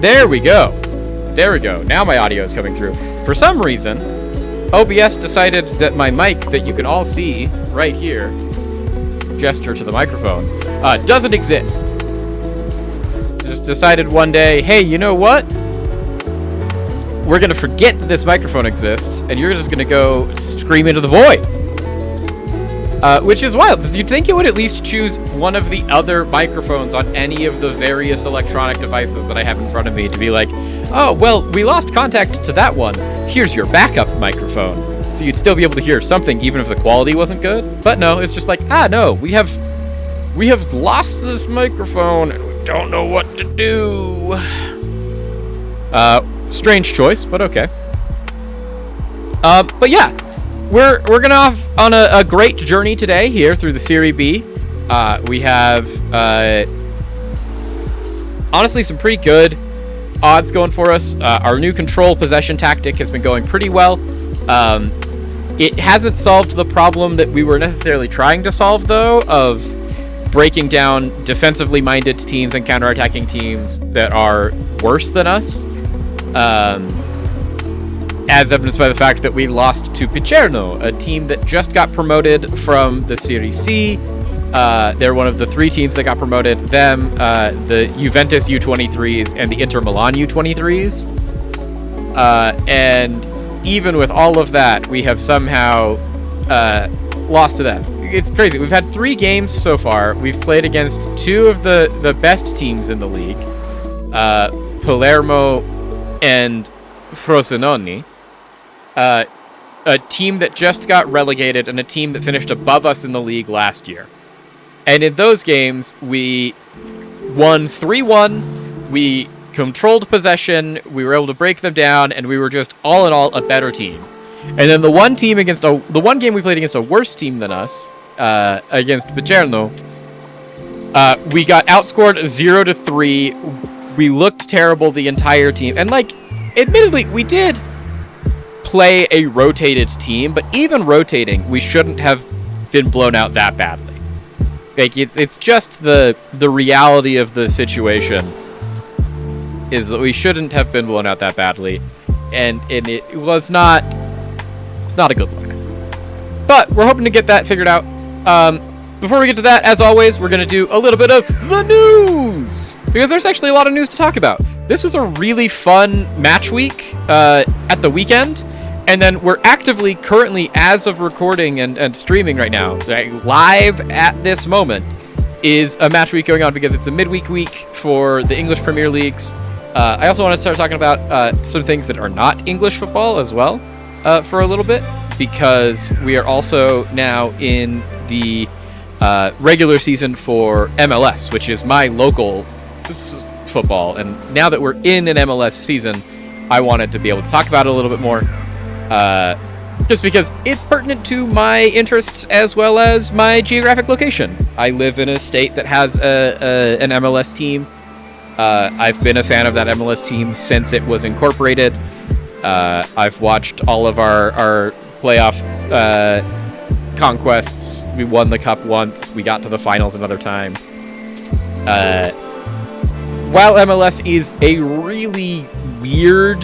There we go. There we go. Now my audio is coming through. For some reason, OBS decided that my mic that you can all see right here, gesture to the microphone, doesn't exist. Just decided one day, hey, you know what? We're going to forget that this microphone exists, and you're just going to go scream into the void. Which is wild, since you'd think it would at least choose one of the other microphones on any of the various electronic devices that I have in front of me to be like, oh, well, we lost contact to that one. Here's your backup microphone. So you'd still be able to hear something even if the quality wasn't good. But no, it's just like, no, we have lost this microphone and we don't know what to do. Strange choice, but okay. But yeah. We're gonna off on a great journey today here through the Serie B. We have honestly some pretty good odds going for us. Our new control possession tactic has been going pretty well. It hasn't solved the problem that we were necessarily trying to solve, though, of breaking down defensively minded teams and counterattacking teams that are worse than us. As evidenced by the fact that we lost to Picerno, a team that just got promoted from the Serie C. They're one of the 3 teams that got promoted. Them, the Juventus U23s, and the Inter Milan U23s. And even with all of that, we have somehow lost to them. It's crazy. We've had 3 games so far. We've played against 2 of the best teams in the league. Palermo and Frosinone. A team that just got relegated and a team that finished above us in the league last year. And in those games, we won 3-1, we controlled possession, we were able to break them down, and we were just all in all a better team. And then the one game we played against a worse team than us, against Picerno, we got outscored 0-3. We looked terrible the entire team. And admittedly, we did play a rotated team, but even rotating, we shouldn't have been blown out that badly. It's just the reality of the situation is that we shouldn't have been blown out that badly, and it was not. It's not a good look. But we're hoping to get that figured out. Before we get to that, as always, we're going to do a little bit of the news, because there's actually a lot of news to talk about. This was a really fun match week at the weekend. And then we're actively, currently, as of recording and streaming right now, live at this moment, is a match week going on because it's a midweek week for the English Premier Leagues. I also want to start talking about some things that are not English football as well for a little bit, because we are also now in the regular season for MLS, which is my local football. And now that we're in an MLS season, I wanted to be able to talk about it a little bit more. Just because it's pertinent to my interests as well as my geographic location. I live in a state that has an MLS team. I've been a fan of that MLS team since it was incorporated. I've watched all of our playoff conquests. We won the cup once. We got to the finals another time. While MLS is a really weird...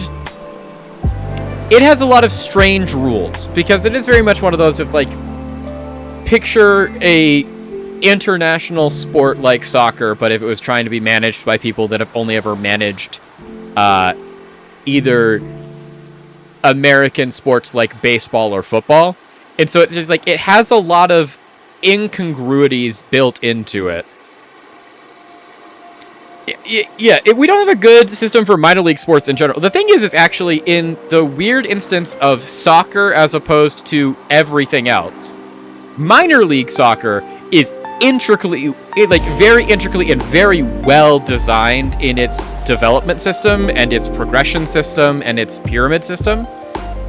It has a lot of strange rules, because it is very much one of those of, picture a international sport like soccer, but if it was trying to be managed by people that have only ever managed either American sports like baseball or football. And so it's just it has a lot of incongruities built into it. Yeah, we don't have a good system for minor league sports in general. The thing is actually in the weird instance of soccer as opposed to everything else, minor league soccer is very intricately and very well designed in its development system and its progression system and its pyramid system.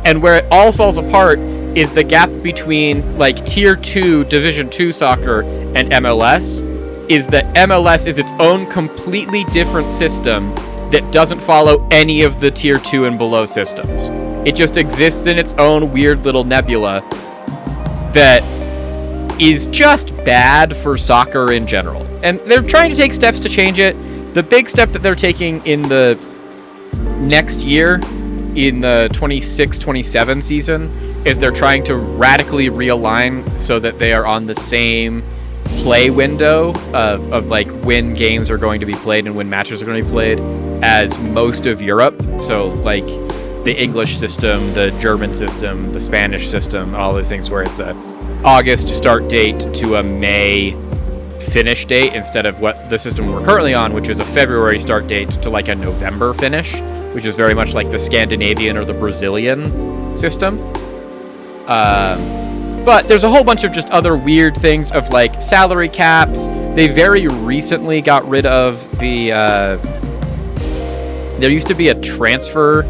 And where it all falls apart is the gap between Tier 2 Division 2 soccer and MLS. Is that MLS is its own completely different system that doesn't follow any of the Tier 2 and below systems. It just exists in its own weird little nebula that is just bad for soccer in general. And they're trying to take steps to change it. The big step that they're taking in the next year in the 26-27 season is they're trying to radically realign so that they are on the same play window of like when games are going to be played and when matches are going to be played as most of Europe. So like the English system, the German system, the Spanish system, all those things where it's a August start date to a May finish date instead of what the system we're currently on, which is a February start date to like a November finish, which is very much like the Scandinavian or the Brazilian system. But there's a whole bunch of just other weird things of like salary caps. They very recently got rid of the there used to be a transfer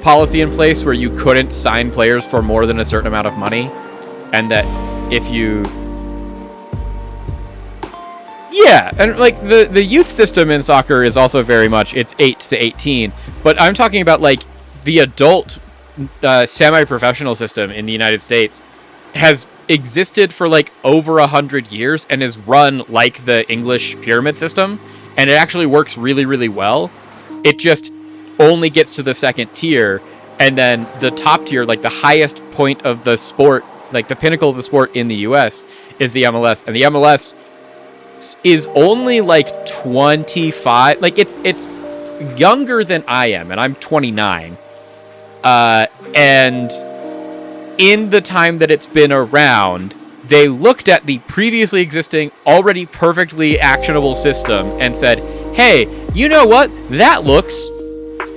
policy in place where you couldn't sign players for more than a certain amount of money, and that if you and like the youth system in soccer is also very much it's 8 to 18, but I'm talking about like the adult semi-professional system in the United States has existed for like over 100 years and is run like the English pyramid system, and it actually works really, really well. It just only gets to the second tier, and then the top tier, like the highest point of the sport, like the pinnacle of the sport in the US, is the MLS, and the MLS is only like 25. Like it's younger than I am, and I'm 29. And in the time that it's been around, they looked at the previously existing, already perfectly actionable system and said, hey, you know what? That looks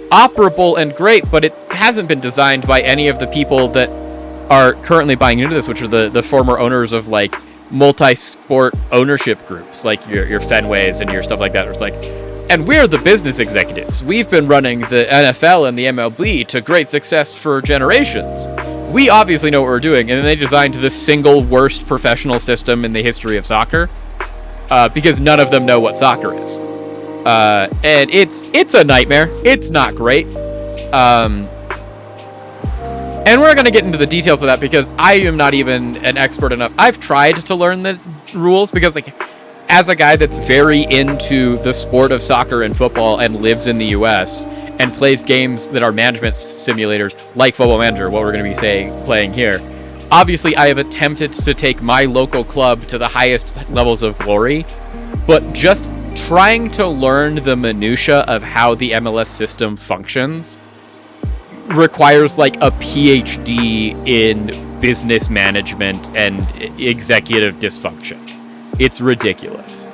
operable and great, but it hasn't been designed by any of the people that are currently buying into this, which are the former owners of like multi-sport ownership groups, like your Fenways and your stuff like that. It's like, and we're the business executives. We've been running the NFL and the MLB to great success for generations. We obviously know what we're doing, and then they designed the single worst professional system in the history of soccer, because none of them know what soccer is. And it's a nightmare. It's not great. And we're going to get into the details of that because I am not even an expert enough. I've tried to learn the rules because, like, as a guy that's very into the sport of soccer and football and lives in the US and plays games that are management simulators like Football Manager, what we're going to be playing here, obviously I have attempted to take my local club to the highest levels of glory, but just trying to learn the minutia of how the MLS system functions requires like a PhD in business management and executive dysfunction. It's ridiculous.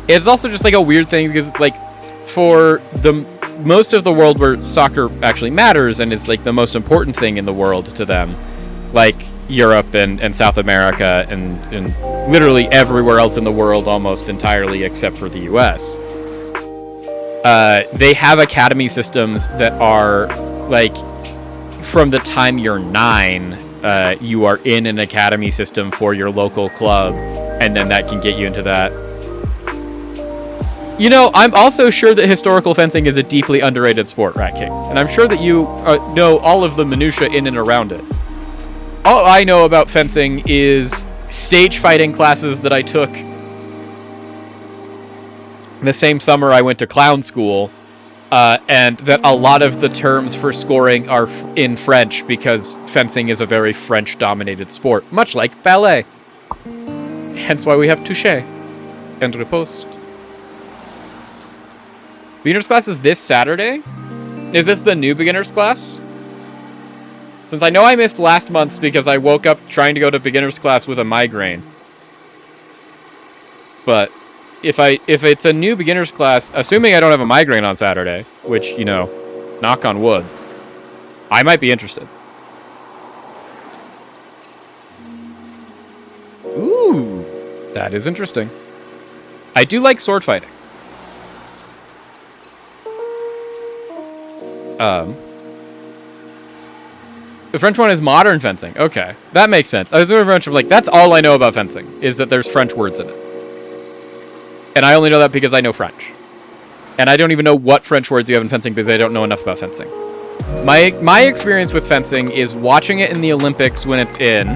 It's also just like a weird thing because like for the most of the world where soccer actually matters and is like the most important thing in the world to them, like Europe and South America and literally everywhere else in the world almost entirely except for the US. They have academy systems that are like from the time you're 9, you are in an academy system for your local club, and then that can get you into that. You know, I'm also sure that historical fencing is a deeply underrated sport, Rat King, and I'm sure that you know all of the minutia in and around it. All I know about fencing is stage fighting classes that I took the same summer I went to clown school, and that a lot of the terms for scoring are in French because fencing is a very French-dominated sport, much like ballet. Hence why we have touché and riposte. Beginner's class is this Saturday? Is this the new beginner's class? Since I know I missed last month's because I woke up trying to go to beginner's class with a migraine. But if it's a new beginner's class, assuming I don't have a migraine on Saturday, which, you know, knock on wood, I might be interested. Ooh, that is interesting. I do like sword fighting. The French one is modern fencing. Okay, that makes sense. I was doing a bunch of like, that's all I know about fencing, is that there's French words in it. And I only know that because I know French. And I don't even know what French words you have in fencing because I don't know enough about fencing. My experience with fencing is watching it in the Olympics when it's in.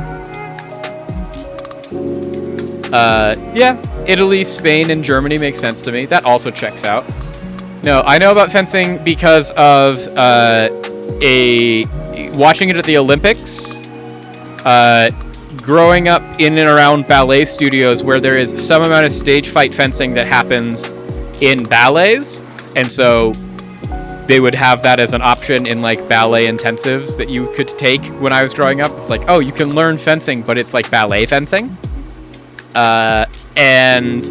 Yeah, Italy, Spain, and Germany makes sense to me. That also checks out. No, I know about fencing because of watching it at the Olympics, growing up in and around ballet studios where there is some amount of stage fight fencing that happens in ballets, and so they would have that as an option in like ballet intensives that you could take when I was growing up. It's like, oh, you can learn fencing, but it's like ballet fencing. And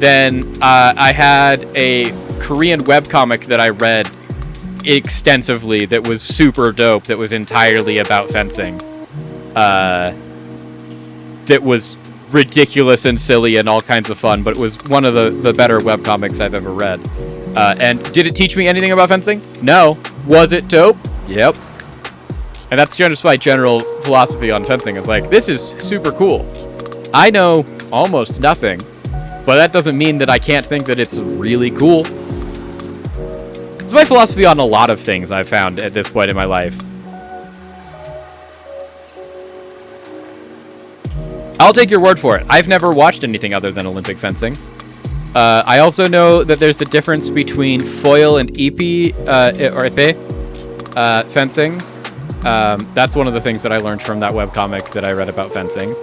then I had a Korean webcomic that I read extensively that was super dope, that was entirely about fencing. That was ridiculous and silly and all kinds of fun, but it was one of the better webcomics I've ever read. And did it teach me anything about fencing? No. Was it dope? Yep. And that's just my general philosophy on fencing. Is like, this is super cool. I know almost nothing, but that doesn't mean that I can't think that it's really cool. It's my philosophy on a lot of things I've found at this point in my life. I'll take your word for it. I've never watched anything other than Olympic fencing. I also know that there's a difference between foil and épée, or épée, fencing. That's one of the things that I learned from that webcomic that I read about fencing.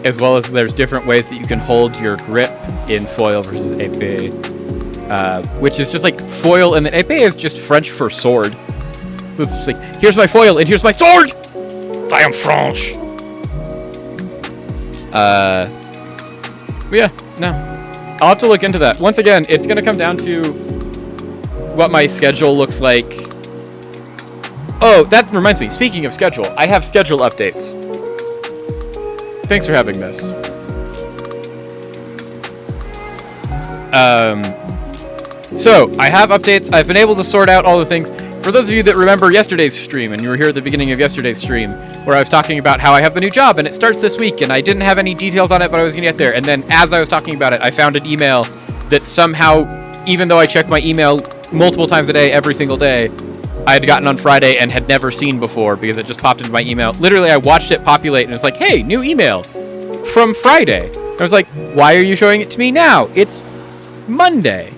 As well as there's different ways that you can hold your grip in foil versus épée, which is just like foil, and then épée is just French for sword. So it's just like, here's my foil and here's my sword! I am French! Yeah, no. I'll have to look into that. Once again, it's gonna come down to what my schedule looks like. Oh, that reminds me, speaking of schedule, I have schedule updates. Thanks for having this. So, I have updates. I've been able to sort out all the things. For those of you that remember yesterday's stream, and you were here at the beginning of yesterday's stream, where I was talking about how I have the new job, and it starts this week, and I didn't have any details on it, but I was going to get there. And then, as I was talking about it, I found an email that somehow, even though I check my email multiple times a day, every single day, I had gotten on Friday and had never seen before, because it just popped into my email. Literally, I watched it populate, and it's like, hey, new email from Friday. I was like, why are you showing it to me now? It's Monday.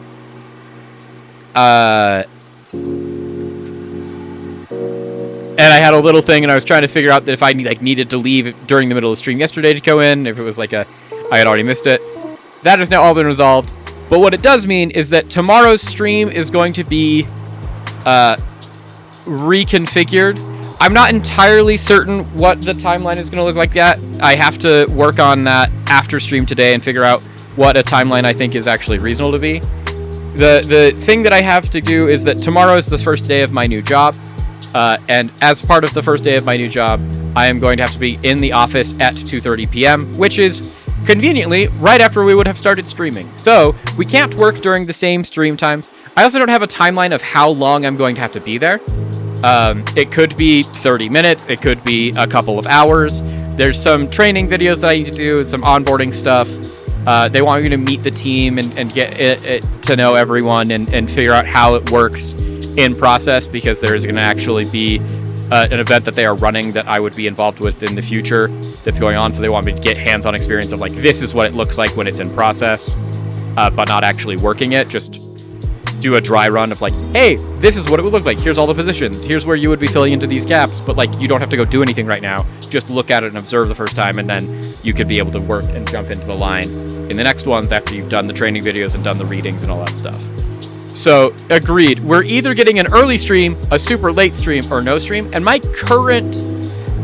And I had a little thing, and I was trying to figure out that if I needed to leave during the middle of the stream yesterday to go in, if it was like I had already missed it. That has now all been resolved. But what it does mean is that tomorrow's stream is going to be reconfigured. I'm not entirely certain what the timeline is going to look like yet. I have to work on that after stream today and figure out what a timeline I think is actually reasonable to be. The thing that I have to do is that tomorrow is the first day of my new job. And as part of the first day of my new job, I am going to have to be in the office at 2:30 p.m., which is conveniently right after we would have started streaming. So we can't work during the same stream times. I also don't have a timeline of how long I'm going to have to be there. It could be 30 minutes. It could be a couple of hours. There's some training videos that I need to do and some onboarding stuff. They want me to meet the team and get it to know everyone and figure out how it works in process, because there is going to actually be an event that they are running that I would be involved with in the future that's going on. So they want me to get hands-on experience of like, this is what it looks like when it's in process, but not actually working it. Just do a dry run of like, hey, this is what it would look like. Here's all the positions. Here's where you would be filling into these gaps. But like, you don't have to go do anything right now. Just look at it and observe the first time, and then you could be able to work and jump into the line in the next ones after you've done the training videos and done the readings and all that stuff. So, agreed. We're either getting an early stream, a super late stream, or no stream. And my current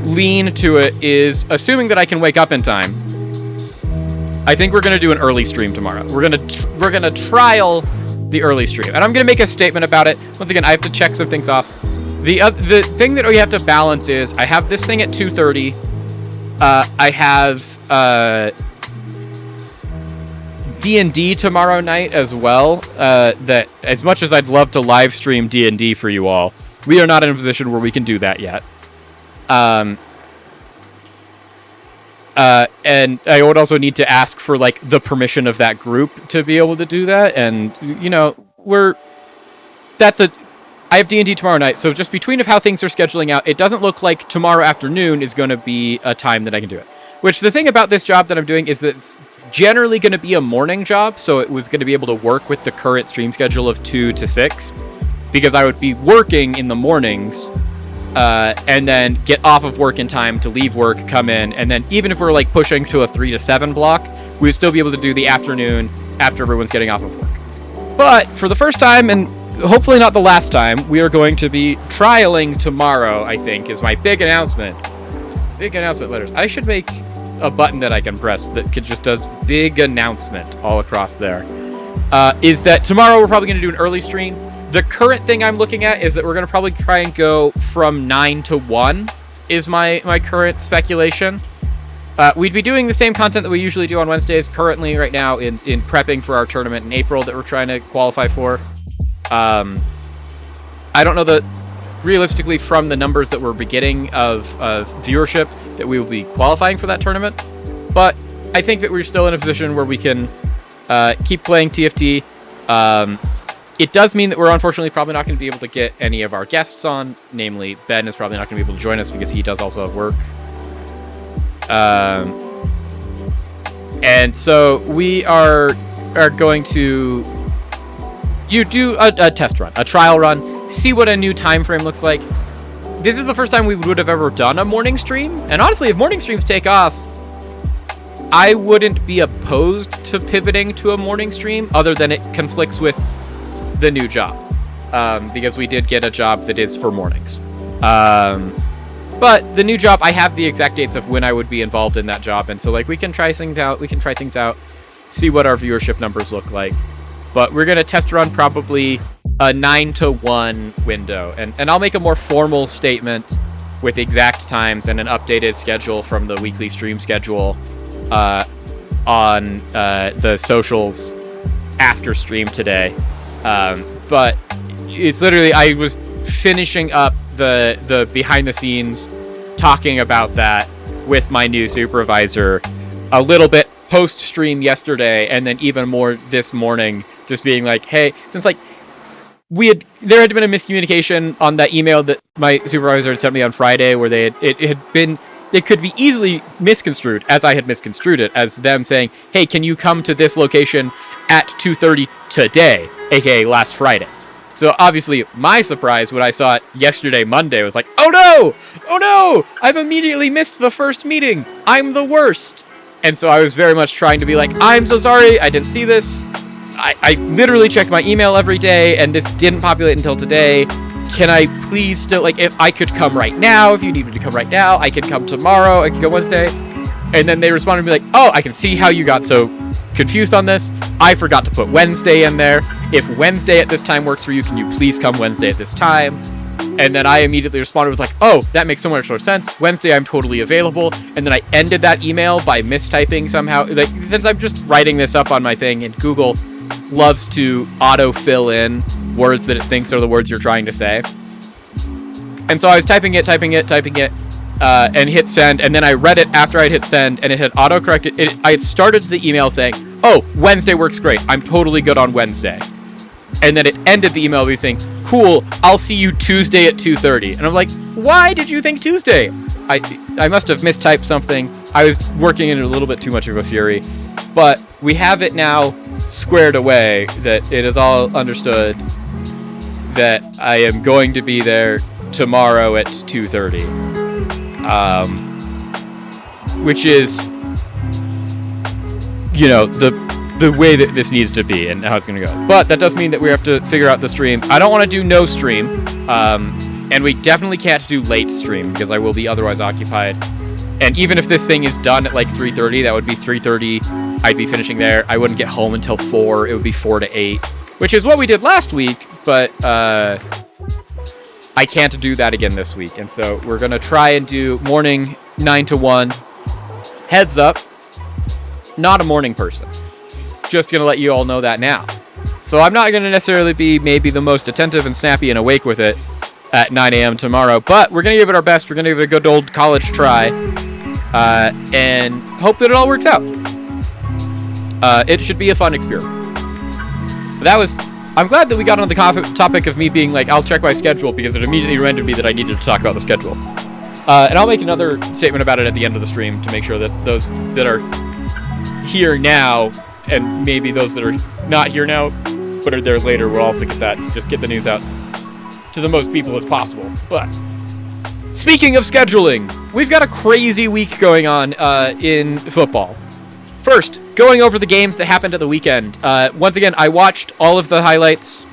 lean to it is, assuming that I can wake up in time, I think we're going to do an early stream tomorrow. We're going to trial the early stream. And I'm going to make a statement about it. Once again, I have to check some things off. The thing that we have to balance is, I have this thing at 2:30. I have D&D tomorrow night as well. That as much as I'd love to live stream D&D for you all, we are not in a position where we can do that yet. And I would also need to ask for like the permission of that group to be able to do that. And you know, I have D&D tomorrow night, so just between of how things are scheduling out, it doesn't look like tomorrow afternoon is going to be a time that I can do it. Which the thing about this job that I'm doing is that it's generally going to be a morning job, so it was going to be able to work with the current stream schedule of 2 to 6, because I would be working in the mornings, and then get off of work in time to leave work, come in, and then even if we're like pushing to a 3 to 7 block, we would still be able to do the afternoon after everyone's getting off of work. But for the first time, and hopefully not the last time, we are going to be trialing tomorrow, I think, is my big announcement. Big announcement letters. I should make a button that I can press that just does big announcement all across there. Is that tomorrow we're probably going to do an early stream. The current thing I'm looking at is that we're going to probably try and go from 9 to 1 is my current speculation. We'd be doing the same content that we usually do on Wednesdays currently right now in prepping for our tournament in April that we're trying to qualify for. I don't know that realistically from the numbers that we're getting of viewership that we will be qualifying for that tournament, but I think that we're still in a position where we can keep playing TFT. It does mean that we're unfortunately probably not going to be able to get any of our guests on, namely Ben is probably not going to be able to join us because he does also have work. And so we are going to do a test run, a trial run, see what a new time frame looks like. This is the first time we would have ever done a morning stream, and honestly, if morning streams take off, I wouldn't be opposed to pivoting to a morning stream, other than it conflicts with the new job, because we did get a job that is for mornings. But the new job, I have the exact dates of when I would be involved in that job, and so like we can try things out, see what our viewership numbers look like. But we're gonna test run probably a 9 to 1 window, and I'll make a more formal statement with exact times and an updated schedule from the weekly stream schedule on the socials after stream today. But it's literally, I was finishing up the behind the scenes talking about that with my new supervisor a little bit post stream yesterday, and then even more this morning, just being like, hey, since like there had been a miscommunication on that email that my supervisor had sent me on Friday, where it could be easily misconstrued, as I had misconstrued it, as them saying, hey, can you come to this location at 2:30 today, aka last Friday. So obviously my surprise when I saw it yesterday, Monday, was like, oh no, I've immediately missed the first meeting, I'm the worst. And so I was very much trying to be like, I'm so sorry, I didn't see this, I literally check my email every day, and this didn't populate until today. Can I please still, like, if I could come right now, if you need me to come right now, I can come tomorrow, I can go Wednesday. And then they responded to me like, oh, I can see how you got so confused on this. I forgot to put Wednesday in there. If Wednesday at this time works for you, can you please come Wednesday at this time? And then I immediately responded with like, oh, that makes so much more sense. Wednesday, I'm totally available. And then I ended that email by mistyping somehow. Like, since I'm just writing this up on my thing, and Google loves to auto-fill in words that it thinks are the words you're trying to say. And so I was typing it, and hit send, and then I read it after I'd hit send, and it had auto-corrected. I had started the email saying, oh, Wednesday works great. I'm totally good on Wednesday. And then it ended the email by saying, cool, I'll see you Tuesday at 2:30. And I'm like, why did you think Tuesday? I must have mistyped something. I was working in a little bit too much of a fury. But we have it now squared away, that it is all understood that I am going to be there tomorrow at 2:30. Which is, you know, the way that this needs to be and how it's going to go. But that does mean that we have to figure out the stream. I don't want to do no stream, and we definitely can't do late stream because I will be otherwise occupied. And even if this thing is done at like 3:30, that would be 3:30. I'd be finishing there. I wouldn't get home until 4. It would be 4 to 8, which is what we did last week, but I can't do that again this week. And so we're going to try and do morning 9 to 1. Heads up, not a morning person. Just going to let you all know that now. So I'm not going to necessarily be maybe the most attentive and snappy and awake with it at 9 a.m. tomorrow, but we're going to give it our best. We're going to give it a good old college try, and hope that it all works out. It should be a fun experiment. But I'm glad that we got on the topic of me being like, I'll check my schedule, because it immediately reminded me that I needed to talk about the schedule. And I'll make another statement about it at the end of the stream to make sure that those that are here now, and maybe those that are not here now but are there later, will also get that, to just get the news out to the most people as possible. But speaking of scheduling, we've got a crazy week going on in football. First, going over the games that happened at the weekend. Once again, I watched all of the highlights.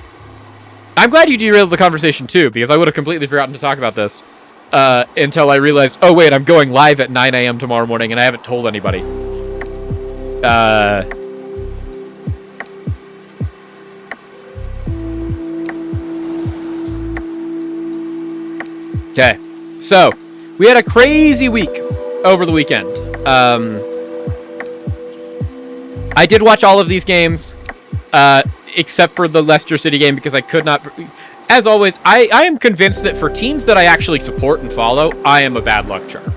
I'm glad you derailed the conversation too, because I would have completely forgotten to talk about this until I realized, oh wait, I'm going live at 9 a.m. tomorrow morning and I haven't told anybody. Okay, so we had a crazy week over the weekend. I did watch all of these games, except for the Leicester City game, because I could not. As always, I am convinced that for teams that I actually support and follow, I am a bad luck charm.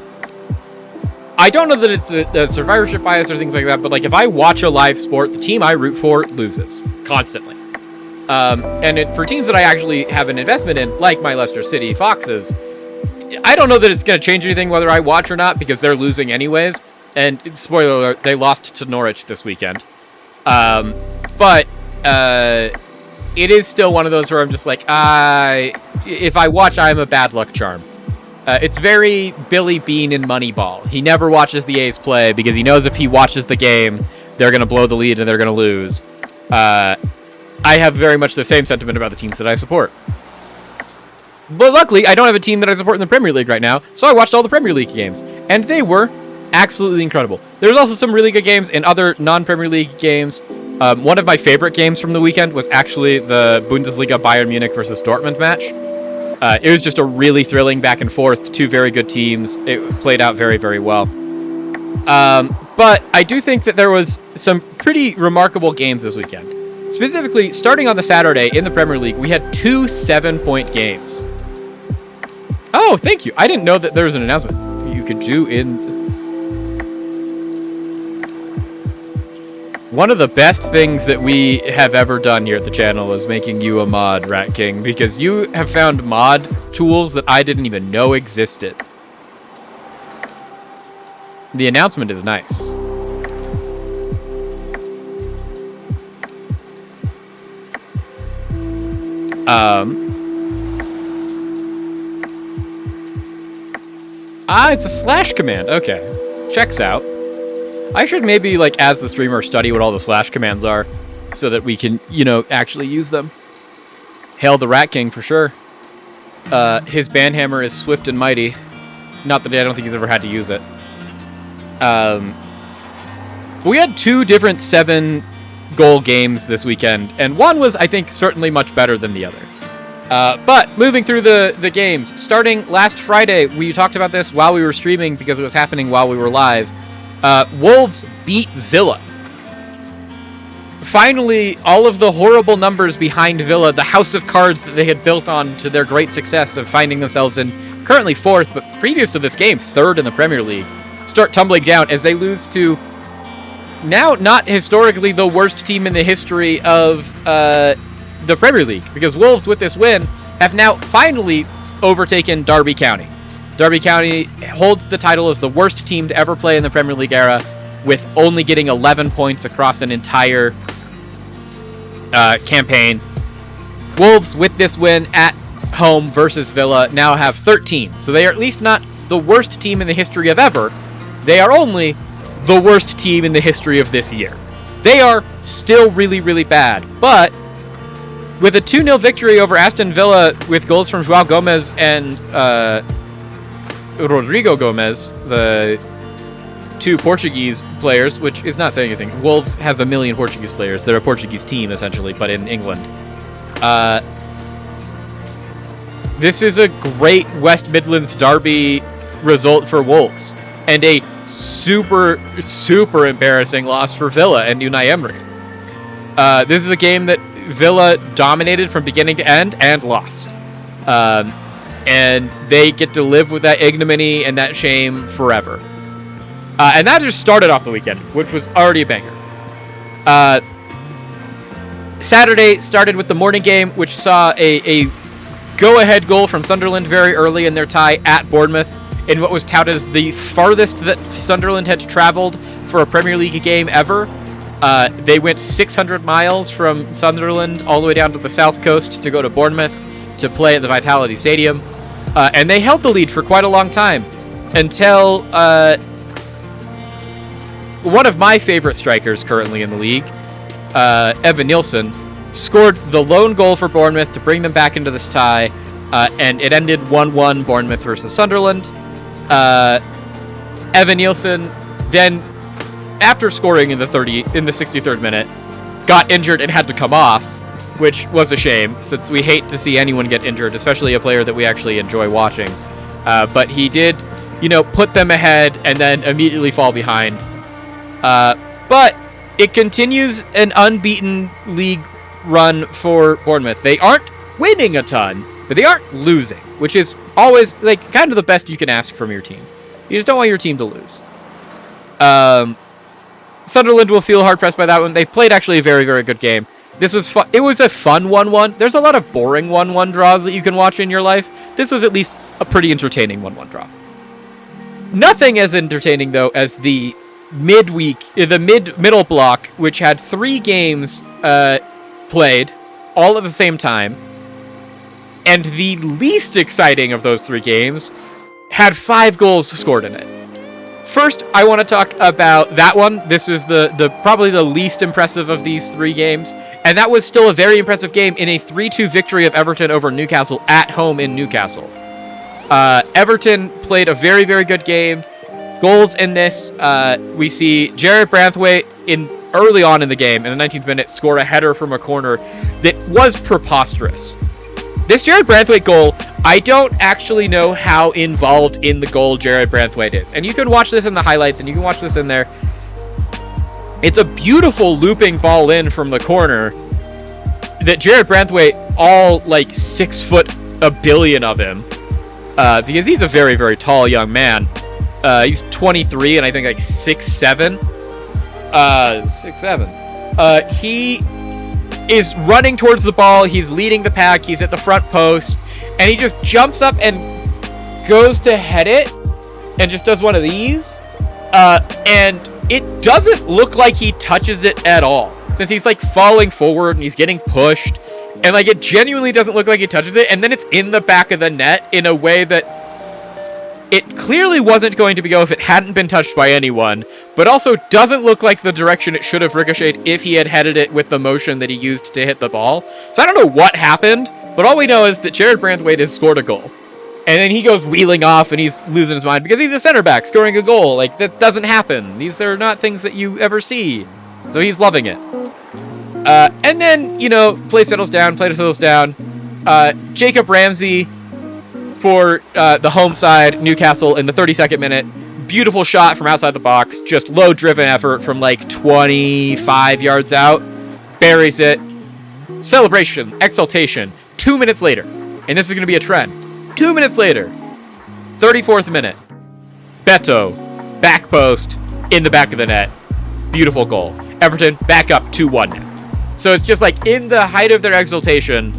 I don't know that it's a survivorship bias or things like that, but like if I watch a live sport, the team I root for loses constantly. And for teams that I actually have an investment in, like my Leicester City Foxes, I don't know that it's going to change anything whether I watch or not, because they're losing anyways. And spoiler alert, they lost to Norwich this weekend. But it is still one of those where I'm just like, if I watch, I'm a bad luck charm. It's very Billy Bean in Moneyball. He never watches the A's play because he knows if he watches the game, they're going to blow the lead and they're going to lose. I have very much the same sentiment about the teams that I support. But luckily, I don't have a team that I support in the Premier League right now, so I watched all the Premier League games, and they were absolutely incredible. There's also some really good games in other non-Premier League games. One of my favorite games from the weekend was actually the Bundesliga Bayern Munich versus Dortmund match. It was just a really thrilling back and forth, two very good teams. It played out very, very well. But I do think that there was some pretty remarkable games this weekend. Specifically, starting on the Saturday in the Premier League, we had 2 7-point games. Oh, thank you. I didn't know that there was an announcement you could do in... One of the best things that we have ever done here at the channel is making you a mod, Rat King, because you have found mod tools that I didn't even know existed. The announcement is nice. It's a slash command. Okay. Checks out. I should maybe, like, as the streamer, study what all the slash commands are so that we can, actually use them. Hail the Rat King, for sure. His banhammer is swift and mighty. Not that I don't think he's ever had to use it. We had 2 different 7-goal games this weekend, and one was, I think, certainly much better than the other. But moving through the games, starting last Friday, we talked about this while we were streaming because it was happening while we were live. Wolves beat Villa. Finally, all of the horrible numbers behind Villa, the house of cards that they had built on to their great success of finding themselves in currently 4th, but previous to this game, 3rd in the Premier League, start tumbling down as they lose to now not historically the worst team in the history of the Premier League, because Wolves, with this win, have now finally overtaken Derby County. Derby County holds the title as the worst team to ever play in the Premier League era, with only getting 11 points across an entire campaign. Wolves, with this win at home versus Villa, now have 13. So they are at least not the worst team in the history of ever. They are only the worst team in the history of this year. They are still really, really bad, but with a 2-0 victory over Aston Villa with goals from João Gomes and Rodrigo Gomes, the 2 Portuguese players, which is not saying anything. Wolves has 1 million Portuguese players. They're a Portuguese team, essentially, but in England. This is a great West Midlands derby result for Wolves, and a super, super embarrassing loss for Villa and Unai Emery. This is a game that Villa dominated from beginning to end and lost. And they get to live with that ignominy and that shame forever. And that just started off the weekend, which was already a banger. Saturday started with the morning game, which saw a go-ahead goal from Sunderland very early in their tie at Bournemouth. in what was touted as the farthest that Sunderland had traveled for a Premier League game ever. They went 600 miles from Sunderland all the way down to the south coast to go to Bournemouth to play at the Vitality Stadium. And they held the lead for quite a long time until one of my favorite strikers currently in the league, Evan Nielsen, scored the lone goal for Bournemouth to bring them back into this tie, and it ended 1-1 Bournemouth versus Sunderland. Evan Nielsen then, after scoring in the 63rd minute, got injured and had to come off, which was a shame, since we hate to see anyone get injured, especially a player that we actually enjoy watching. But he did, put them ahead and then immediately fall behind. But it continues an unbeaten league run for Bournemouth. They aren't winning a ton, but they aren't losing, which is always kind of the best you can ask from your team. You just don't want your team to lose. Sunderland will feel hard pressed by that one. They played actually a very, very good game. This was fun. It was a fun 1-1. There's a lot of boring 1-1 draws that you can watch in your life. This was at least a pretty entertaining 1-1 draw. Nothing as entertaining though as the middle block, which had 3 games played all at the same time, and the least exciting of those 3 games had 5 goals scored in it. First, I want to talk about that one. This is the probably the least impressive of these 3 games, and that was still a very impressive game in a 3-2 victory of Everton over Newcastle at home in Newcastle. Everton played a very, very good game. Goals in this, we see Jared Branthwaite early on in the game, in the 19th minute, score a header from a corner that was preposterous. This Jared Branthwaite goal, I don't actually know how involved in the goal Jared Branthwaite is. And you can watch this in the highlights, and you can watch this in there. It's a beautiful looping ball in from the corner that Jared Branthwaite, all 6 foot a billion of him, because he's a very, very tall young man. He's 23 and I think 6'7". 6'7". He is running towards the ball. He's leading the pack. He's at the front post, and he just jumps up and goes to head it, and just does one of these. And it doesn't look like he touches it at all, since he's falling forward and he's getting pushed, and it genuinely doesn't look like he touches it. And then it's in the back of the net in a way that it clearly wasn't going to go if it hadn't been touched by anyone, but also doesn't look like the direction it should have ricocheted if he had headed it with the motion that he used to hit the ball. So I don't know what happened, but all we know is that Jared Branthwaite has scored a goal. And then he goes wheeling off and he's losing his mind because he's a center back scoring a goal. That doesn't happen. These are not things that you ever see. So he's loving it. And then, play settles down. Jacob Ramsey for the home side, Newcastle, in the 32nd minute. Beautiful shot from outside the box. Just low-driven effort from 25 yards out. Buries it. Celebration. Exultation. 2 minutes later. And this is going to be a trend. 2 minutes later. 34th minute. Beto. Back post. In the back of the net. Beautiful goal. Everton back up 2-1 now. So it's just in the height of their exultation,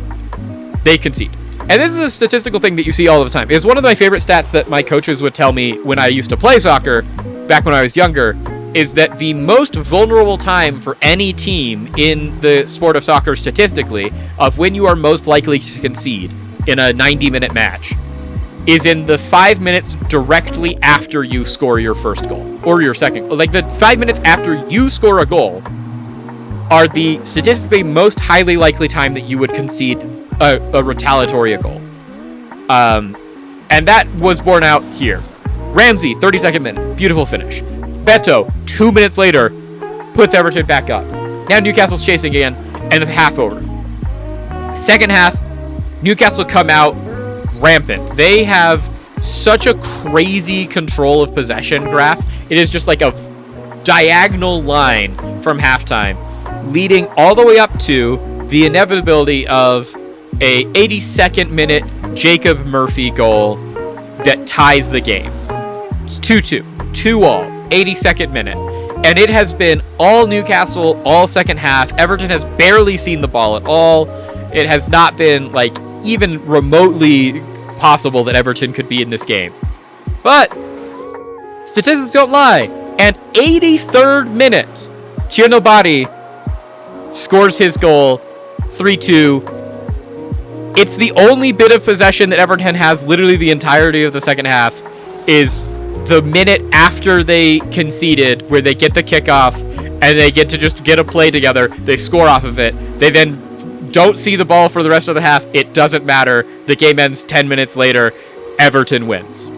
they concede. And this is a statistical thing that you see all the time. It's one of my favorite stats that my coaches would tell me when I used to play soccer, back when I was younger, is that the most vulnerable time for any team in the sport of soccer statistically, of when you are most likely to concede in a 90-minute match, is in the 5 minutes directly after you score your first goal, or your second. The 5 minutes after you score a goal are the statistically most highly likely time that you would concede a retaliatory goal. And that was borne out here. Ramsey, 32nd minute, beautiful finish. Beto, 2 minutes later, puts Everton back up. Now Newcastle's chasing again, and the half over. Second half, Newcastle come out rampant. They have such a crazy control of possession graph. It is just a diagonal line from halftime, leading all the way up to the inevitability of a 82nd minute Jacob Murphy goal that ties the game. It's 2-2. 2-all. 82nd minute. And it has been all Newcastle all second half. Everton has barely seen the ball at all. It has not been even remotely possible that Everton could be in this game. But statistics don't lie. And 83rd minute, Tierno Bari scores his goal, 3-2. It's the only bit of possession that Everton has literally the entirety of the second half, is the minute after they conceded, where they get the kickoff and they get to just get a play together. They score off of it. They then don't see the ball for the rest of the half. It doesn't matter. The game ends 10 minutes later. Everton wins.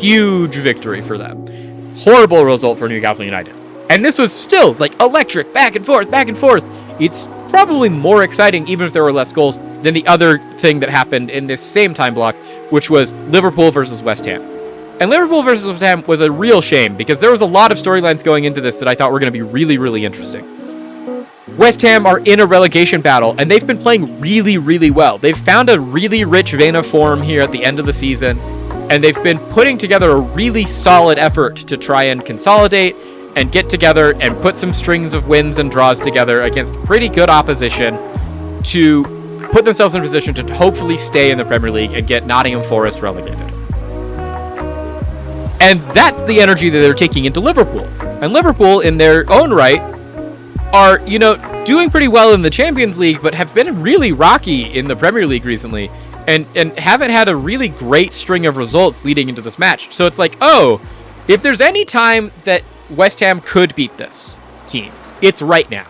Huge victory for them. Horrible result for Newcastle United. And this was still like electric, back and forth, back and forth. It's probably more exciting, even if there were less goals, than the other thing that happened in this same time block, which was Liverpool versus West Ham. And Liverpool versus West Ham was a real shame, because there was a lot of storylines going into this that I thought were going to be really, really interesting. West Ham are in a relegation battle, and they've been playing really, really well. They've found a really rich vein of form here at the end of the season, and they've been putting together a really solid effort to try and consolidate and get together and put some strings of wins and draws together against pretty good opposition to put themselves in a position to hopefully stay in the Premier League and get Nottingham Forest relegated. And that's the energy that they're taking into Liverpool. And Liverpool, in their own right, are, doing pretty well in the Champions League, but have been really rocky in the Premier League recently, and haven't had a really great string of results leading into this match. So it's like, oh, if there's any time that West Ham could beat this team, it's right now.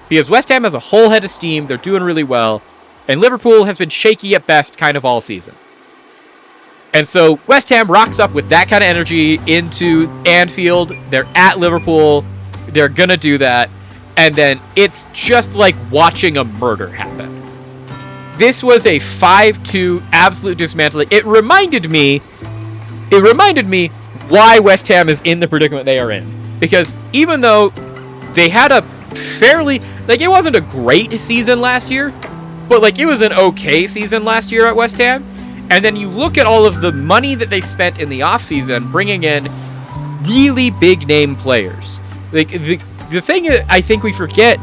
Because West Ham has a whole head of steam, they're doing really well, and Liverpool has been shaky at best kind of all season. And so West Ham rocks up with that kind of energy into Anfield. They're at Liverpool. They're going to do that. And then it's just like watching a murder happen. This was a 5-2 absolute dismantling. It reminded me why West Ham is in the predicament they are in. Because even though they had a fairly, it wasn't a great season last year, but it was an okay season last year at West Ham. And then you look at all of the money that they spent in the offseason, bringing in really big name players. The thing that I think we forget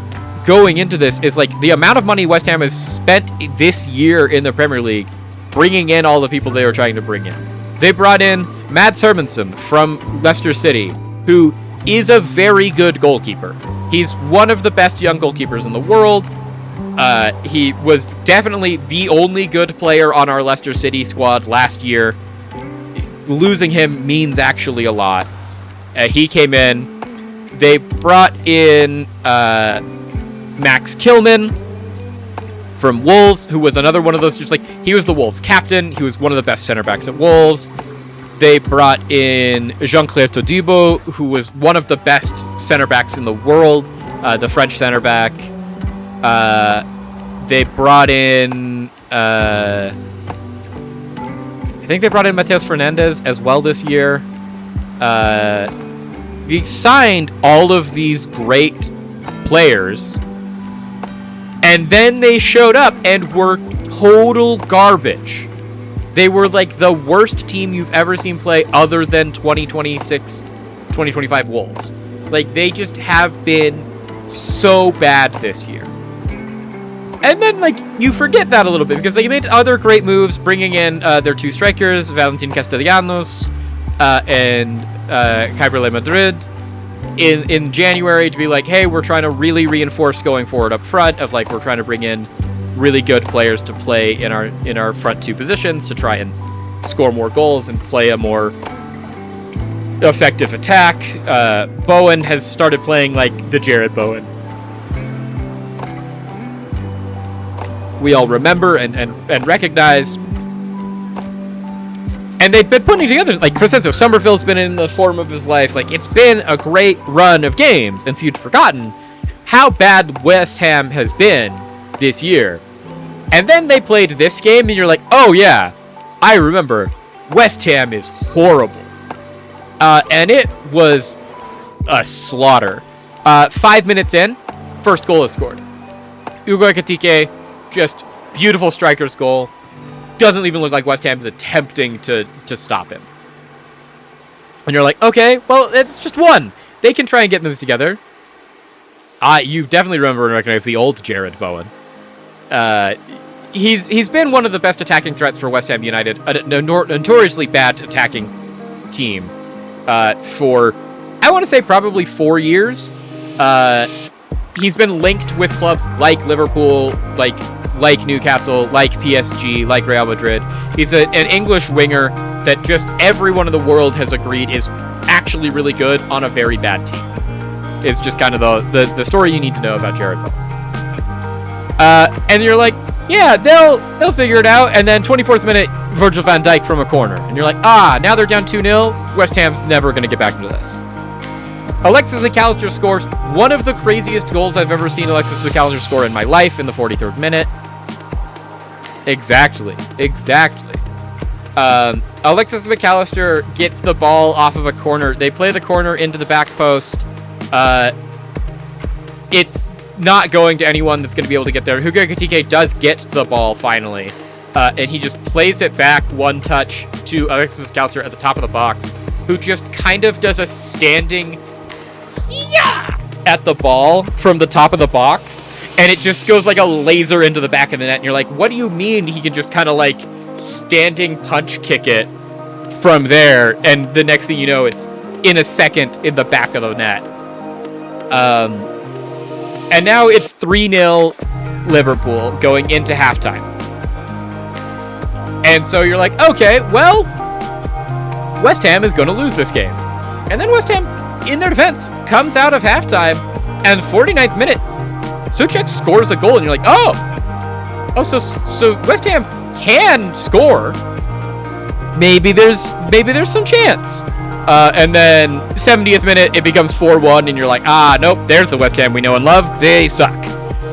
going into this is the amount of money West Ham has spent this year in the Premier League, bringing in all the people they were trying to bring in. They brought in Mads Hermansen from Leicester City, who is a very good goalkeeper. He's one of the best young goalkeepers in the world. He was definitely the only good player on our Leicester City squad last year. Losing him means actually a lot. He came in. They brought in Max Kilman from Wolves, who was another one of those, he was the Wolves captain. He was one of the best center backs at Wolves. They brought in Jean-Claire Todibo, who was one of the best center backs in the world, the French center back. They brought in, I think they brought in Mateus Fernandes as well this year. They signed all of these great players, and then they showed up and were total garbage. They were the worst team you've ever seen play other than 2025 Wolves. They just have been so bad this year. And then, you forget that a little bit, because they made other great moves, bringing in their two strikers, Valentin Castellanos and Cabrera Madrid, in January, to be hey, we're trying to really reinforce going forward up front, of we're trying to bring in really good players to play in our front two positions to try and score more goals and play a more effective attack. Bowen has started playing the Jared Bowen we all remember and recognize. And they've been putting together, Crescencio Summerville's been in the form of his life. It's been a great run of games, and so you'd forgotten how bad West Ham has been this year. And then they played this game, and you're oh yeah, I remember. West Ham is horrible. And it was a slaughter. 5 minutes in, first goal is scored. Ugo Ekitike, just beautiful striker's goal. Doesn't even look like West Ham is attempting to stop him. And you're okay, well, it's just one. They can try and get this together. You definitely remember and recognize the old Jared Bowen. He's been one of the best attacking threats for West Ham United. A notoriously bad attacking team for, I want to say, probably 4 years. He's been linked with clubs like Liverpool, like Newcastle, like PSG, like Real Madrid. He's an English winger that just everyone in the world has agreed is actually really good on a very bad team. It's just kind of the story you need to know about Jarrod Bowen. And you're like, yeah, they'll figure it out. And then 24th minute, Virgil van Dijk from a corner. And you're like, now they're down 2-0. West Ham's never going to get back into this. Alexis Mac Allister scores one of the craziest goals I've ever seen Alexis Mac Allister score in my life in the 43rd minute. Exactly. Alexis Mac Allister gets the ball off of a corner. They play the corner into the back post. It's not going to anyone that's going to be able to get there. Hugo Ekitike does get the ball finally. And he just plays it back one touch to Alexis Mac Allister at the top of the box, who just kind of does a standing at the ball from the top of the box, and it just goes like a laser into the back of the net, and you're like, what do you mean he can just kind of like standing punch kick it from there, and the next thing you know, it's in a second in the back of the net. And now it's 3-0 Liverpool going into halftime. And so you're like, okay, well, West Ham is going to lose this game. And then West Ham, in their defense, comes out of halftime, and 49th minute, Souček scores a goal, and you're like, oh, so West Ham can score. Maybe there's some chance. And then 70th minute, it becomes 4-1, and you're like, nope, there's the West Ham we know and love. They suck.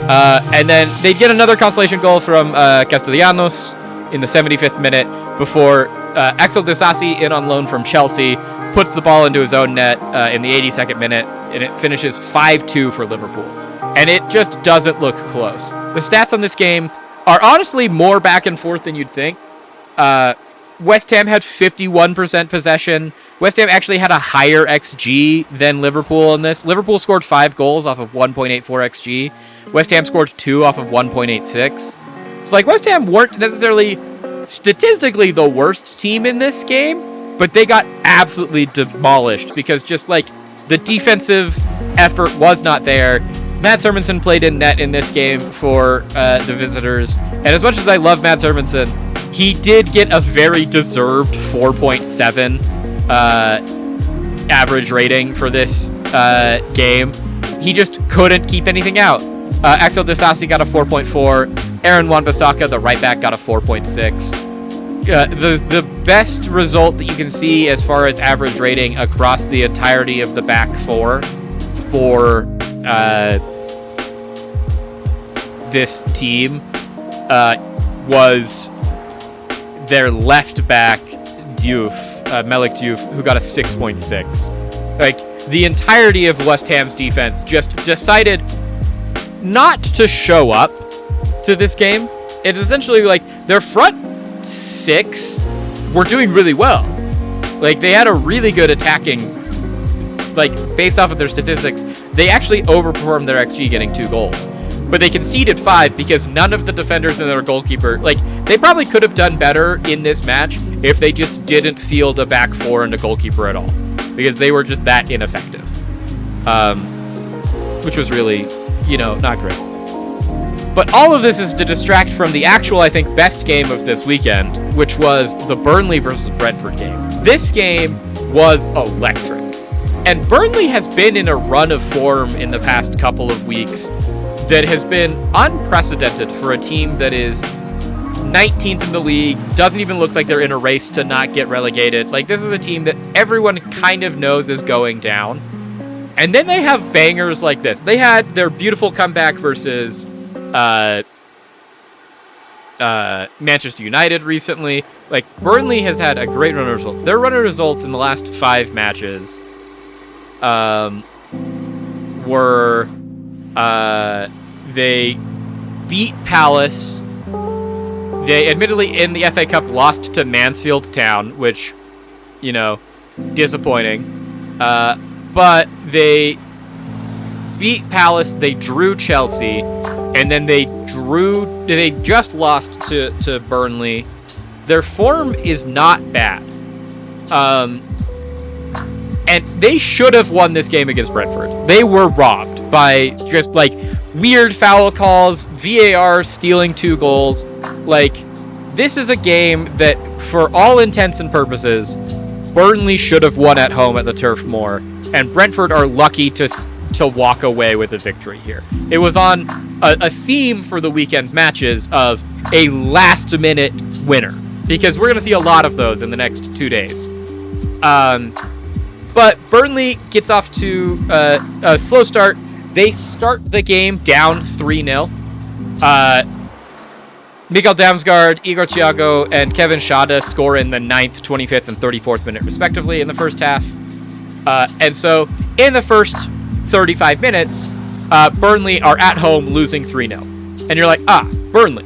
And then they get another consolation goal from Castellanos in the 75th minute before Axel Disasi, in on loan from Chelsea, puts the ball into his own net in the 82nd minute, and it finishes 5-2 for Liverpool. And it just doesn't look close. The stats on this game are honestly more back and forth than you'd think. West Ham had 51% possession. West Ham actually had a higher XG than Liverpool in this. Liverpool scored 5 goals off of 1.84 XG. West Ham scored 2 off of 1.86. So, West Ham weren't necessarily statistically the worst team in this game, but they got absolutely demolished because just, the defensive effort was not there. Mads Hermansen played in net in this game for the visitors, and as much as I love Mads Hermansen, he did get a very deserved 4.7 average rating for this game. He just couldn't keep anything out. Axel Disasi got a 4.4. Aaron Wan-Bissaka, the right back, got a 4.6. The best result that you can see as far as average rating across the entirety of the back four for this team was their left back, Malik Diouf, who got a 6.6. The entirety of West Ham's defense just decided not to show up to this game. It's essentially their front six were doing really well. They had a really good attacking, based off of their statistics, they actually overperformed their XG getting 2 goals. But they conceded 5 because none of the defenders and their goalkeeper, they probably could have done better in this match if they just didn't field a back four and a goalkeeper at all. Because they were just that ineffective. Which was really, not great. But all of this is to distract from the actual, I think, best game of this weekend, which was the Burnley versus Brentford game. This game was electric. And Burnley has been in a run of form in the past couple of weeks that has been unprecedented for a team that is 19th in the league, doesn't even look like they're in a race to not get relegated. This is a team that everyone kind of knows is going down. And then they have bangers like this. They had their beautiful comeback versus Manchester United recently. Burnley has had a great run of results. Their run of results in the last 5 matches were they beat Palace. They admittedly in the FA Cup lost to Mansfield Town, which, disappointing. But they beat Palace, they drew Chelsea, and then they just lost to Burnley. Their form is not bad. And they should have won this game against Brentford. They were robbed by just, like, weird foul calls, VAR stealing 2 goals. Like, this is a game that, for all intents and purposes, Burnley should have won at home at the Turf Moor, and Brentford are lucky to walk away with a victory here. It was on a theme for the weekend's matches of a last-minute winner, because we're going to see a lot of those in the next 2 days. But Burnley gets off to a slow start. They start the game down 3-0. Mikael Damsgaard, Igor Thiago, and Kevin Schade score in the 9th, 25th, and 34th minute, respectively, in the first half. And so, in the first 35 minutes, Burnley are at home losing 3-0. And you're like, Burnley.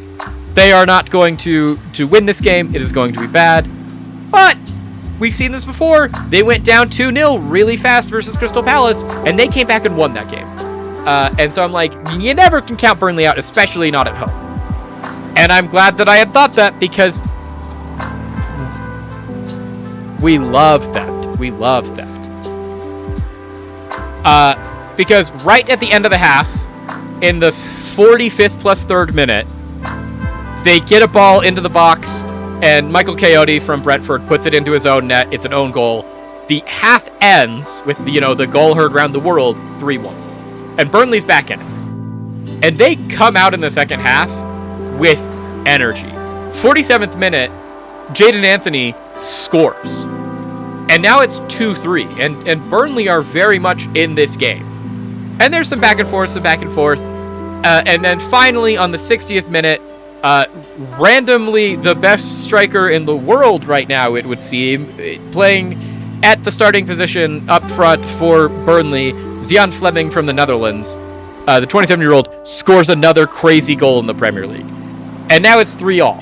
They are not going to win this game. It is going to be bad. But we've seen this before. They went down 2-0 really fast versus Crystal Palace, and they came back and won that game. And so I'm like, you never can count Burnley out, especially not at home. And I'm glad that I had thought that, because we love theft. We love theft. Because right at the end of the half, in the 45th plus 3rd minute, they get a ball into the box, and Michael Coyote from Brentford puts it into his own net. It's an own goal. The half ends with, the goal heard around the world, 3-1. And Burnley's back in it. And they come out in the second half with energy. 47th minute, Jadon Anthony scores. And now it's 2-3. And Burnley are very much in this game. And there's some back and forth. And then finally, on the 60th minute, randomly the best striker in the world right now, it would seem, playing at the starting position up front for Burnley, Zian Fleming from the Netherlands, the 27-year-old, scores another crazy goal in the Premier League. And now it's 3-3.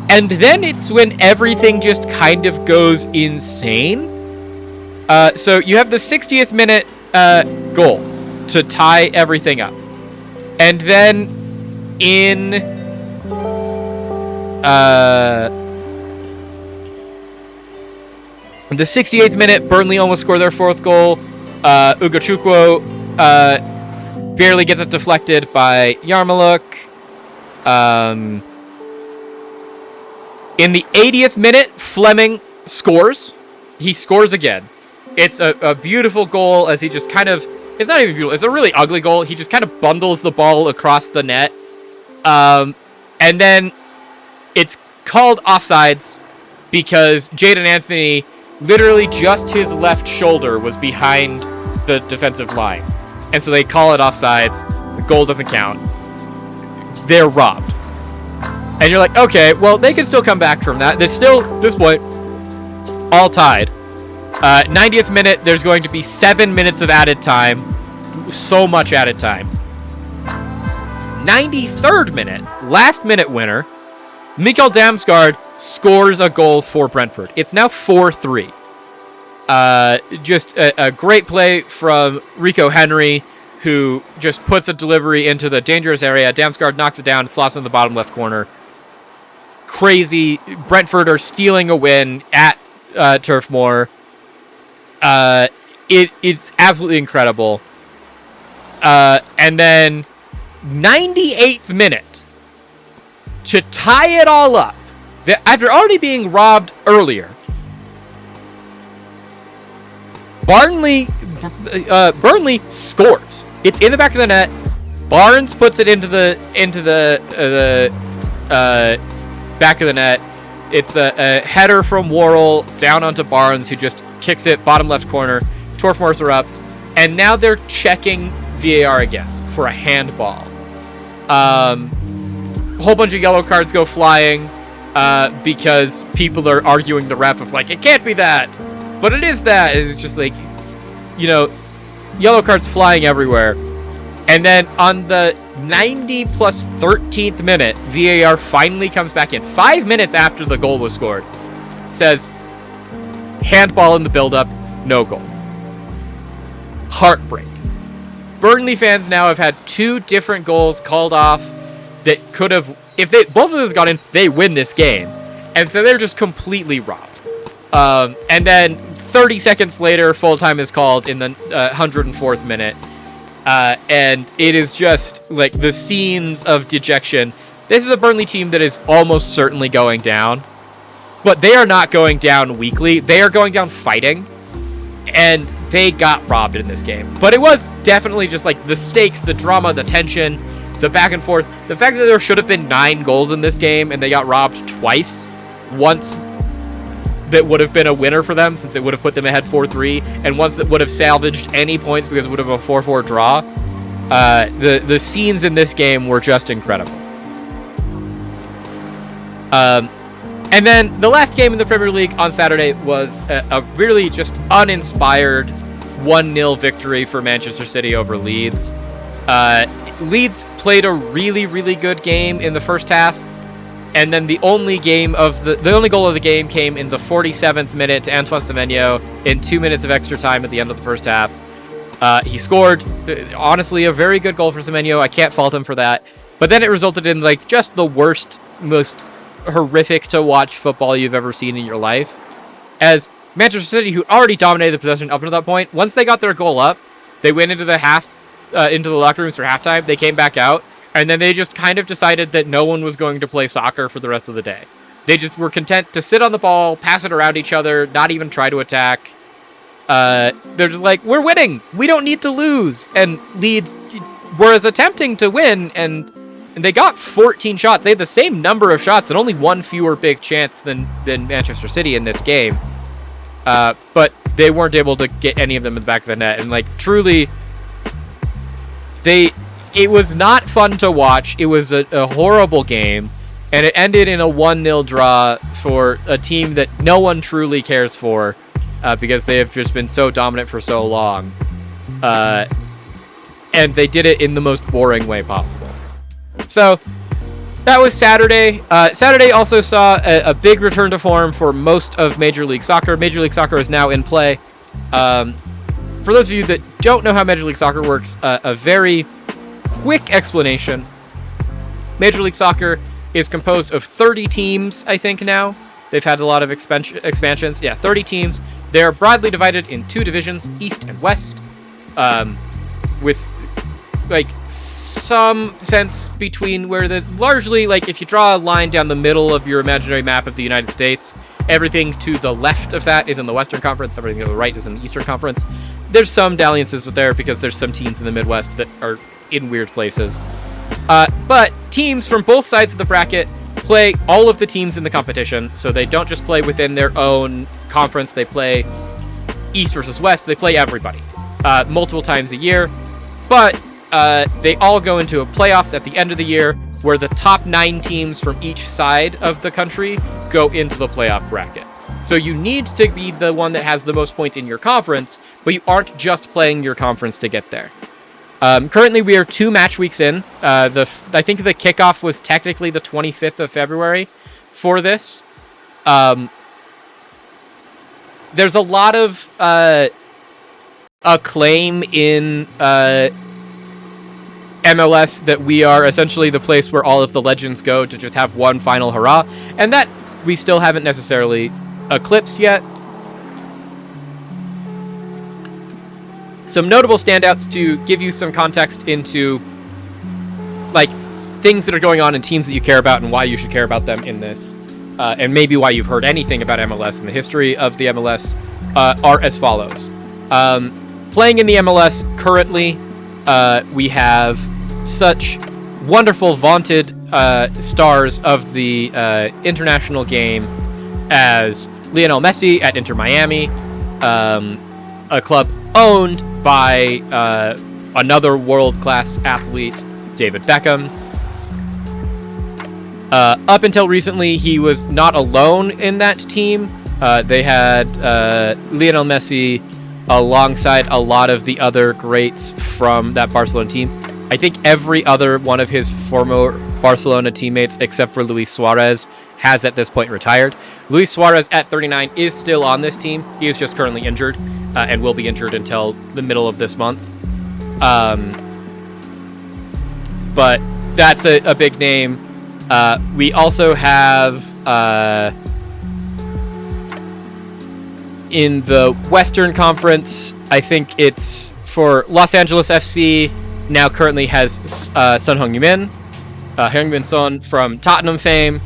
And then it's when everything just kind of goes insane. So you have the 60th minute goal to tie everything up. And then in the 68th minute, Burnley almost score their 4th goal. Ugachukwu barely gets it deflected by Yarmouk. In the 80th minute, Fleming scores. He scores again. It's a beautiful goal as he just kind of... It's not even beautiful. It's a really ugly goal. He just kind of bundles the ball across the net. And then it's called offsides because Jadon Anthony, literally just his left shoulder was behind the defensive line. And so they call it offsides. The goal doesn't count. They're robbed. And you're like, okay, well, they can still come back from that. They're still, at this point, all tied. 90th minute, there's going to be 7 minutes of added time. So much added time. 93rd minute, last minute winner, Mikael Damsgaard scores a goal for Brentford. It's now 4-3. Just a great play from Rico Henry, who just puts a delivery into the dangerous area. Damsgaard knocks it down. It's lost in the bottom left corner. Crazy. Brentford are stealing a win at Turf Moor. It's absolutely incredible. And then 98th minute, to tie it all up, after already being robbed earlier, Burnley scores. It's in the back of the net. Barnes puts it into the back of the net. It's a header from Worrell down onto Barnes, who just kicks it bottom left corner. Turf Moor erupts, and now they're checking VAR again for a handball. A whole bunch of yellow cards go flying because people are arguing the ref of like, it can't be that, but it is that. It's just like, yellow cards flying everywhere. And then on the 90 plus 13th minute, VAR finally comes back in. 5 minutes after the goal was scored. Says, handball in the build-up, no goal. Heartbreak. Burnley fans now have had 2 different goals called off that could have... If both of those got in, they win this game. And so they're just completely robbed. And then 30 seconds later, full time is called in the 104th minute. And it is just like the scenes of dejection. This is a Burnley team that is almost certainly going down. But they are not going down weakly. They are going down fighting. And they got robbed in this game. But it was definitely just like the stakes, the drama, the tension, the back and forth. The fact that there should have been 9 goals in this game and they got robbed twice. Once that would have been a winner for them since it would have put them ahead 4-3. And once that would have salvaged any points because it would have been a 4-4 draw. The scenes in this game were just incredible. And then the last game in the Premier League on Saturday was a really just uninspired 1-0 victory for Manchester City over Leeds. Leeds played a really, really good game in the first half, and then the only goal of the game came in the 47th minute to Antoine Semenyo in 2 minutes of extra time at the end of the first half. He scored, honestly, a very good goal for Semenyo. I can't fault him for that. But then it resulted in like just the worst, most horrific to watch football you've ever seen in your life, as Manchester City, who already dominated the possession up until that point, once they got their goal up, they went into the locker rooms for halftime. They came back out, and then they just kind of decided that no one was going to play soccer for the rest of the day. They just were content to sit on the ball, pass it around each other, not even try to attack. They're just like, we're winning, we don't need to lose. And Leeds was attempting to win, and they got 14 shots. They had the same number of shots and only one fewer big chance than Manchester City in this game. But they weren't able to get any of them in the back of the net. And like truly, it was not fun to watch. It was a horrible game, and it ended in a 1-0 draw for a team that no one truly cares for, because they have just been so dominant for so long. And they did it in the most boring way possible. So that was Saturday. Saturday also saw a big return to form for most of Major League Soccer. Major League Soccer is now in play. For those of you that don't know how Major League Soccer works, a very quick explanation. Major League Soccer is composed of 30 teams, I think now. They've had a lot of expansions. Yeah, 30 teams. They're broadly divided in 2 divisions, East and West, with like some sense between where the largely, like, if you draw a line down the middle of your imaginary map of the United States, everything to the left of that is in the Western Conference, everything to the right is in the Eastern Conference. There's some dalliances with there because there's some teams in the Midwest that are in weird places. But teams from both sides of the bracket play all of the teams in the competition, so they don't just play within their own conference, they play East versus West, they play everybody multiple times a year. But they all go into playoffs at the end of the year, where the top 9 teams from each side of the country go into the playoff bracket. So you need to be the one that has the most points in your conference, but you aren't just playing your conference to get there. Currently, we are 2 match weeks in. I think the kickoff was technically the 25th of February for this. There's a lot of acclaim in MLS that we are essentially the place where all of the legends go to just have one final hurrah, and that we still haven't necessarily eclipsed yet. Some notable standouts to give you some context into like things that are going on in teams that you care about and why you should care about them in this, and maybe why you've heard anything about MLS and the history of the MLS, are as follows. Playing in the MLS currently, we have such wonderful, vaunted stars of the international game as Lionel Messi at Inter Miami, a club owned by another world-class athlete, David Beckham. Up until recently, he was not alone in that team. They had Lionel Messi alongside a lot of the other greats from that Barcelona team. I think every other one of his former Barcelona teammates, except for Luis Suarez, has at this point retired. Luis Suarez, at 39, is still on this team. He is just currently injured, and will be injured until the middle of this month. But that's a big name. We also have In the Western Conference, I think it's for Los Angeles FC, now currently has Son Heung-min, Heung-min Son from Tottenham fame,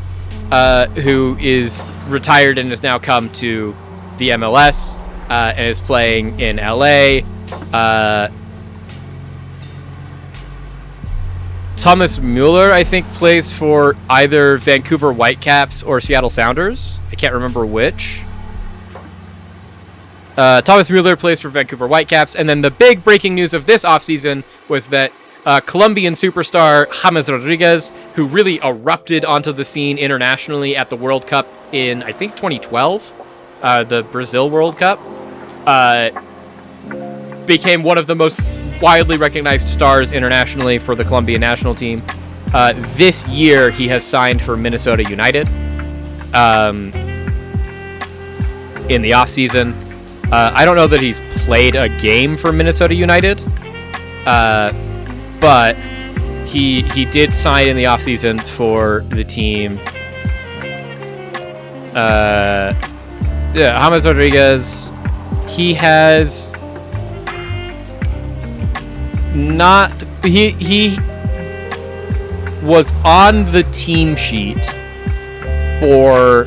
who is retired and has now come to the MLS and is playing in LA. Thomas Mueller, I think, plays for either Vancouver Whitecaps or Seattle Sounders. I can't remember which. Thomas Mueller plays for Vancouver Whitecaps, and then the big breaking news of this offseason was that Colombian superstar James Rodriguez, who really erupted onto the scene internationally at the World Cup in, I think, 2012, the Brazil World Cup, became one of the most widely recognized stars internationally for the Colombian national team. This year, he has signed for Minnesota United in the offseason. I don't know that he's played a game for Minnesota United, but he did sign in the offseason for the team. James Rodriguez, he has not... He was on the team sheet for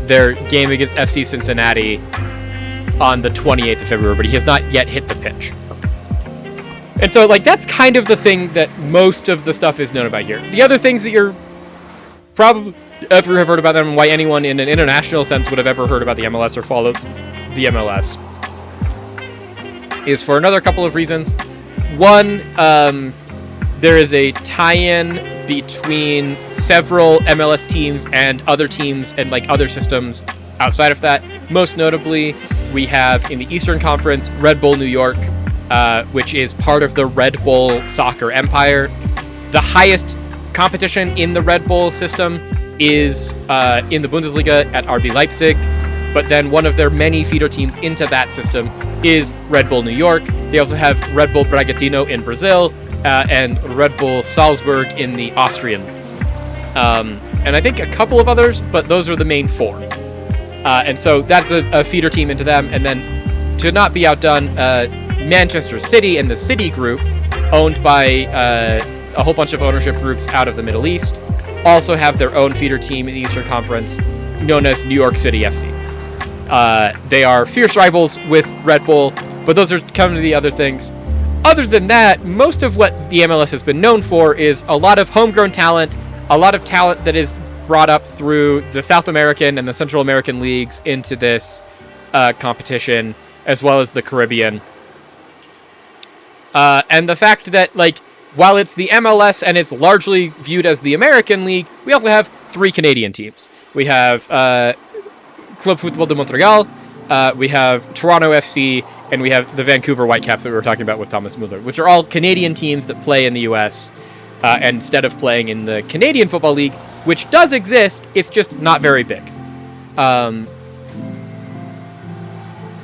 their game against FC Cincinnati on the 28th of February, but he has not yet hit the pitch. And so, like, that's kind of the thing that most of the stuff is known about here. The other things that you're probably ever have heard about them, and why anyone in an international sense would have ever heard about the MLS or followed the MLS, is for another couple of reasons. One, there is a tie-in between several MLS teams and other teams and, like, other systems outside of that. Most notably, we have in the Eastern Conference Red Bull New York, which is part of the Red Bull soccer empire. The highest competition in the Red Bull system is in the Bundesliga at RB Leipzig, but then one of their many feeder teams into that system is Red Bull New York. They also have Red Bull Bragantino in Brazil and Red Bull Salzburg in the Austrian. And I think a couple of others, but those are the main four. And so that's a feeder team into them. And then, to not be outdone, Manchester City and the City Group, owned by a whole bunch of ownership groups out of the Middle East, also have their own feeder team in the Eastern Conference, known as New York City FC. They are fierce rivals with Red Bull, but those are kind of the other things. Other than that, most of what the MLS has been known for is a lot of homegrown talent, a lot of talent that is brought up through the South American and the Central American leagues into this competition, as well as the Caribbean. And the fact that, like, while it's the MLS and it's largely viewed as the American League, we also have 3 Canadian teams. We have Club Football de Montreal, we have Toronto FC, and we have the Vancouver Whitecaps that we were talking about with Thomas Mueller, which are all Canadian teams that play in the US, and instead of playing in the Canadian Football League, which does exist, it's just not very big.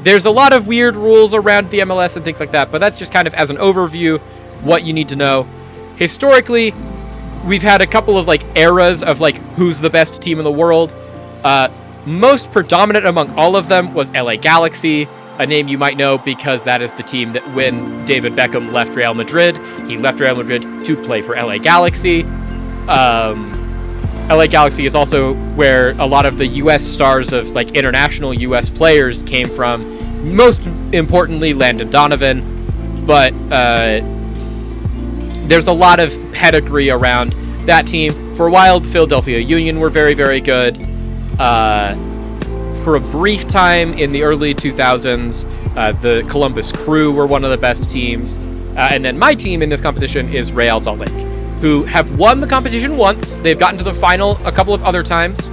There's a lot of weird rules around the MLS and things like that, but that's just kind of as an overview what you need to know. Historically, we've had a couple of, like, eras of, like, who's the best team in the world. Most predominant among all of them was LA Galaxy, a name you might know because that is the team that when David Beckham left Real Madrid, he left Real Madrid to play for LA Galaxy. LA Galaxy is also where a lot of the US stars of, like, international US players came from. Most importantly, Landon Donovan. But there's a lot of pedigree around that team. For a while, the Philadelphia Union were very, very good. For a brief time in the early 2000s, the Columbus Crew were one of the best teams. And then my team in this competition is Real Salt Lake, who have won the competition once. They've gotten to the final a couple of other times.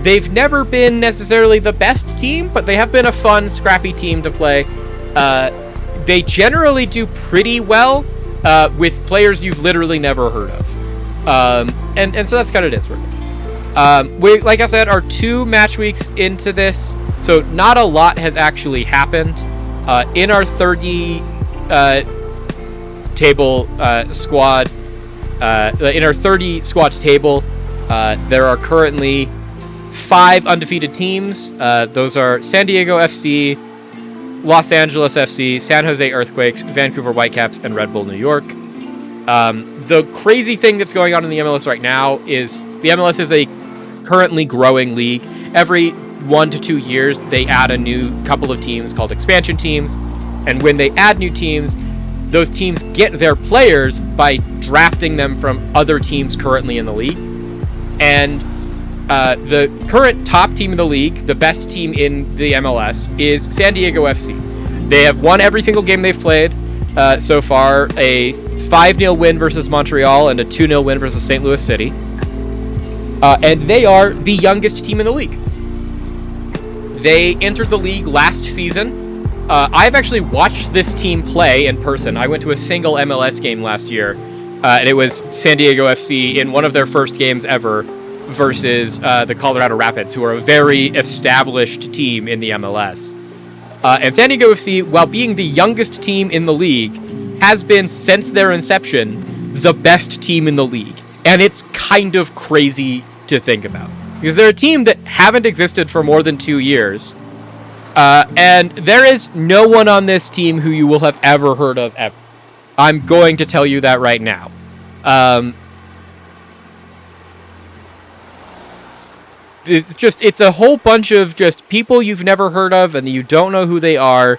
They've never been necessarily the best team, but they have been a fun, scrappy team to play. They generally do pretty well with players you've literally never heard of. And so that's kind of it for this. We, like I said, are 2 match weeks into this, so not a lot has actually happened. In our 30 table squad, in our 30 squad table, there are currently 5 undefeated teams. Those are San Diego FC, Los Angeles FC, San Jose Earthquakes, Vancouver Whitecaps, and Red Bull New York. The crazy thing that's going on in the MLS right now is the MLS is a currently growing league. Every 1 to 2 years, they add a new couple of teams called expansion teams. And when they add new teams, those teams get their players by drafting them from other teams currently in the league. And the current top team in the league, the best team in the MLS, is San Diego FC. They have won every single game they've played so far, a 5-0 win versus Montreal and a 2-0 win versus St. Louis City. And they are the youngest team in the league. They entered the league last season. I've actually watched this team play in person. I went to a single MLS game last year, and it was San Diego FC in one of their first games ever versus the Colorado Rapids, who are a very established team in the MLS. And San Diego FC, while being the youngest team in the league, has been, since their inception, the best team in the league. And it's kind of crazy to think about. Because they're a team that haven't existed for more than 2 years. And there is no one on this team who you will have ever heard of ever. I'm going to tell you that right now. It's a whole bunch of just people you've never heard of and you don't know who they are.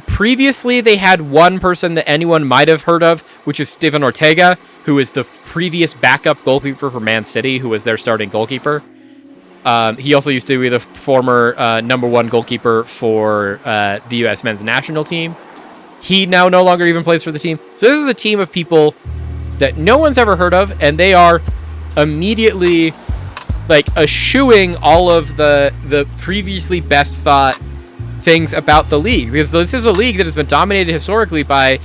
Previously, they had one person that anyone might have heard of, which is Steven Ortega, who is the previous backup goalkeeper for Man City, who was their starting goalkeeper. He also used to be the former number 1 goalkeeper for the U.S. men's national team. He now no longer even plays for the team. So this is a team of people that no one's ever heard of, and they are immediately eschewing all of the previously best thought things about the league, because this is a league that has been dominated historically by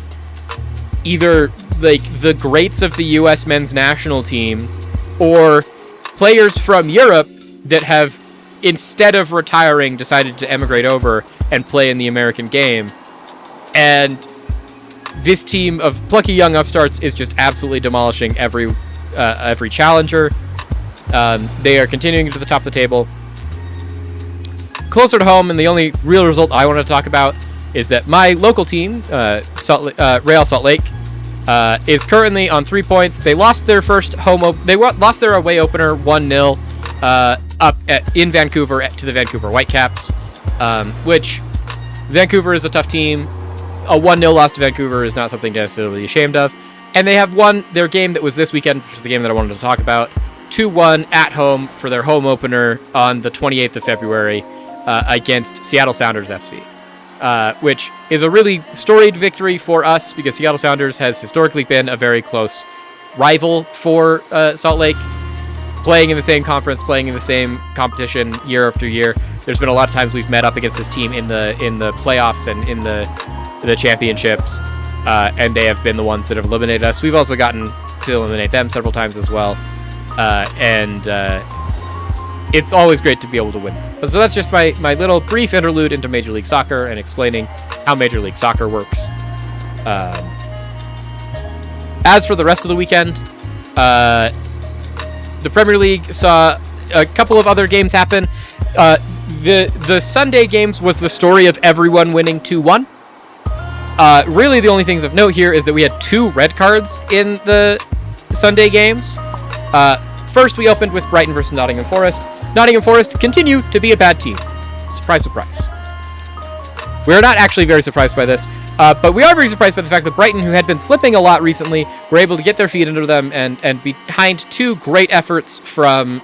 either the greats of the U.S. men's national team or players from Europe that have, instead of retiring, decided to emigrate over and play in the American game. And this team of plucky young upstarts is just absolutely demolishing every challenger. They are continuing to the top of the table. Closer to home, and the only real result I want to talk about is that my local team, Real Salt Lake, is currently on 3 points. They lost their first lost their away opener 1-0 in Vancouver to the Vancouver Whitecaps, which Vancouver is a tough team. A 1-0 loss to Vancouver is not something to necessarily be ashamed of. And they have won their game that was this weekend, which is the game that I wanted to talk about, 2-1 at home for their home opener on the 28th of February against Seattle Sounders FC, which is a really storied victory for us because Seattle Sounders has historically been a very close rival for Salt Lake, playing in the same conference, playing in the same competition year after year. There's been a lot of times we've met up against this team in the playoffs and in the championships, and they have been the ones that have eliminated us. We've also gotten to eliminate them several times as well, and it's always great to be able to win. So that's just my little brief interlude into Major League Soccer and explaining how Major League Soccer works. As for the rest of the weekend, the Premier League saw a couple of other games happen. The Sunday games was the story of everyone winning 2-1. Really, the only things of note here is that we had 2 red cards in the Sunday games. First, we opened with Brighton versus Nottingham Forest. Nottingham Forest continue to be a bad team. Surprise, surprise. We're not actually very surprised by this, but we are very surprised by the fact that Brighton, who had been slipping a lot recently, were able to get their feet under them and behind 2 great efforts from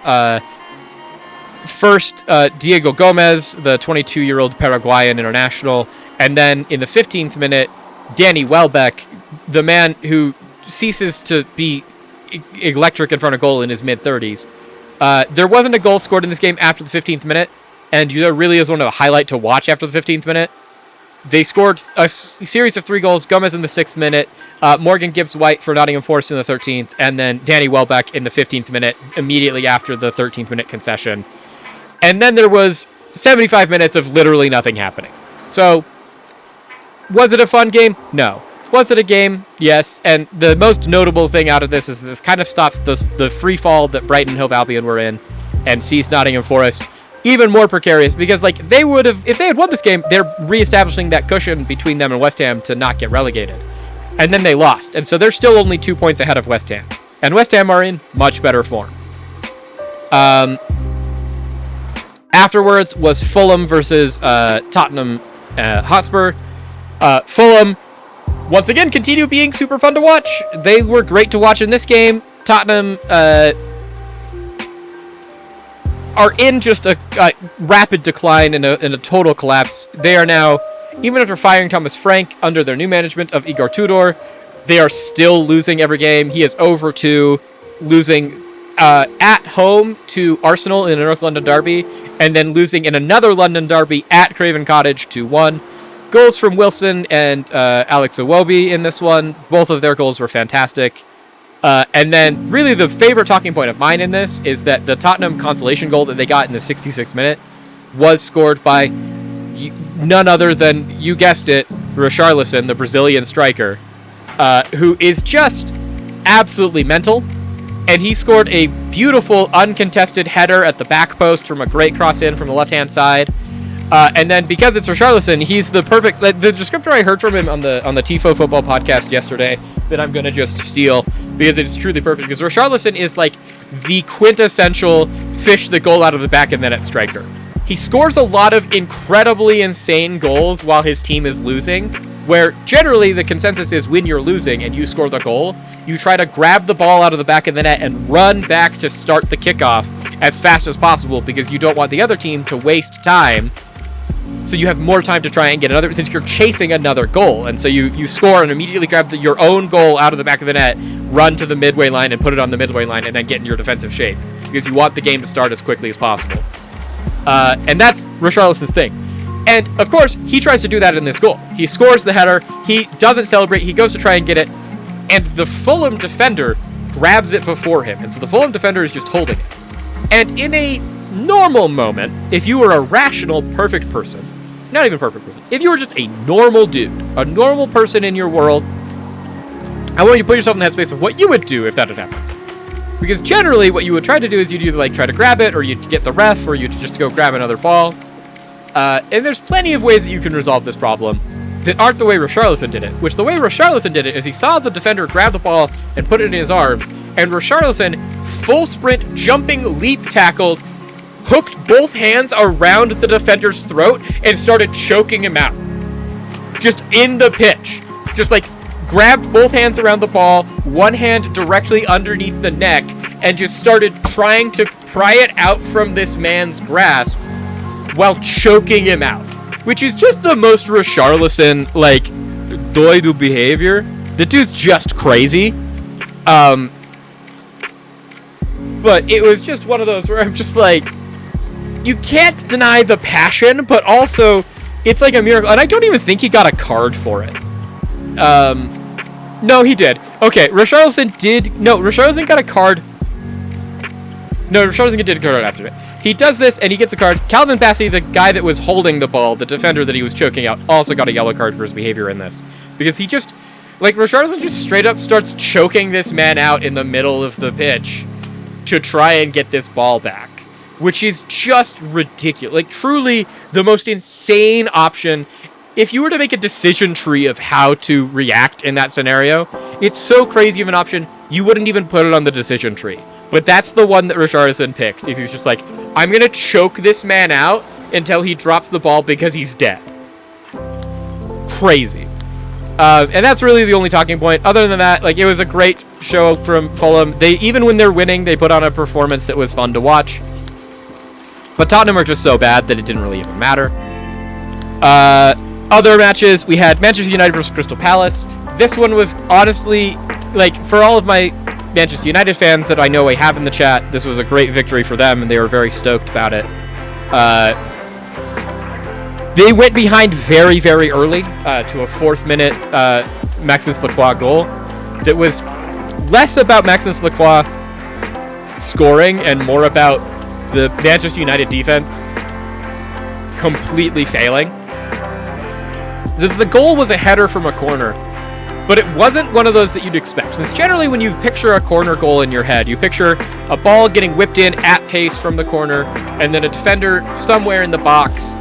first Diego Gomez, the 22-year-old Paraguayan international, and then in the 15th minute, Danny Welbeck, the man who ceases to be electric in front of goal in his mid-30s. There wasn't a goal scored in this game after the 15th minute, and there really is one of a highlight to watch after the 15th minute. They scored a series of 3 goals, Gomez in the 6th minute, Morgan Gibbs-White for Nottingham Forest in the 13th, and then Danny Welbeck in the 15th minute, immediately after the 13th minute concession. And then there was 75 minutes of literally nothing happening. So, was it a fun game? No. Was it a game? Yes. And the most notable thing out of this is this kind of stops the free fall that Brighton and Hove Albion were in. and sees Nottingham Forest even more precarious, because like they would have, if they had won this game, they're reestablishing that cushion between them and West Ham to not get relegated. And then they lost, and so they're still only 2 points ahead of West Ham. And West Ham are in much better form. Afterwards was Fulham versus Tottenham Hotspur. Fulham, once again, continue being super fun to watch. They were great to watch in this game. Tottenham are in just a rapid decline, in a total collapse. They are now, even after firing Thomas Frank under their new management of Igor Tudor, they are still losing every game. He is over to losing at home to Arsenal in a North London derby, and then losing in another London derby at Craven Cottage 2-1. Goals from Wilson and Alex Iwobi in this one. Both of their goals were fantastic. And then really the favorite talking point of mine in this is that the Tottenham consolation goal that they got in the 66th minute was scored by none other than, you guessed it, Richarlison, the Brazilian striker, who is just absolutely mental. And he scored a beautiful uncontested header at the back post from a great cross in from the left-hand side. And then because it's Richarlison, he's the perfect... The descriptor I heard from him on the Tifo Football podcast yesterday that I'm going to just steal because it is truly perfect. Because Richarlison is like the quintessential fish the goal out of the back of the net striker. He scores a lot of incredibly insane goals while his team is losing, where generally the consensus is when you're losing and you score the goal, you try to grab the ball out of the back of the net and run back to start the kickoff as fast as possible because you don't want the other team to waste time. So you have more time to try and get another, since you're chasing another goal. And so you score and immediately grab your own goal out of the back of the net, run to the midway line and put it on the midway line, and then get in your defensive shape because you want the game to start as quickly as possible. And that's Richarlison's thing. And, of course, he tries to do that in this goal. He scores the header, he doesn't celebrate, he goes to try and get it, and the Fulham defender grabs it before him. And so the Fulham defender is just holding it. And in a normal moment, if you were a rational, perfect person, not even perfect person, if you were just a normal dude, a normal person in your world, I want you to put yourself in that space of what you would do if that had happened. Because generally, what you would try to do is you'd either try to grab it, or you'd get the ref, or you'd just go grab another ball. And there's plenty of ways that you can resolve this problem that aren't the way Richarlison did it. Which the way Richarlison did it is he saw the defender grab the ball and put it in his arms, and Richarlison, full sprint, jumping, leap tackled, hooked both hands around the defender's throat and started choking him out. Just in the pitch. Just like grabbed both hands around the ball, one hand directly underneath the neck, and just started trying to pry it out from this man's grasp while choking him out. Which is just the most Richarlison, like, doido behavior. The dude's just crazy. But it was just one of those where I'm just like, you can't deny the passion, but also, it's like a miracle. And I don't even think he got a card for it. No, he did. Okay, Richarlison did... No, Richarlison got a card... No, Richarlison did a card after it. He does this, and he gets a card. Calvin Bassey, the guy that was holding the ball, the defender that he was choking out, also got a yellow card for his behavior in this. Because he just... Like, Richarlison just straight up starts choking this man out in the middle of the pitch to try and get this ball back. Which is just ridiculous. Like, truly the most insane option. If you were to make a decision tree of how to react in that scenario, it's so crazy of an option, you wouldn't even put it on the decision tree. But that's the one that Richarlison picked. He's just like, I'm going to choke this man out until he drops the ball because he's dead. Crazy. And that's really the only talking point. Other than that, like, it was a great show from Fulham. They, even when they're winning, they put on a performance that was fun to watch. But Tottenham are just so bad that it didn't really even matter. Other matches, we had Manchester United versus Crystal Palace. This one was honestly, like, for all of my Manchester United fans that I know I have in the chat, this was a great victory for them, and they were very stoked about it. They went behind very, very early to a fourth-minute Maxence Lacroix goal that was less about Maxence Lacroix scoring and more about the Manchester United defense completely failing. The goal was a header from a corner, but it wasn't one of those that you'd expect. Since generally when you picture a corner goal in your head, you picture a ball getting whipped in at pace from the corner, and then a defender somewhere in the box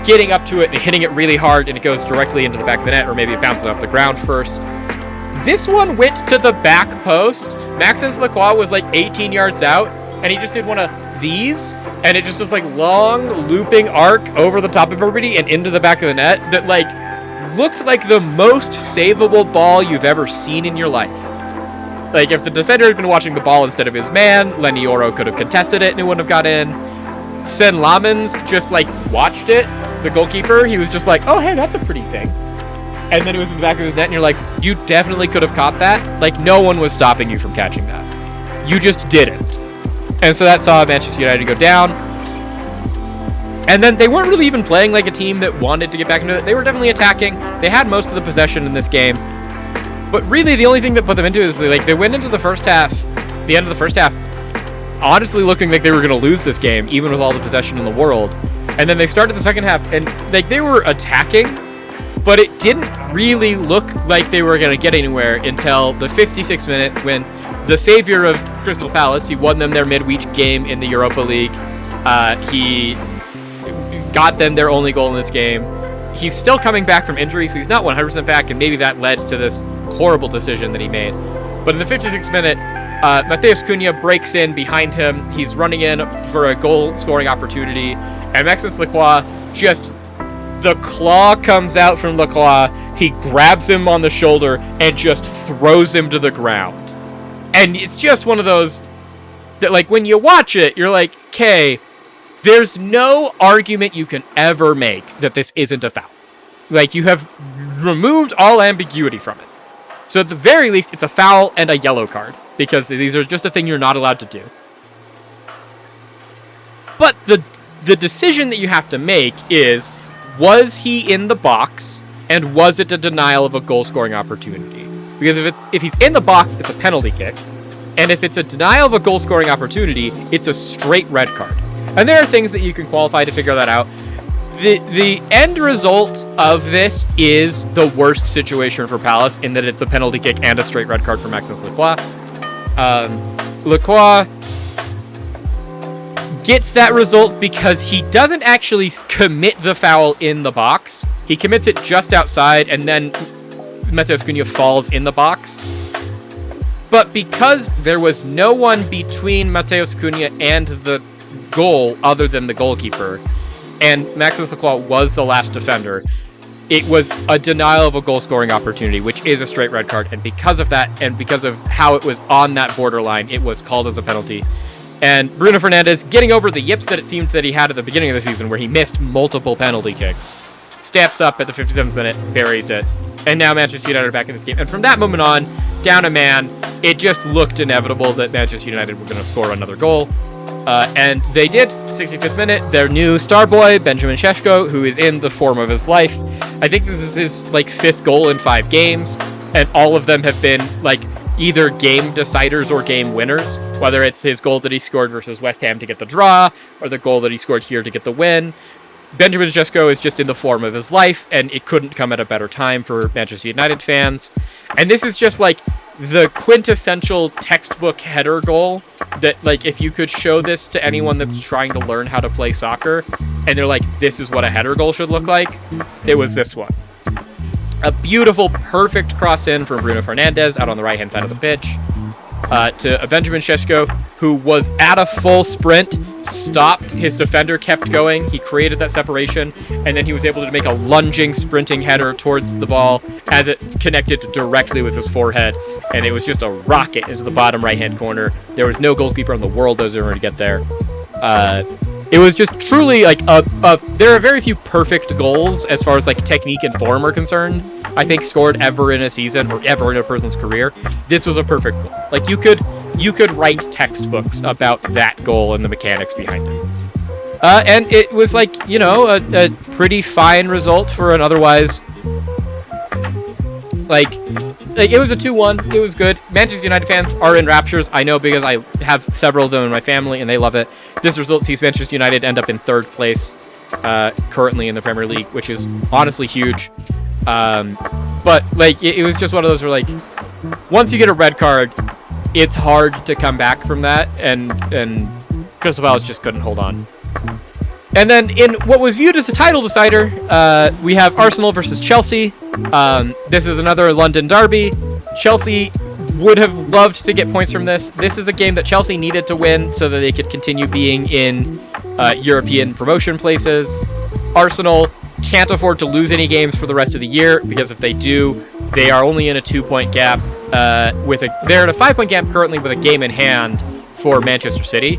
getting up to it and hitting it really hard, and it goes directly into the back of the net, or maybe it bounces off the ground first. This one went to the back post. Maxence Lacroix was like 18 yards out, and he just did one of these, and it just was like long looping arc over the top of everybody and into the back of the net that like looked like the most savable ball you've ever seen in your life. Like, if the defender had been watching the ball instead of his man, Lenny Oro could have contested it and it wouldn't have got in. Sen Lamens just like watched it. The goalkeeper, he was just like, oh hey, that's a pretty thing. And then it was in the back of his net, and you're like, you definitely could have caught that. Like, no one was stopping you from catching that. You just didn't. And so that saw Manchester United go down. And then they weren't really even playing like a team that wanted to get back into it. They were definitely attacking. They had most of the possession in this game. But really, the only thing that put them into it is they went into the first half, the end of the first half, honestly looking like they were going to lose this game, even with all the possession in the world. And then they started the second half, and like they were attacking, but it didn't really look like they were going to get anywhere until the 56th minute, when the savior of Crystal Palace, he won them their midweek game in the Europa League. He got them their only goal in this game. He's still coming back from injury, so he's not 100% back, and maybe that led to this horrible decision that he made. But in the 56th minute, Matheus Cunha breaks in behind him. He's running in for a goal-scoring opportunity, and Maxence Lacroix just... the claw comes out from Lacroix. He grabs him on the shoulder and just throws him to the ground. And it's just one of those that, like, when you watch it, you're like, okay, there's no argument you can ever make that this isn't a foul. Like, you have removed all ambiguity from it. So at the very least, it's a foul and a yellow card, because these are just a thing you're not allowed to do. But the decision that you have to make is, was he in the box, and was it a denial of a goal-scoring opportunity? Because if he's in the box, it's a penalty kick, and if it's a denial of a goal-scoring opportunity, it's a straight red card. And there are things that you can qualify to figure that out. The end result of this is the worst situation for Palace, in that it's a penalty kick and a straight red card for Maxence Lacroix. Lacroix gets that result because he doesn't actually commit the foul in the box. He commits it just outside, and then Matheus Cunha falls in the box. But because there was no one between Matheus Cunha and the goal other than the goalkeeper, and Maxence Lacroix was the last defender, it was a denial of a goal-scoring opportunity, which is a straight red card. And because of that, and because of how it was on that borderline, it was called as a penalty. And Bruno Fernandes, getting over the yips that it seemed that he had at the beginning of the season, where he missed multiple penalty kicks, steps up at the 57th minute, buries it. And now Manchester United are back in this game. And from that moment on, down a man, it just looked inevitable that Manchester United were going to score another goal. And they did. 65th minute, their new star boy, Benjamin Šeško, who is in the form of his life. I think this is his, like, 5th goal in 5 games. And all of them have been, like, either game deciders or game winners. Whether it's his goal that he scored versus West Ham to get the draw, or the goal that he scored here to get the win. Benjamin Šeško is just in the form of his life, and it couldn't come at a better time for Manchester United fans. And this is just, like, the quintessential textbook header goal that, like, if you could show this to anyone that's trying to learn how to play soccer, and they're like, this is what a header goal should look like, it was this one. A beautiful, perfect cross in from Bruno Fernandes out on the right-hand side of the pitch to Benjamin Šeško, who was at a full sprint, stopped, his defender kept going, he created that separation, and then he was able to make a lunging, sprinting header towards the ball as it connected directly with his forehead, and it was just a rocket into the bottom right-hand corner. There was no goalkeeper in the world that was ever going to get there. It was just truly, like, there are very few perfect goals as far as, like, technique and form are concerned, I think, scored ever in a season or ever in a person's career. This was a perfect goal. Like, you could write textbooks about that goal and the mechanics behind it. And it was, like, you know, a pretty fine result for an otherwise, like it was a 2-1. It was good. Manchester United fans are in raptures. I know, because I have several of them in my family, and they love it. This result sees Manchester United end up in 3rd place currently in the Premier League, which is honestly huge. But, like, it was just one of those where, like, once you get a red card, it's hard to come back from that, and Crystal Palace just couldn't hold on. And then in what was viewed as a title decider, we have Arsenal versus Chelsea. This is another London derby. Chelsea would have loved to get points from this. This is a game that Chelsea needed to win so that they could continue being in European promotion places. Arsenal can't afford to lose any games for the rest of the year, because if they do, they are only in a 2-point gap. They're in a 5-point gap currently with a game in hand for Manchester City,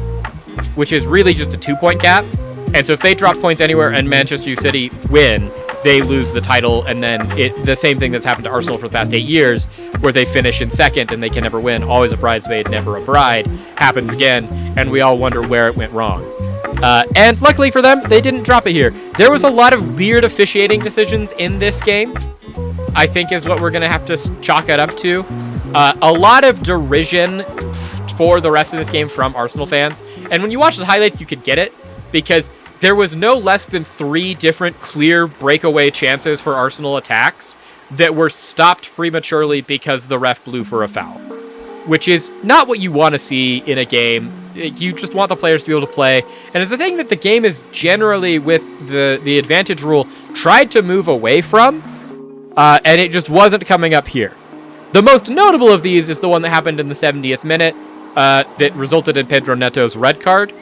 which is really just a 2-point gap. And so if they drop points anywhere and Manchester City win, they lose the title, and then the same thing that's happened to Arsenal for the past 8 years, where they finish in second and they can never win, always a bridesmaid, never a bride, happens again, and we all wonder where it went wrong. And luckily for them, they didn't drop it here. There was a lot of weird officiating decisions in this game, I think is what we're going to have to chalk it up to. A lot of derision for the rest of this game from Arsenal fans, and when you watch the highlights, you could get it, because there was no less than 3 different clear breakaway chances for Arsenal attacks that were stopped prematurely because the ref blew for a foul, which is not what you want to see in a game. You just want the players to be able to play, and it's a thing that the game is generally, with the advantage rule, tried to move away from, and it just wasn't coming up here. The most notable of these is the one that happened in the 70th minute that resulted in Pedro Neto's red card.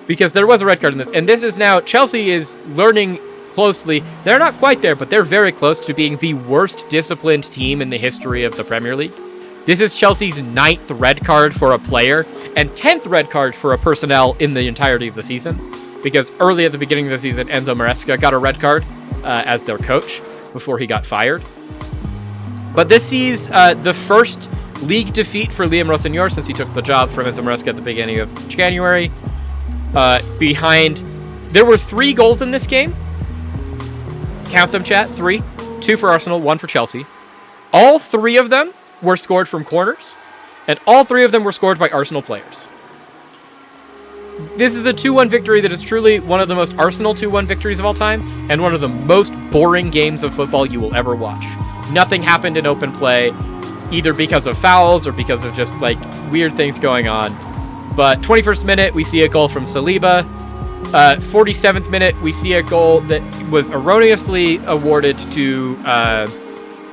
Because there was a red card in this. And this is now, Chelsea is learning closely. They're not quite there, but they're very close to being the worst disciplined team in the history of the Premier League. This is Chelsea's 9th red card for a player and 10th red card for a personnel in the entirety of the season. Because early at the beginning of the season, Enzo Maresca got a red card as their coach before he got fired. But this sees the first league defeat for Liam Rossignol since he took the job from Enzo Maresca at the beginning of January. There were 3 goals in this game. Count them, chat. 3. 2 for Arsenal, 1 for Chelsea. All 3 of them were scored from corners, and all 3 of them were scored by Arsenal players. This is a 2-1 victory that is truly one of the most Arsenal 2-1 victories of all time, and one of the most boring games of football you will ever watch. Nothing happened in open play, either because of fouls or because of just, like, weird things going on. But 21st minute, we see a goal from Saliba. 47th minute, we see a goal that was erroneously awarded to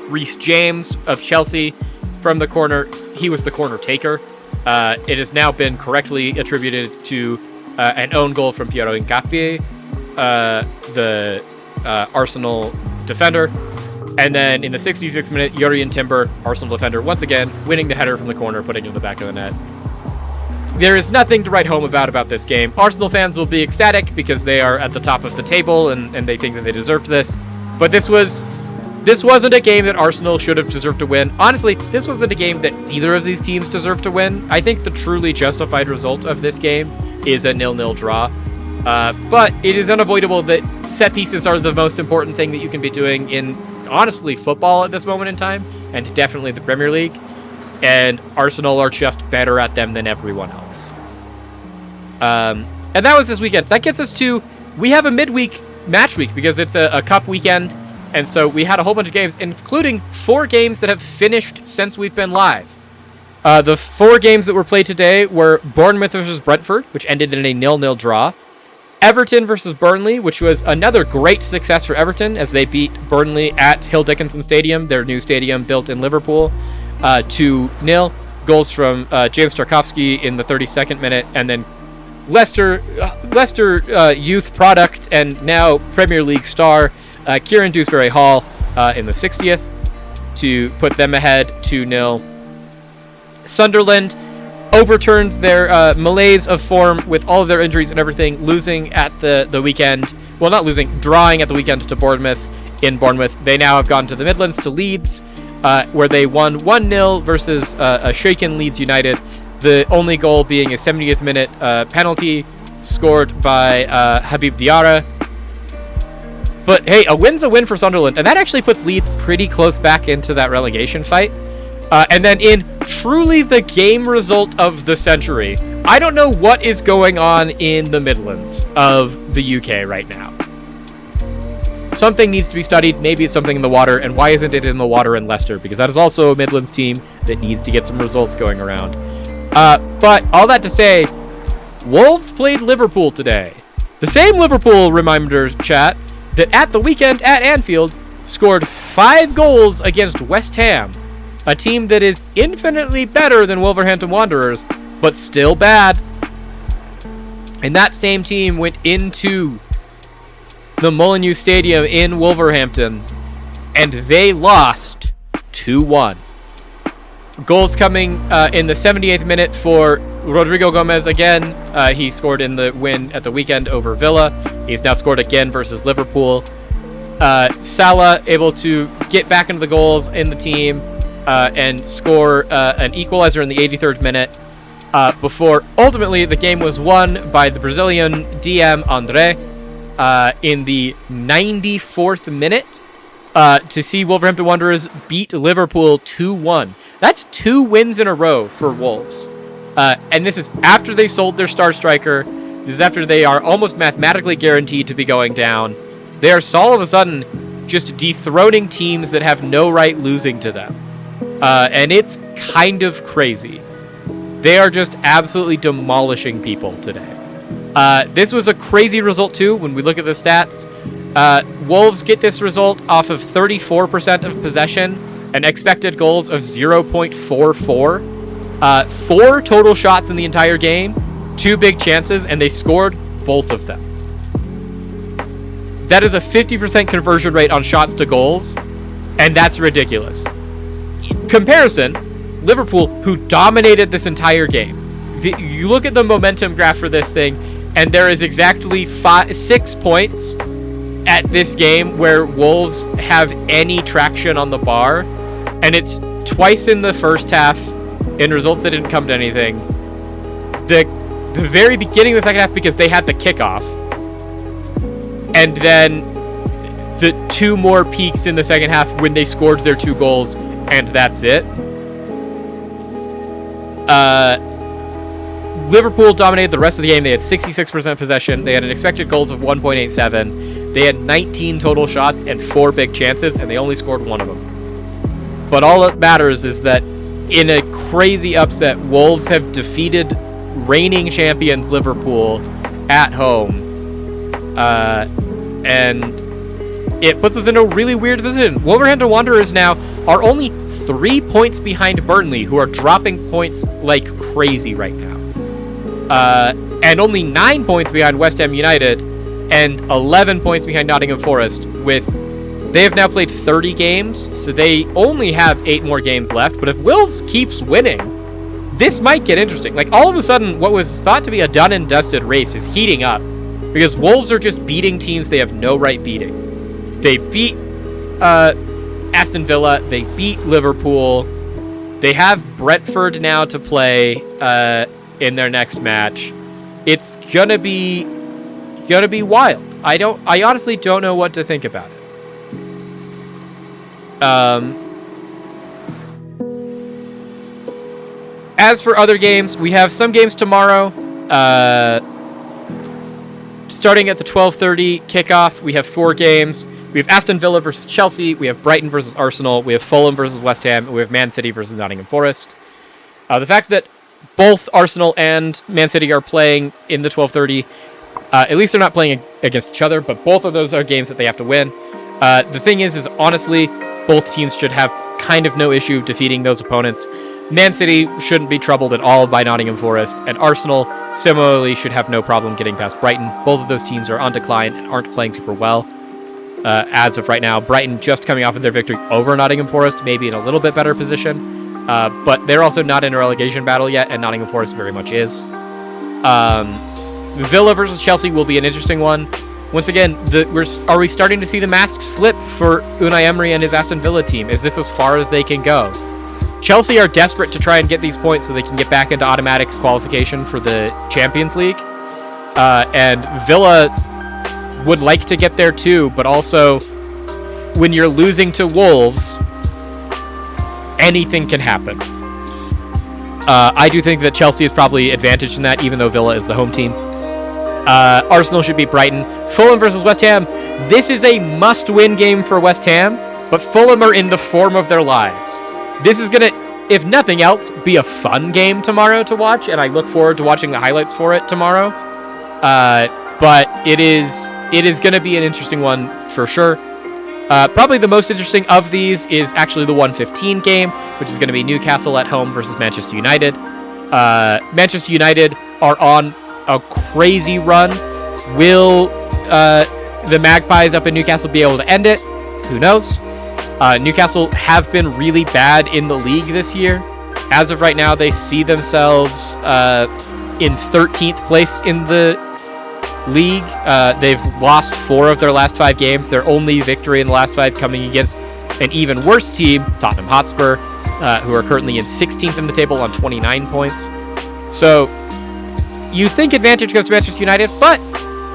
Reece James of Chelsea from the corner. He was the corner taker. It has now been correctly attributed to an own goal from Piero Hincapié, the Arsenal defender. And then in the 66th minute, Jurrien Timber, Arsenal defender, once again, winning the header from the corner, putting it in the back of the net. There is nothing to write home about this game. Arsenal fans will be ecstatic because they are at the top of the table and they think that they deserved this. But this wasn't a game that Arsenal should have deserved to win. Honestly, this wasn't a game that either of these teams deserved to win. I think the truly justified result of this game is a 0-0 draw. But it is unavoidable that set pieces are the most important thing that you can be doing in, honestly, football at this moment in time, and definitely the Premier League. And Arsenal are just better at them than everyone else. And that was this weekend. That gets us to, we have a midweek match week because it's a cup weekend. And so we had a whole bunch of games, including 4 games that have finished since we've been live. The 4 games that were played today were Bournemouth versus Brentford, which ended in a 0-0 draw. Everton versus Burnley, which was another great success for Everton as they beat Burnley at Hill Dickinson Stadium, their new stadium built in Liverpool, 2-0. Goals from James Tarkowski in the 32nd minute, and then Leicester youth product and now Premier League star Kieran Dewsbury-Hall in the 60th to put them ahead 2-0. Sunderland overturned their malaise of form with all of their injuries and everything, losing at the weekend. Well, not losing, drawing at the weekend to Bournemouth in Bournemouth. They now have gone to the Midlands to Leeds, where they won 1-0 versus a shaken Leeds United. The only goal being a 70th minute penalty scored by Habib Diarra. But hey, a win's a win for Sunderland, and that actually puts Leeds pretty close back into that relegation fight. And then in truly the game result of the century, I don't know what is going on in the Midlands of the UK right now. something needs to be studied. Maybe it's something in the water, and why isn't it in the water in Leicester? Because that is also a Midlands team that needs to get some results going around. But all that to say, Wolves played Liverpool today. The same Liverpool, reminder chat, that at the weekend at Anfield scored 5 goals against West Ham, a team that is infinitely better than Wolverhampton Wanderers, but still bad. And that same team went into the Molineux Stadium in Wolverhampton, and they lost 2-1. Goals coming in the 78th minute for Rodrigo Gomez again. He scored in the win at the weekend over Villa. He's now scored again versus Liverpool. Salah able to get back into the goals in the team and score an equalizer in the 83rd minute before ultimately the game was won by the Brazilian DM André in the 94th minute to see Wolverhampton Wanderers beat Liverpool 2-1. That's 2 wins in a row for Wolves. And this is after they sold their star striker. This is after they are almost mathematically guaranteed to be going down. They are all of a sudden just dethroning teams that have no right losing to them. And it's kind of crazy. They are just absolutely demolishing people today. This was a crazy result too when we look at the stats. Wolves get this result off of 34% of possession and expected goals of 0.44. 4 total shots in the entire game, 2 big chances, and they scored both of them. That is a 50% conversion rate on shots to goals, and that's ridiculous. Comparison, Liverpool, who dominated this entire game. You look at the momentum graph for this thing, and there is exactly 6 points at this game where Wolves have any traction on the bar, and it's twice in the first half in results that didn't come to anything. The very beginning of the second half because they had the kickoff, and then the 2 more peaks in the second half when they scored their 2 goals, and that's it. Liverpool dominated the rest of the game. They had 66% possession. They had an expected goals of 1.87. They had 19 total shots and 4 big chances, and they only scored 1 of them. But all that matters is that in a crazy upset, Wolves have defeated reigning champions Liverpool at home. And it puts us in a really weird position. Wolverhampton Wanderers now are only 3 points behind Burnley, who are dropping points like crazy right now. And only 9 points behind West Ham United, and 11 points behind Nottingham Forest. They have now played 30 games, so they only have 8 more games left. But if Wolves keeps winning, this might get interesting. Like, all of a sudden, what was thought to be a done and dusted race is heating up, because Wolves are just beating teams they have no right beating. They beat Aston Villa. They beat Liverpool. They have Brentford now to play in their next match. It's gonna be wild. I honestly don't know what to think about it. As for other games, we have some games tomorrow. Starting at the 12:30 kickoff, we have 4 games. We have Aston Villa versus Chelsea, we have Brighton versus Arsenal, we have Fulham versus West Ham, and we have Man City versus Nottingham Forest. The fact that both Arsenal and Man City are playing in the 12:30, at least they're not playing against each other, but both of those are games that they have to win. The thing is honestly, both teams should have kind of no issue defeating those opponents. Man City shouldn't be troubled at all by Nottingham Forest, and Arsenal similarly should have no problem getting past Brighton. Both of those teams are on decline and aren't playing super well as of right now. Brighton just coming off of their victory over Nottingham Forest, maybe in a little bit better position, but they're also not in a relegation battle yet, and Nottingham Forest very much is. Villa versus Chelsea will be an interesting one. Once again, are we starting to see the mask slip for Unai Emery and his Aston Villa team? Is this as far as they can go? Chelsea are desperate to try and get these points so they can get back into automatic qualification for the Champions League. And Villa would like to get there too, but also when you're losing to Wolves, anything can happen. I do think that Chelsea is probably advantaged in that, even though Villa is the home team. Arsenal should beat Brighton. Fulham versus West Ham. This is a must-win game for West Ham, but Fulham are in the form of their lives. This is going to, if nothing else, be a fun game tomorrow to watch, and I look forward to watching the highlights for it tomorrow. But it is going to be an interesting one for sure. Probably the most interesting of these is actually the 1:15 game, which is going to be Newcastle at home versus Manchester United. Manchester United are on a crazy run. Will the Magpies up in Newcastle be able to end it? Who knows? Newcastle have been really bad in the league this year. As of right now, they see themselves in 13th place in the league. They've lost 4 of their last 5 games. Their only victory in the last 5 coming against an even worse team, Tottenham Hotspur, who are currently in 16th in the table on 29 points. So you think advantage goes to Manchester United, but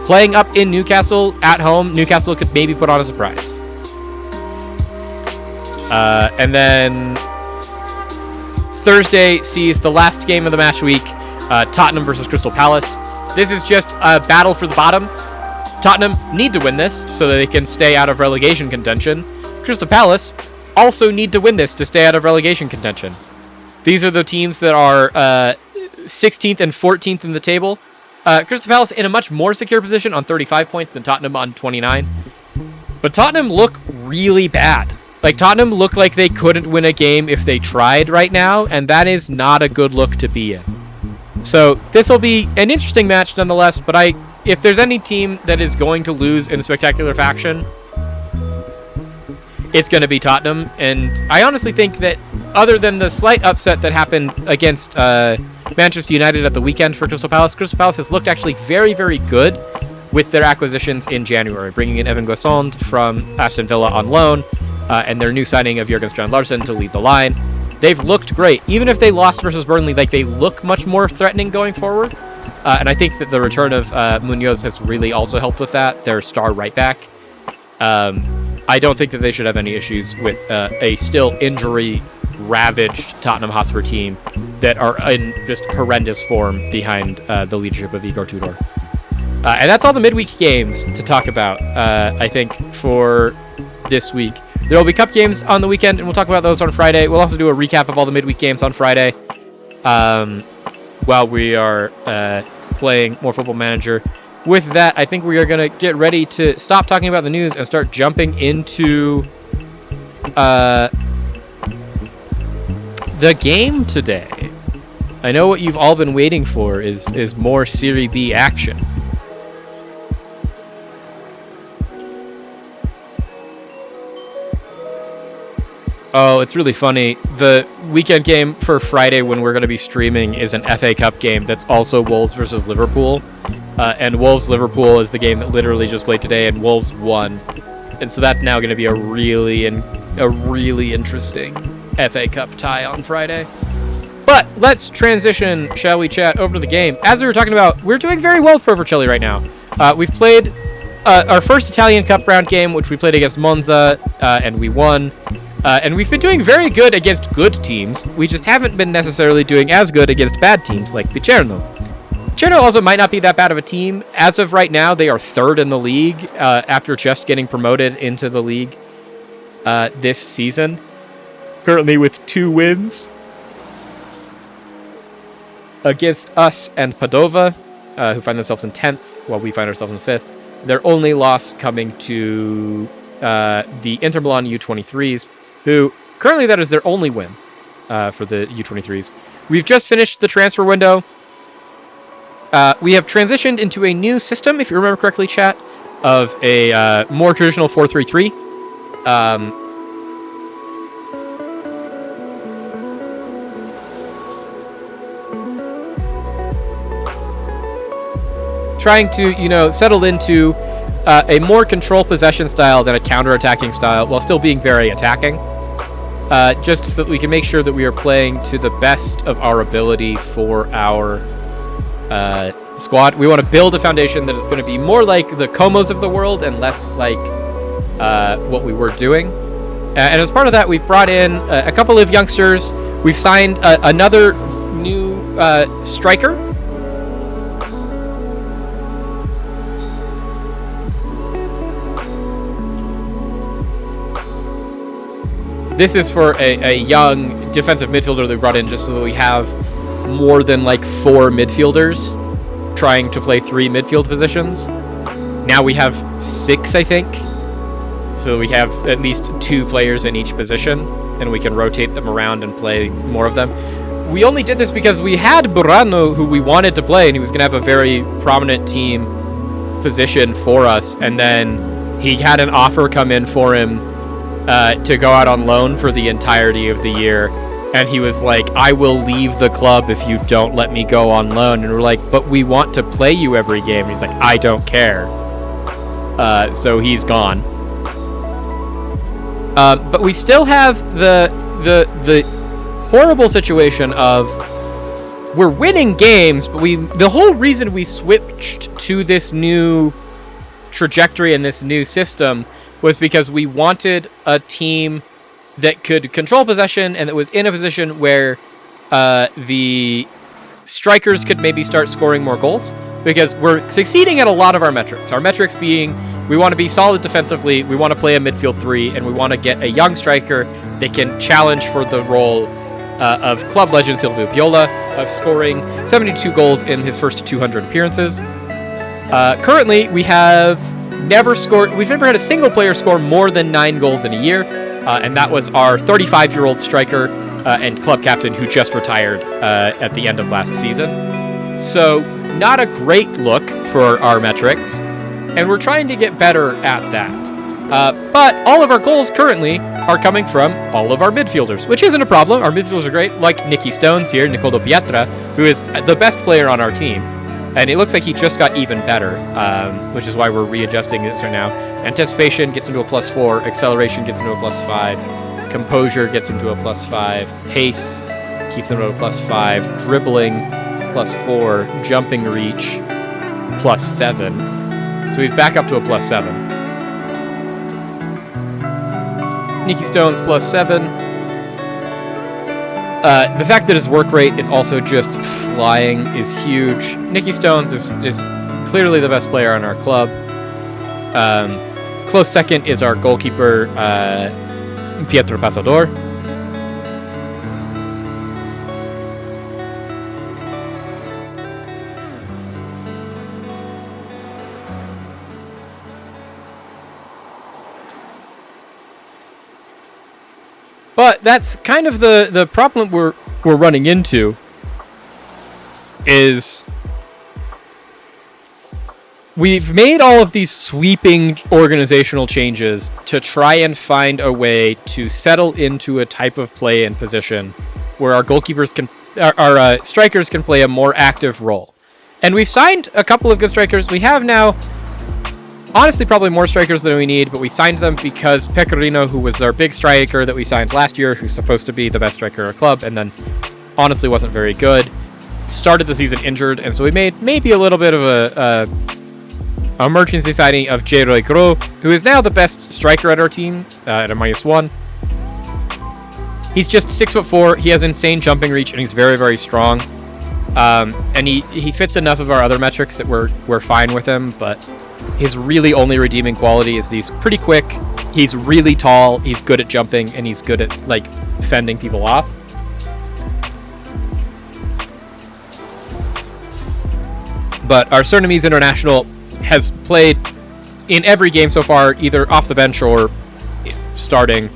playing up in Newcastle at home, Newcastle could maybe put on a surprise. And then Thursday sees the last game of the match week, Tottenham versus Crystal Palace. This is just a battle for the bottom. Tottenham need to win this so that they can stay out of relegation contention. Crystal Palace also need to win this to stay out of relegation contention. These are the teams that are 16th and 14th in the table. Crystal Palace in a much more secure position on 35 points than Tottenham on 29. But Tottenham look really bad. Like, Tottenham look like they couldn't win a game if they tried right now, and that is not a good look to be in. So this will be an interesting match nonetheless, but if there's any team that is going to lose in a spectacular fashion, it's going to be Tottenham. And I honestly think that other than the slight upset that happened against Manchester United at the weekend for Crystal Palace has looked actually very, very good with their acquisitions in January, bringing in Evan Guessond from Aston Villa on loan, and their new signing of Jørgen Strand Larsen to lead the line. They've looked great. Even if they lost versus Burnley, like, they look much more threatening going forward. And I think that the return of Munoz has really also helped with that, their star right back. I don't think that they should have any issues with a still injury-ravaged Tottenham Hotspur team that are in just horrendous form behind the leadership of Igor Tudor. And that's all the midweek games to talk about, I think, for this week. There will be cup games on the weekend, and we'll talk about those on Friday. We'll also do a recap of all the midweek games on Friday while we are playing more Football Manager. With that, I think we are going to get ready to stop talking about the news and start jumping into the game today. I know what you've all been waiting for is more Serie B action. Oh, it's really funny. The weekend game for Friday when we're going to be streaming is an FA Cup game that's also Wolves versus Liverpool. And Wolves-Liverpool is the game that literally just played today, and Wolves won. And so that's now going to be a really interesting FA Cup tie on Friday. But let's transition, shall we, chat, over to the game. As we were talking about, we're doing very well with Pro Vercelli right now. We've played our first Italian Cup round game, which we played against Monza, and we won. And we've been doing very good against good teams. We just haven't been necessarily doing as good against bad teams like Picerno. Picerno also might not be that bad of a team. As of right now, they are 3rd in the league after just getting promoted into the league this season. Currently with 2 wins against us and Padova, who find themselves in 10th, while we find ourselves in 5th. Their only loss coming to the Inter Milan U23s, who currently that is their only win for the U23s. We've just finished the transfer window. We have transitioned into a new system, if you remember correctly, chat, of a more traditional 4-3-3. Trying to, settle into a more control possession style than a counter-attacking style, while still being very attacking. Just so that we can make sure that we are playing to the best of our ability for our squad. We want to build a foundation that is going to be more like the Comos of the world and less like what we were doing. And as part of that, we've brought in a couple of youngsters. We've signed another new striker. this is for a young defensive midfielder that we brought in just so that we have more than like 4 midfielders trying to play 3 midfield positions. Now we have 6, I think. So we have at least 2 players in each position, and we can rotate them around and play more of them. We only did this because we had Burano, who we wanted to play, and he was going to have a very prominent team position for us, and then he had an offer come in for him to go out on loan for the entirety of the year, and he was like, I will leave the club if you don't let me go on loan. And we're like, but we want to play you every game. And he's like, I don't care. So he's gone. But we still have the horrible situation of we're winning games, but the whole reason we switched to this new trajectory and this new system was because we wanted a team that could control possession and that was in a position where the strikers could maybe start scoring more goals, because we're succeeding at a lot of our metrics. Our metrics being, we want to be solid defensively, we want to play a midfield 3, and we want to get a young striker that can challenge for the role of club legend Silvio Piola of scoring 72 goals in his first 200 appearances. Currently, we've never had a single player score more than 9 goals in a year, and that was our 35-year-old striker and club captain who just retired at the end of last season. So, not a great look for our metrics, and we're trying to get better at that. But all of our goals currently are coming from all of our midfielders, which isn't a problem. Our midfielders are great, like Nicky Stones here, Nicolo Pietra, who is the best player on our team. And it looks like he just got even better, which is why we're readjusting this right now. Anticipation gets him to a +4. Acceleration gets him to a +5. Composure gets him to a +5. Pace keeps him to a +5. Dribbling, +4. Jumping reach, +7. So he's back up to a +7. Nicky Stones, +7. The fact that his work rate is also just flying is huge. Nicky Stones is clearly the best player on our club. Close second is our goalkeeper, Pietro Pasador. But that's kind of the problem we're running into, is we've made all of these sweeping organizational changes to try and find a way to settle into a type of play and position where our strikers can play a more active role. And we've signed a couple of good strikers. We have now, honestly, probably more strikers than we need, but we signed them because Pecorino, who was our big striker that we signed last year, who's supposed to be the best striker of our club, and then honestly wasn't very good, started the season injured, and so we made maybe a little bit of a emergency signing of J-Roy Gros, who is now the best striker at our team at a -1. He's just 6'4", he has insane jumping reach, and he's very, very strong. And he fits enough of our other metrics that we're fine with him, but his really only redeeming quality is he's pretty quick, he's really tall, he's good at jumping, and he's good at like fending people off. But our Surinamese international has played in every game so far, either off the bench or starting,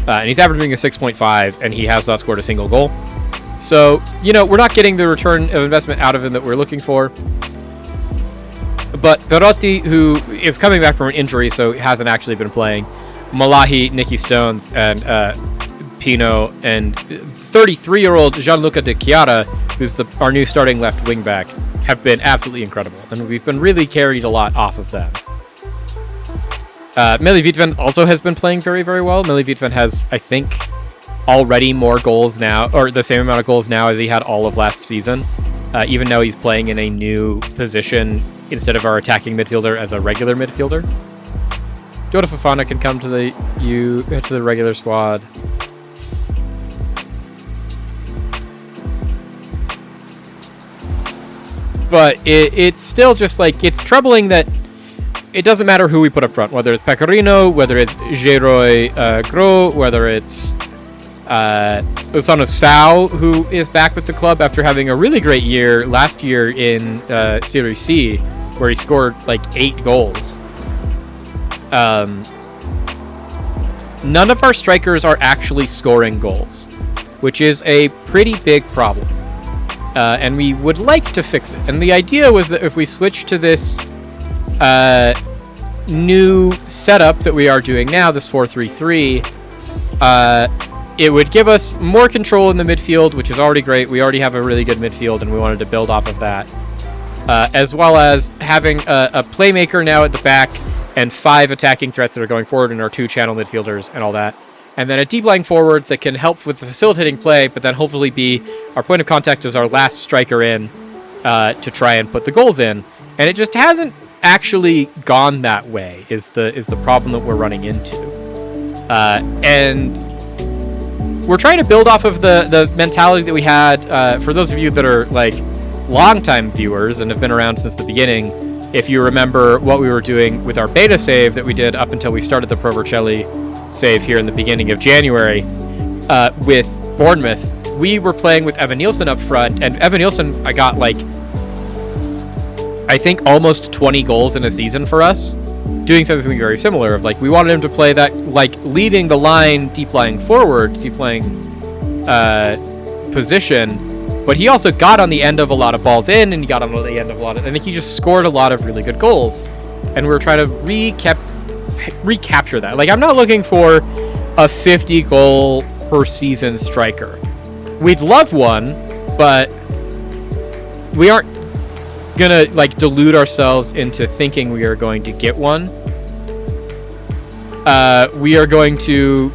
and he's averaging a 6.5, and he has not scored a single goal. So, we're not getting the return of investment out of him that we're looking for. But Perotti, who is coming back from an injury, so hasn't actually been playing, Malahi, Nicky Stones, and Pino, and 33-year-old Gianluca De Chiara, who's our new starting left wing back, have been absolutely incredible, and we've been really carried a lot off of them. Meli Wittven also has been playing very, very well. Meli Wittven has, I think, already more goals now, or the same amount of goals now as he had all of last season, even though he's playing in a new position instead of our attacking midfielder as a regular midfielder. Jota Fofana can come to the regular squad. But it's still just like, it's troubling that it doesn't matter who we put up front, whether it's Pecorino, whether it's Geroy Gros, whether it's Osano Sao, who is back with the club after having a really great year last year in Serie C, where he scored like 8 goals. None of our strikers are actually scoring goals, which is a pretty big problem. And we would like to fix it. And the idea was that if we switch to this new setup that we are doing now, this 4-3-3, it would give us more control in the midfield, which is already great. We already have a really good midfield, and we wanted to build off of that. As well as having a playmaker now at the back, and 5 attacking threats that are going forward, and our 2 channel midfielders and all that. And then a deep lying forward that can help with the facilitating play, but then hopefully be our point of contact as our last striker in to try and put the goals in. And it just hasn't actually gone that way, is the problem that we're running into. And we're trying to build off of the mentality that we had. For those of you that are like longtime viewers and have been around since the beginning, if you remember what we were doing with our beta save that we did up until we started the Pro Vercelli save here in the beginning of January with Bournemouth, we were playing with Evan Nielsen up front, and Evan Nielsen, I got like, I think almost 20 goals in a season for us, doing something very similar of like, we wanted him to play that, like leading the line, deep lying forward, deep lying position. But he also got on the end of a lot of balls in, and he got on the end of a lot of, and he just scored a lot of really good goals. And we were trying to recapture that. Like, I'm not looking for a 50 goal per season striker. We'd love one, but we aren't gonna like delude ourselves into thinking we are going to get one. We are going to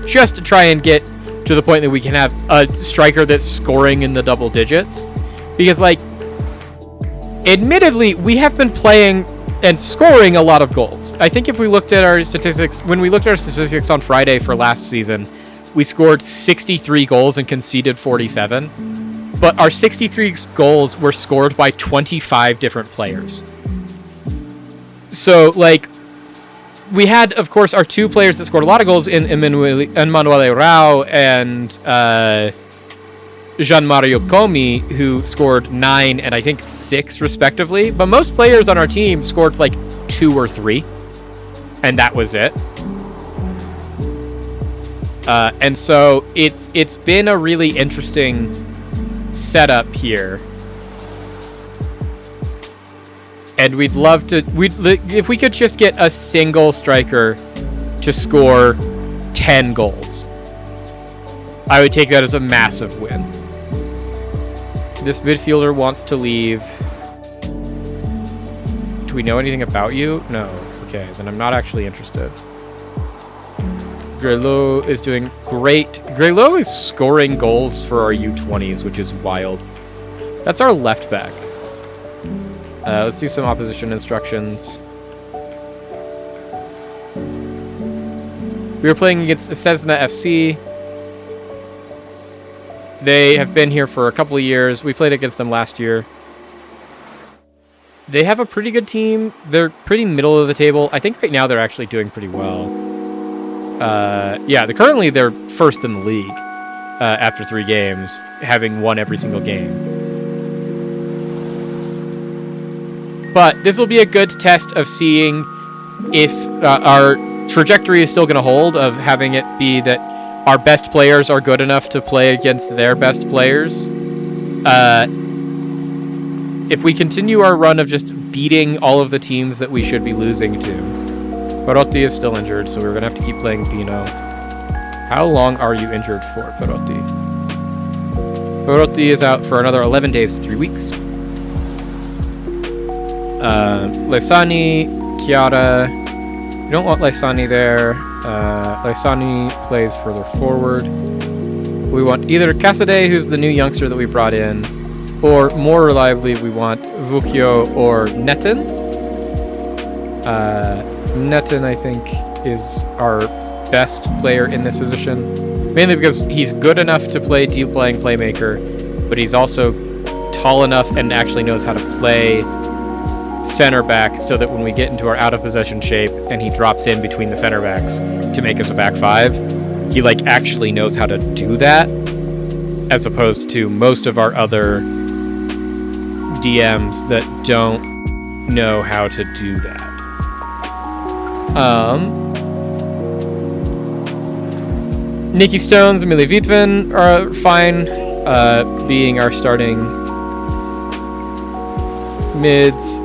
just try and get to the point that we can have a striker that's scoring in the double digits. Because, like, admittedly, we have been playing and scoring a lot of goals. I think if we looked at our statistics, when we looked at our statistics on Friday for last season, we scored 63 goals and conceded 47. But our 63 goals were scored by 25 different players. So, like, we had, of course, our 2 players that scored a lot of goals in Emanuele Rao and Gian-Mario Comi, who scored 9 and I think 6 respectively. But most players on our team scored like 2 or 3, and that was it. And so it's been a really interesting setup here. And we'd love to, if we could just get a single striker to score 10 goals, I would take that as a massive win. This midfielder wants to leave. Do we know anything about you? No. Okay, then I'm not actually interested. Grelot is doing great. Grelot is scoring goals for our U20s, which is wild. That's our left back. Let's do some opposition instructions. We were playing against Cesna FC. They have been here for a couple of years. We played against them last year. They have a pretty good team. They're pretty middle of the table. I think right now they're actually doing pretty well. Yeah, currently they're first in the league after 3 games, having won every single game. But this will be a good test of seeing if our trajectory is still going to hold, of having it be that our best players are good enough to play against their best players. If we continue our run of just beating all of the teams that we should be losing to. Perotti is still injured, so we're going to have to keep playing Pino. How long are you injured for, Perotti? Perotti is out for another 11 days to 3 weeks. Lysani, Chiara. We don't want Lysani there. Lysani plays further forward. We want either Casade, who's the new youngster that we brought in, or more reliably, we want Vukio or Netin. Netin, I think, is our best player in this position, mainly because he's good enough to play deep lying playmaker, but he's also tall enough and actually knows how to play center back so that when we get into our out of possession shape and he drops in between the center backs to make us a back five, he like actually knows how to do that, as opposed to most of our other DMs that don't know how to do that. Nikki Stones, Millie Vitvin are fine, being our starting mids.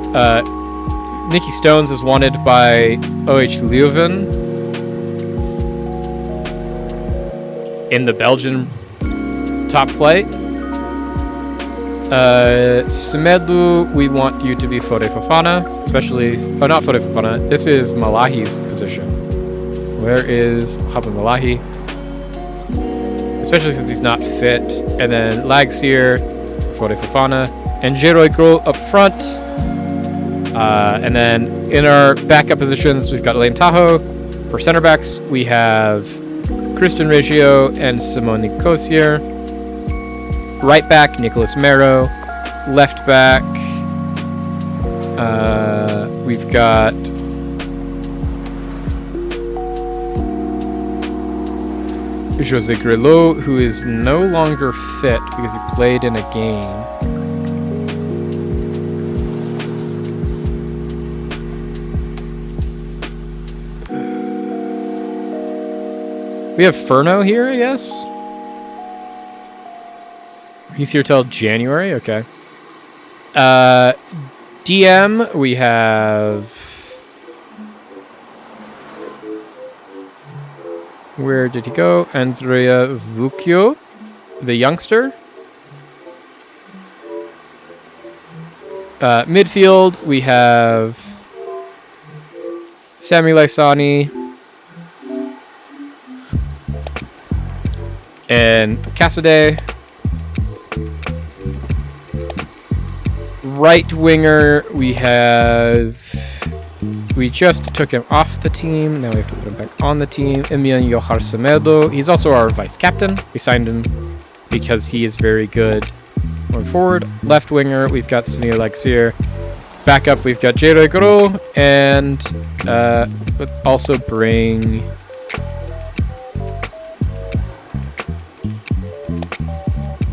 Nikki Stones is wanted by OH Leuven in the Belgian top flight. Semedo, we want you to be Fode Fofana, especially... Oh, not Fode Fofana. This is Malahi's position. Where is Haba Malahi? Especially since he's not fit. And then Lagsier, Fode Fofana, and Jeroy Gro up front. And then in our backup positions, we've got Elaine Tahoe. For center backs, we have Christian Reggio and Simone Nicosier. Right back, Nicolas Mero. Left back, we've got Jose Grelot, who is no longer fit because he played in a game. We have Furno here, I guess? He's here till January? Okay. DM, we have... Where did he go? Andrea Vucchio, the youngster. Midfield, we have Sami Lysani and Cassidy. Right winger, we just took him off the team. Now we have to put him back on the team. Emian Johar Semedo. He's also our vice captain. We signed him because he is very good going forward. Left winger, we've got Sunil Laxier. Back up, we've got Jeroy Gro. And let's also bring...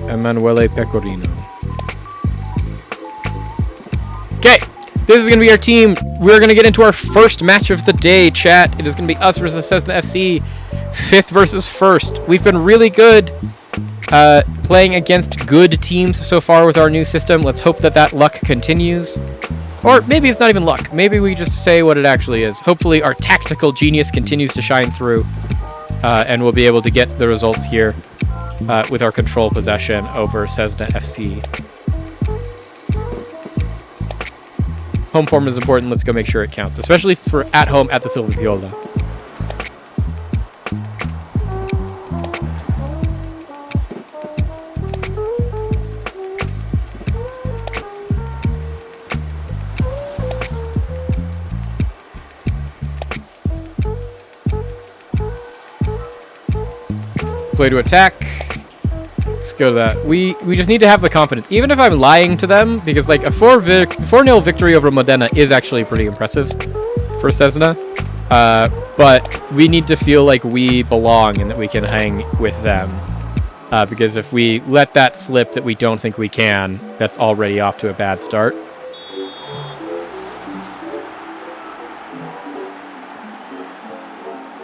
Emanuele Pecorino. Okay, this is going to be our team. We're going to get into our first match of the day, chat. It is going to be us versus Cessna FC, 5th versus 1st. We've been really good playing against good teams so far with our new system. Let's hope that that luck continues. Or maybe it's not even luck. Maybe we just say what it actually is. Hopefully our tactical genius continues to shine through, and we'll be able to get the results here with our control possession over Cessna FC. Home form is important. Let's go make sure it counts, especially since we're at home at the Silver Viola. Play to attack. Let's go to that. We just need to have the confidence. Even if I'm lying to them, because like a 4-0 victory over Modena is actually pretty impressive for Cessna. But we need to feel like we belong and that we can hang with them. Because if we let that slip that we don't think we can, that's already off to a bad start.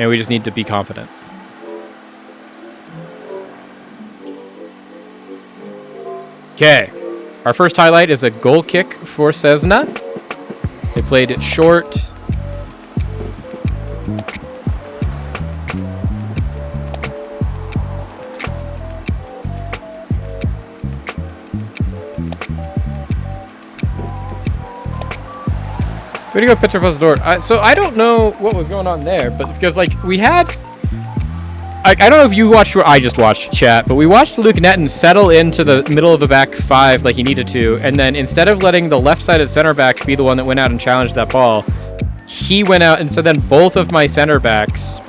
And we just need to be confident. Okay, our first highlight is a goal kick for Cessna. They played it short. Way to go, Petr Vazdor. So I don't know what was going on there, but because like we had... I don't know if you watched or I just watched, chat, but we watched Luke Netton settle into the middle of a back five like he needed to, and then instead of letting the left-sided center back be the one that went out and challenged that ball, he went out, and so then both of my center backs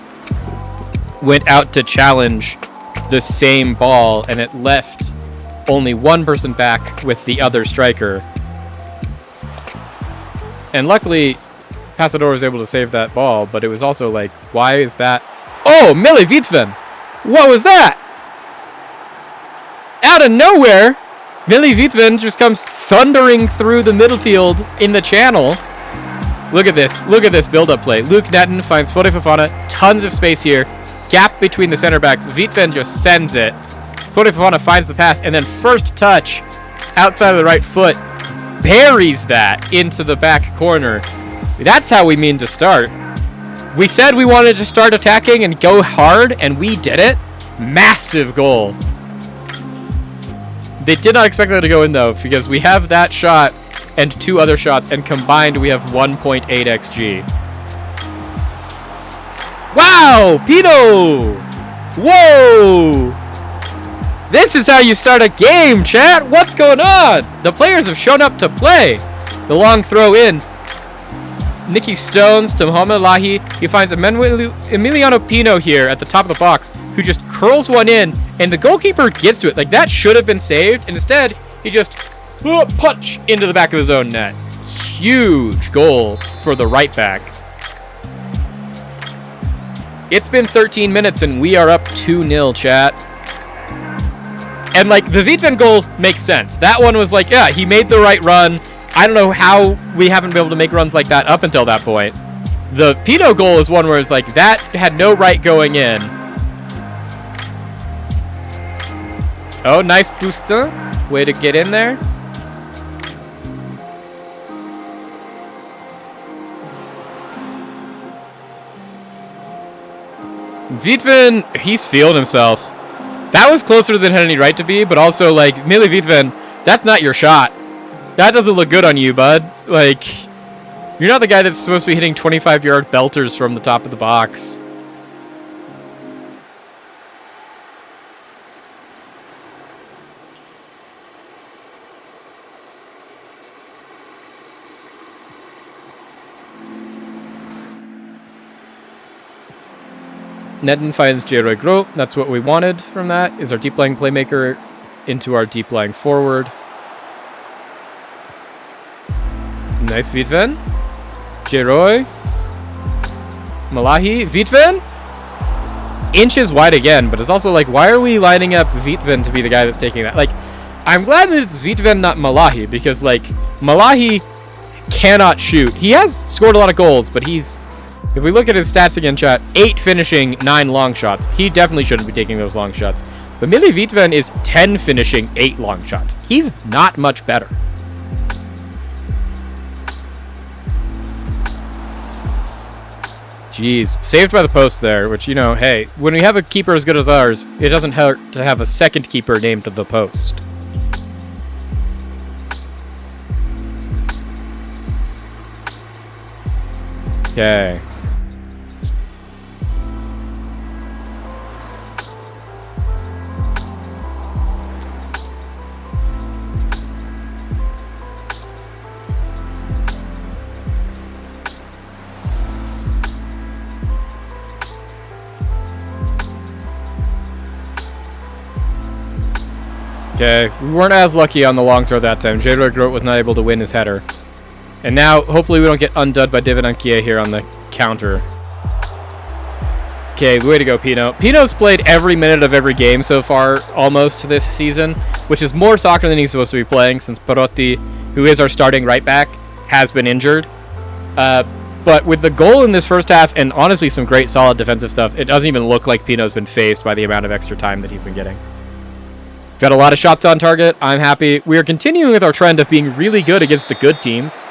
went out to challenge the same ball, and it left only one person back with the other striker. And luckily, Pasador was able to save that ball, but it was also like, why is that? Oh, Millie Vitven! What was that? Out of nowhere, Millie Vitven just comes thundering through the middle field in the channel. Look at this build-up play. Luke Netton finds Fode Fofana, tons of space here. Gap between the center backs. Vitven just sends it. Fode Fofana finds the pass, and then first touch, outside of the right foot, buries that into the back corner. That's how we mean to start. We said we wanted to start attacking and go hard, and we did it. Massive goal. They did not expect that to go in, though, because we have that shot and 2 other shots, and combined we have 1.8 XG. Wow! Pino! Whoa! This is how you start a game, chat! What's going on? The players have shown up to play. The long throw in. Nicky Stones to Mohamed Lahi. He finds Emiliano Pino here at the top of the box, who just curls one in, and the goalkeeper gets to it. Like, that should have been saved, and instead, he just punch into the back of his own net. Huge goal for the right back. It's been 13 minutes, and we are up 2-0, chat. And, like, the Vitven goal makes sense. That one was like, yeah, he made the right run. I don't know how we haven't been able to make runs like that up until that point. The Pino goal is one where it's like, that had no right going in. Oh, nice booster. Way to get in there. Vitven, he's feeling himself. That was closer than it had any right to be, but also, like, Millie Vitven, that's not your shot. That doesn't look good on you, bud. Like, you're not the guy that's supposed to be hitting 25-yard belters from the top of the box. Nedden finds J-Roy Gros. That's what we wanted from that, is our deep-lying playmaker into our deep-lying forward. Nice Vitven. J-Roy. Malahi. Vitven? Inches wide again, but it's also like, why are we lining up Vitven to be the guy that's taking that? Like, I'm glad that it's Vitven, not Malahi, because, like, Malahi cannot shoot. He has scored a lot of goals, but he's... If we look at his stats again, chat, 8 finishing, 9 long shots. He definitely shouldn't be taking those long shots. But Millie Vitven is 10 finishing, 8 long shots. He's not much better. Jeez. Saved by the post there, which, you know, hey, when we have a keeper as good as ours, it doesn't hurt to have a second keeper named the post. Okay. Okay, we weren't as lucky on the long throw that time. J-Roy Gros was not able to win his header. And now, hopefully we don't get undone by David Anquier here on the counter. Okay, way to go, Pino. Pino's played every minute of every game so far, almost, this season, which is more soccer than he's supposed to be playing, since Perotti, who is our starting right back, has been injured. But with the goal in this first half, and honestly some great solid defensive stuff, it doesn't even look like Pino's been phased by the amount of extra time that he's been getting. Got a lot of shots on target. I'm happy. We are continuing with our trend of being really good against the good teams.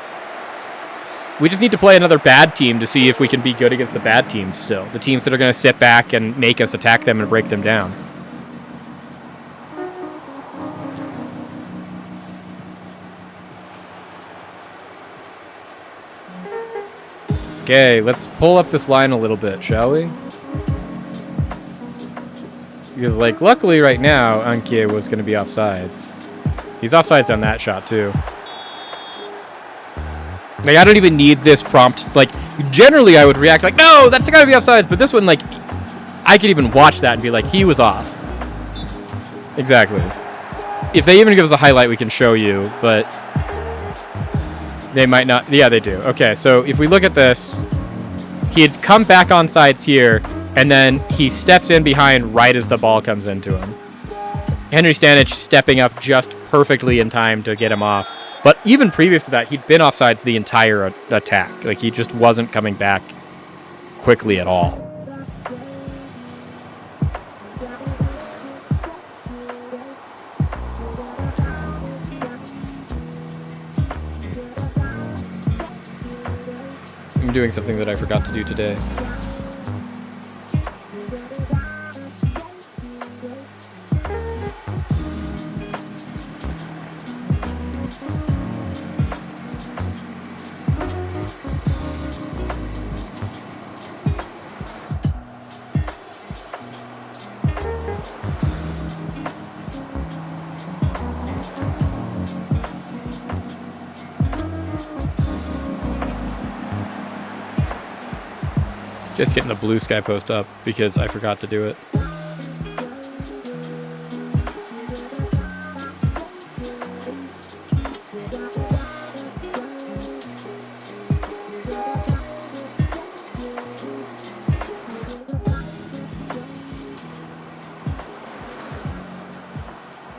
We just need to play another bad team to see if we can be good against the bad teams still. The teams that are going to sit back and make us attack them and break them down. Okay, let's pull up this line a little bit, shall we? Because, like, luckily right now, Anquier was going to be offsides. He's offsides on that shot, too. Like, I don't even need this prompt. Like, generally I would react like, no, that's got to be offsides. But this one, like, I could even watch that and be like, he was off. Exactly. If they even give us a highlight, we can show you. But They might not. Yeah, they do. Okay, so if we look at this, he had come back on sides here, and then he steps in behind right as the ball comes into him. Henry Stanich stepping up just perfectly in time to get him off. But even previous to that, he'd been offsides the entire attack. Like, he just wasn't coming back quickly at all. I'm doing something that I forgot to do today. Just getting the blue sky post up because I forgot to do it.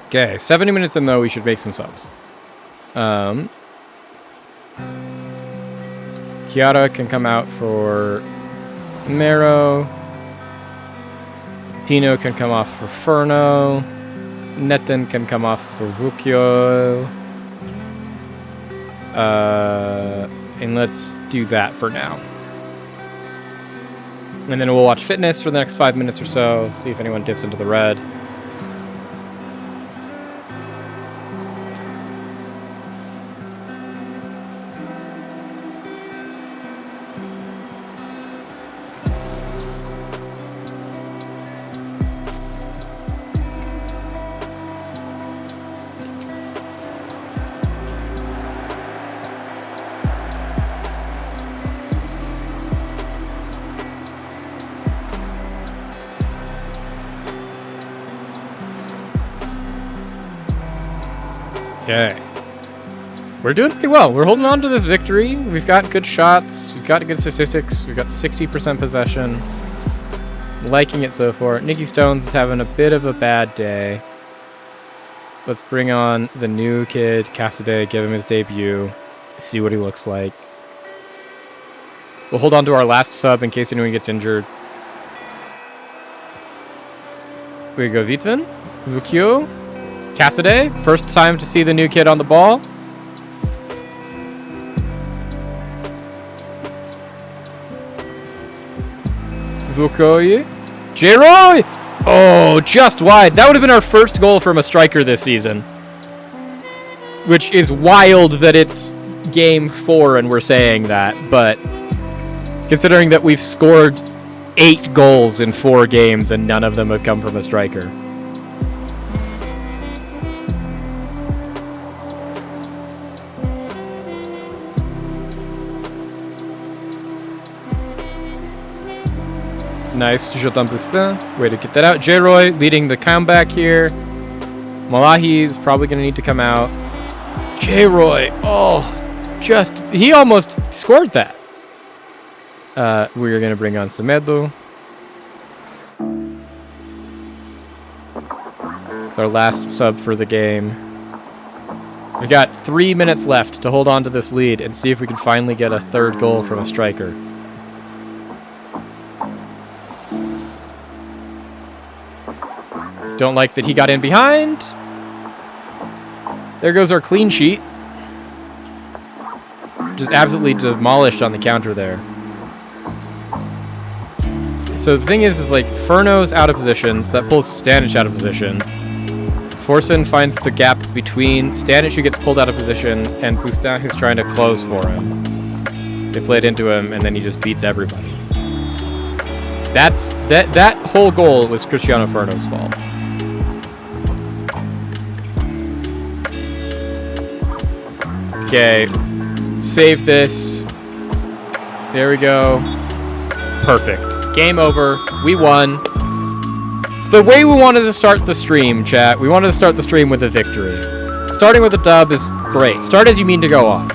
Okay, 70 minutes in though, we should make some subs. Kiara can come out for Mero. Pino can come off for Furno. Netten can come off for Vukyo. And let's do that for now. And then we'll watch fitness for the next 5 minutes or so, see if anyone dips into the red. Okay. We're doing pretty well. We're holding on to this victory. We've got good shots. We've got good statistics. We've got 60% possession. Liking it so far. Nikki Stones is having a bit of a bad day. Let's bring on the new kid, Cassidy, give him his debut. See what he looks like. We'll hold on to our last sub in case anyone gets injured. We go Vitvin, Vukyo, Cassidy, first time to see the new kid on the ball. Vukoye. J-Roy! Oh, just wide. That would have been our first goal from a striker this season. Which is wild that it's game 4 and we're saying that, but considering that we've scored 8 goals in 4 games and none of them have come from a striker. Nice, Jotin Bustin. Way to get that out. J-Roy leading the comeback here. Malahi is probably going to need to come out. J-Roy, he almost scored that. We're going to bring on Semedo. It's our last sub for the game. We've got 3 minutes left to hold on to this lead and see if we can finally get a third goal from a striker. Don't like that he got in behind. There goes our clean sheet. Just absolutely demolished on the counter there. So the thing is like Furno's out of position, so that pulls Stanich out of position. Forsen finds the gap between Stanich, who gets pulled out of position, and Bustin, who's trying to close for him. They play it into him, and then he just beats everybody. That whole goal was Cristiano Furno's fault. Okay, save this. There we go. Perfect. Game over. We won. It's the way we wanted to start the stream, chat. We wanted to start the stream with a victory. Starting with a dub is great. Start as you mean to go on.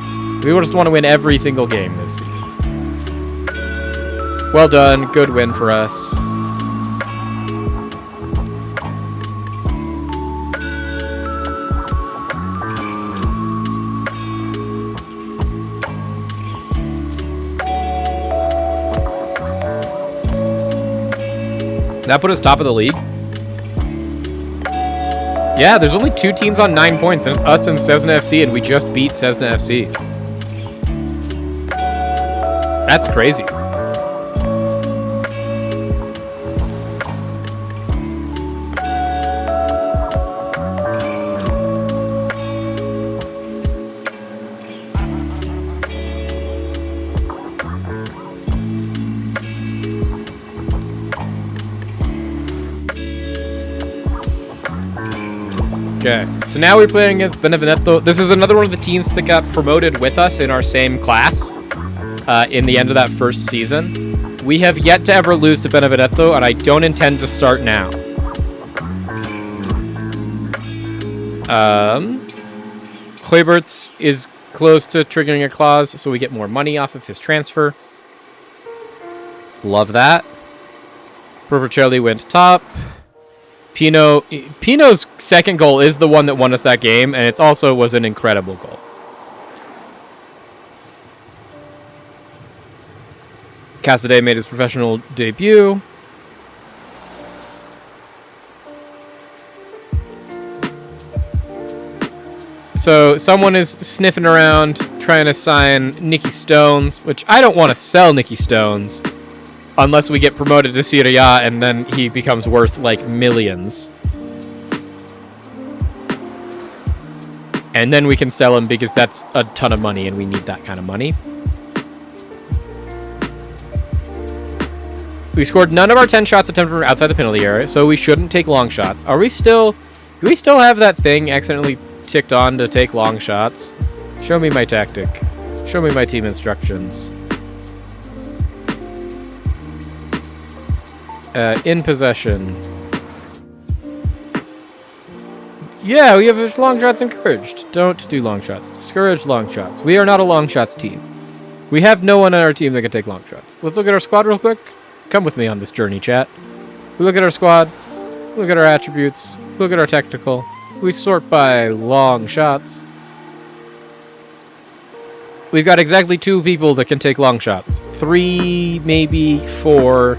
We just want to win every single game this season. Well done. Good win for us. That put us top of the league? Yeah, there's only 2 teams on 9 points, and it's us and Cessna FC, and we just beat Cessna FC. That's crazy. Okay, so now we're playing against Benevento. This is another one of the teams that got promoted with us in our same class in the end of that first season. We have yet to ever lose to Benevento, and I don't intend to start now. Heuberts is close to triggering a clause, so we get more money off of his transfer. Love that. Provercelli went top. Pino's second goal is the one that won us that game, and it also was an incredible goal. Casadei made his professional debut. So someone is sniffing around trying to sign Nicky Stones, which I don't want to sell Nicky Stones. Unless we get promoted to Serie A and then he becomes worth like millions. And then we can sell him because that's a ton of money and we need that kind of money. We scored none of our 10 shots attempted from outside the penalty area, so we shouldn't take long shots. Do we still have that thing accidentally ticked on to take long shots? Show me my tactic. Show me my team instructions. In possession. Yeah, we have long shots encouraged. Don't do long shots. Discourage long shots. We are not a long shots team. We have no one on our team that can take long shots. Let's look at our squad real quick. Come with me on this journey, chat. We look at our squad. Look at our attributes. Look at our technical. We sort by long shots. We've got exactly 2 people that can take long shots. 3, maybe 4.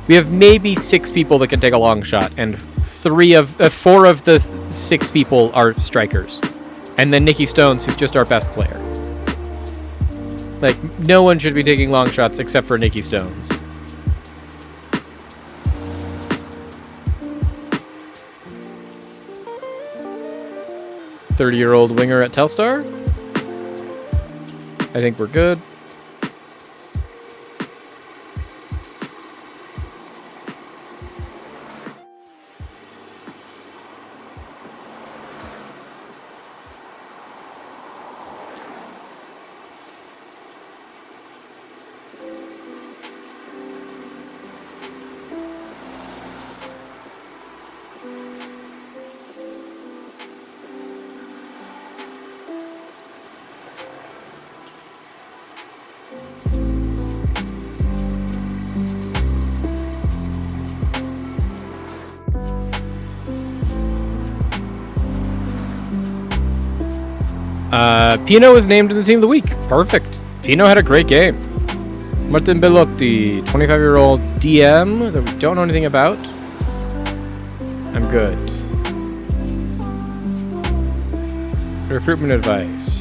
We have maybe 6 people that can take a long shot, and 4 of the 6 people are strikers. And then Nicky Stones, who's just our best player. Like, no one should be taking long shots except for Nicky Stones. "30-year-old winger at Telstar." I think we're good. Pino was named in the team of the week. Perfect. Pino had a great game. Martin Bellotti, 25-year-old DM that we don't know anything about. I'm good. Recruitment advice.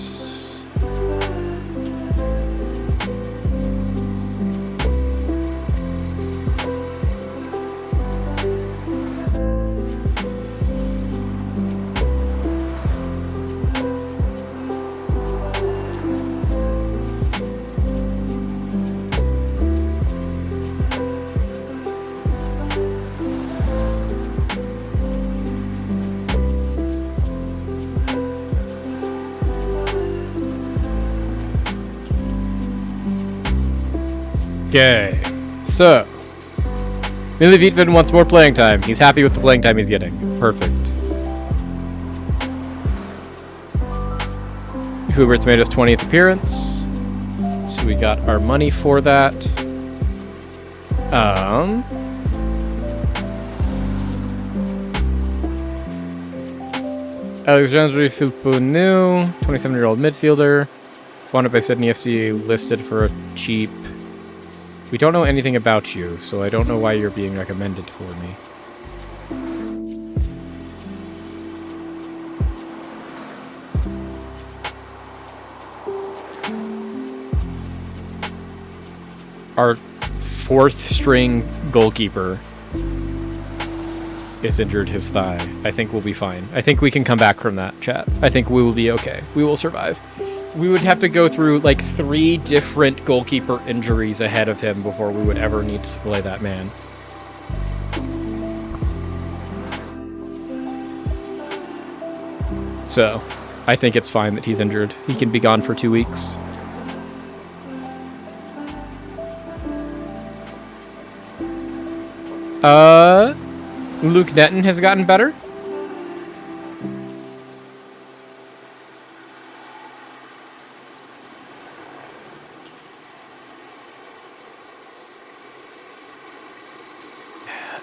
Okay, so Millie Vietvin wants more playing time. He's happy with the playing time he's getting. Perfect. Hubert's made his 20th appearance, so we got our money for that. Alexandre Philippou, 27-year-old midfielder, wanted by Sydney FC, listed for a cheap. We don't know anything about you, so I don't know why you're being recommended for me. Our fourth string goalkeeper is injured his thigh. I think we'll be fine. I think we can come back from that, chat. I think we will be okay. We will survive. We would have to go through like 3 different goalkeeper injuries ahead of him before we would ever need to play that man. So, I think it's fine that he's injured. He can be gone for 2 weeks. Luke Netton has gotten better.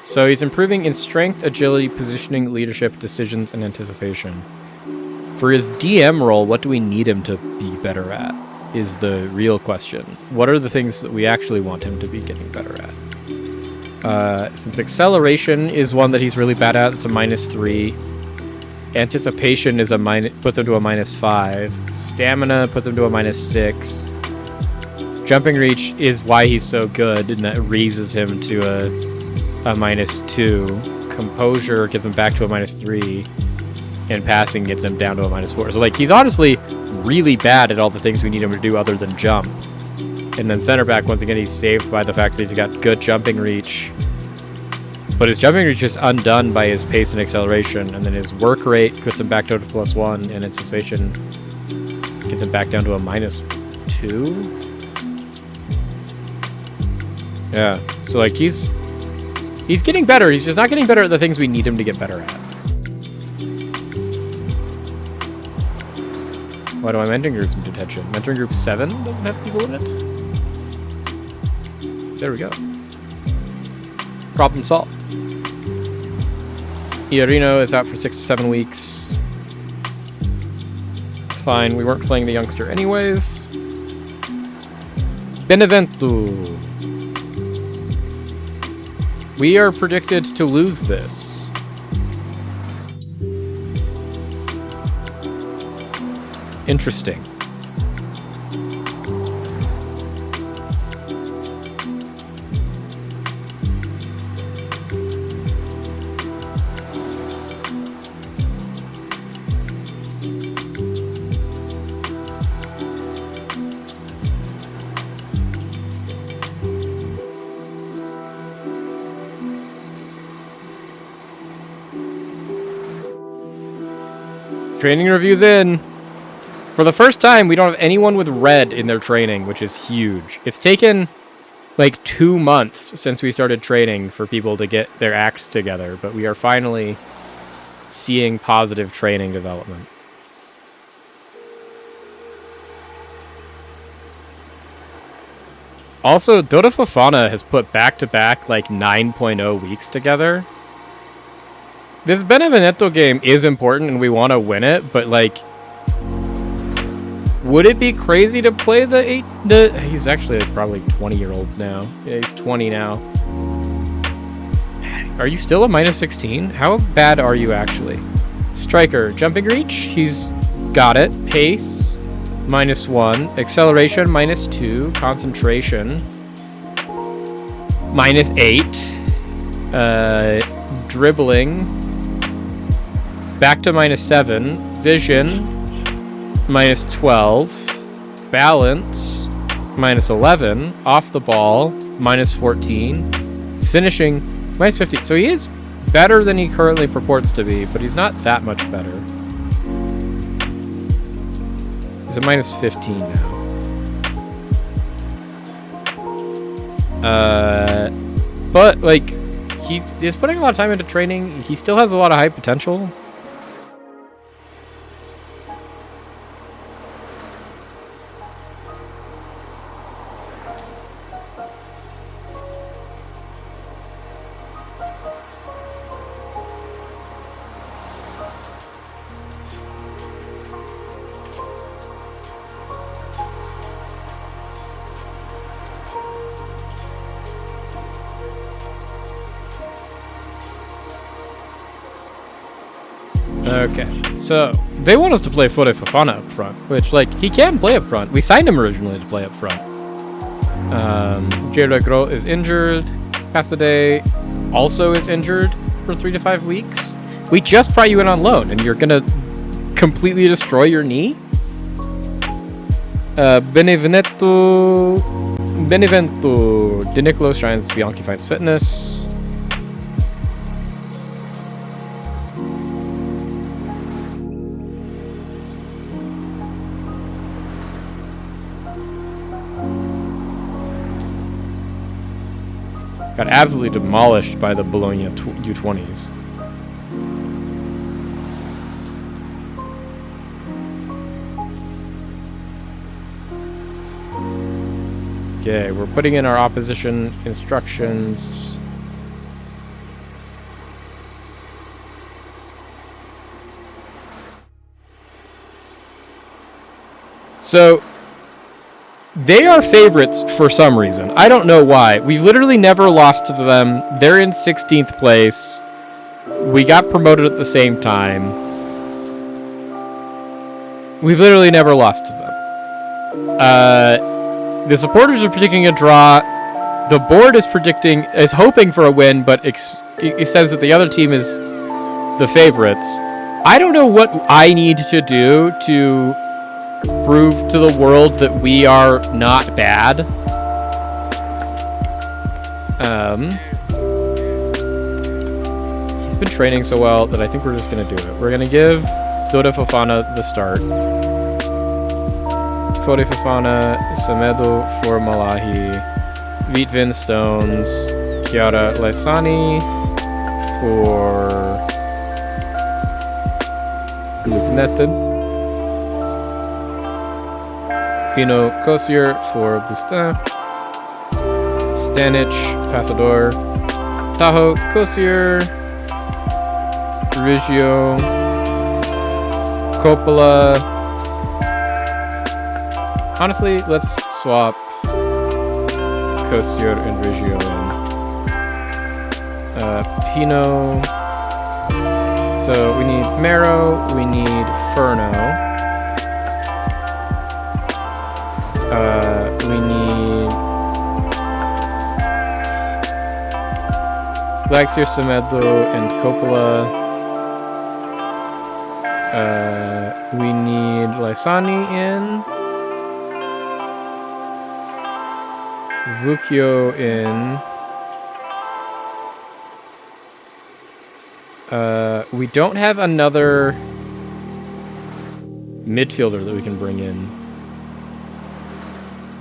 So he's improving in strength, agility, positioning, leadership, decisions, and anticipation. For his DM role, what do we need him to be better at is the real question. What are the things that we actually want him to be getting better at? Since acceleration is one that he's really bad at, it's a -3. Anticipation is puts him to a -5. Stamina puts him to a -6. Jumping reach is why he's so good, and that raises him to a -2. Composure gets him back to a -3. And passing gets him down to a -4. So like he's honestly really bad at all the things we need him to do other than jump. And then center back, once again, he's saved by the fact that he's got good jumping reach. But his jumping reach is undone by his pace and acceleration. And then his work rate puts him back down to +1. And anticipation gets him back down to a -2. Yeah. So like he's getting better. He's just not getting better at the things we need him to get better at. Why do my mentoring groups in detention? Mentoring group 7 doesn't have people in it? There we go. Problem solved. Iorino is out for 6 to 7 weeks. It's fine, we weren't playing the youngster anyways. Benevento. We are predicted to lose this. Interesting. Training review's in. For the first time, we don't have anyone with red in their training, which is huge. It's taken like 2 months since we started training for people to get their acts together, but we are finally seeing positive training development. Also, Dota Fofana has put back-to-back like 9.0 weeks together. This Benevento game is important and we want to win it, but like, would it be crazy to play he's actually like probably 20-year-olds now. Yeah, he's 20 now. Are you still a -16? How bad are you actually? Striker, jumping reach, he's got it. Pace, -1. Acceleration, -2. Concentration, -8. Dribbling, back to -7. Vision, -12, balance, -11, off the ball, -14, finishing, -15. So he is better than he currently purports to be, but he's not that much better. He's a -15 now. But like, he's putting a lot of time into training. He still has a lot of high potential. Okay, so they want us to play Fode Fofana up front, which, like, he can play up front. We signed him originally to play up front. Jared Gros is injured. Casadei also is injured for 3 to 5 weeks. We just brought you in on loan, and you're gonna completely destroy your knee? Benevento, De Nicolo shines, Bianchi finds fitness. Got absolutely demolished by the Bologna U20s. Okay, we're putting in our opposition instructions. So, they are favorites for some reason. I don't know why. We've literally never lost to them. They're in 16th place. We got promoted at the same time. We've literally never lost to them. The supporters are predicting a draw. The board is hoping for a win, but it says that the other team is the favorites. I don't know what I need to do to prove to the world that we are not bad. He's been training so well that I think we're just going to do it. We're going to give Fode Fofana the start. Fode Fofana, Semedo for Malahi, Vitvin Stones, Chiara Lysani for Lugnetten, Pino Kosier for Bustin, Stanic, Passador, Tahoe, Kosier, Riggio, Coppola. Honestly, let's swap Kosier and Riggio in. Pino. So we need Mero, we need Furno. We need Laxier, Semedo, and Coppola. We need Lysani in. Vucchio in. We don't have another midfielder that we can bring in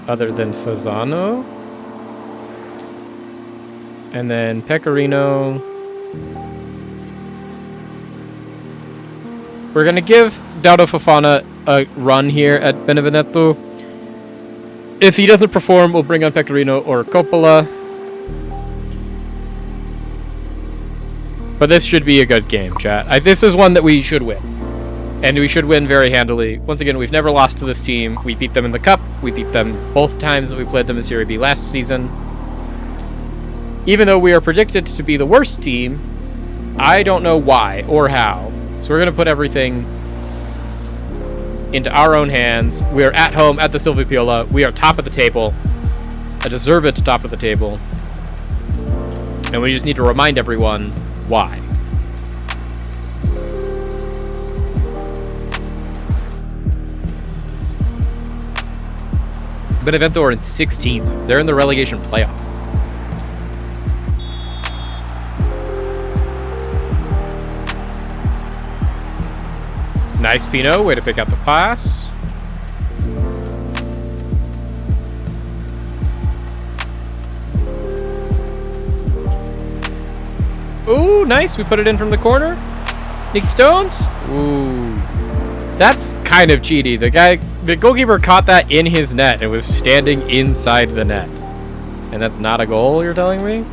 other than Fasano. And then Pecorino. We're going to give Daudo Fofana a run here at Benevento. If he doesn't perform, we'll bring on Pecorino or Coppola. But this should be a good game, chat. This is one that we should win. And we should win very handily. Once again, we've never lost to this team. We beat them in the Cup. We beat them both times that we played them in Serie B last season. Even though we are predicted to be the worst team, I don't know why or how. So we're going to put everything into our own hands. We are at home at the Silvio Piola. We are top of the table. I deserve it top of the table. And we just need to remind everyone why. Benevento are in 16th. They're in the relegation playoff. Nice, Pino. Way to pick out the pass. Ooh, nice. We put it in from the corner. Nick Stones. Ooh. That's kind of cheaty. The goalkeeper caught that in his net and was standing inside the net. And that's not a goal, you're telling me?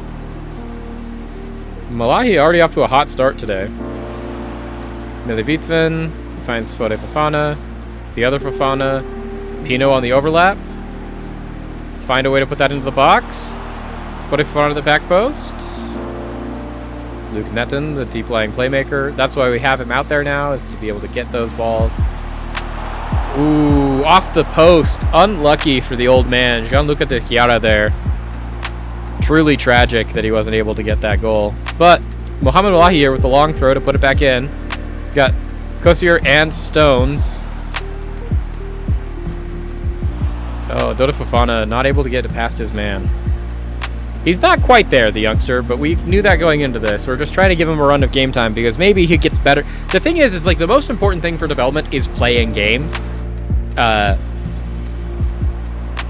Malahi already off to a hot start today. Milivitvin finds Fode Fofana. The other Fofana. Pino on the overlap. Find a way to put that into the box. Fode Fofana to the back post. Luke Netton, the deep-lying playmaker. That's why we have him out there now, is to be able to get those balls. Ooh, off the post. Unlucky for the old man. Gianluca De Chiara there. Truly tragic that he wasn't able to get that goal. But Mohamed Wahi here with the long throw to put it back in. He's got Kosier and Stones. Oh, Dodo Fofana not able to get it past his man. He's not quite there, the youngster, but we knew that going into this. We're just trying to give him a run of game time because maybe he gets better. The thing is like the most important thing for development is playing games.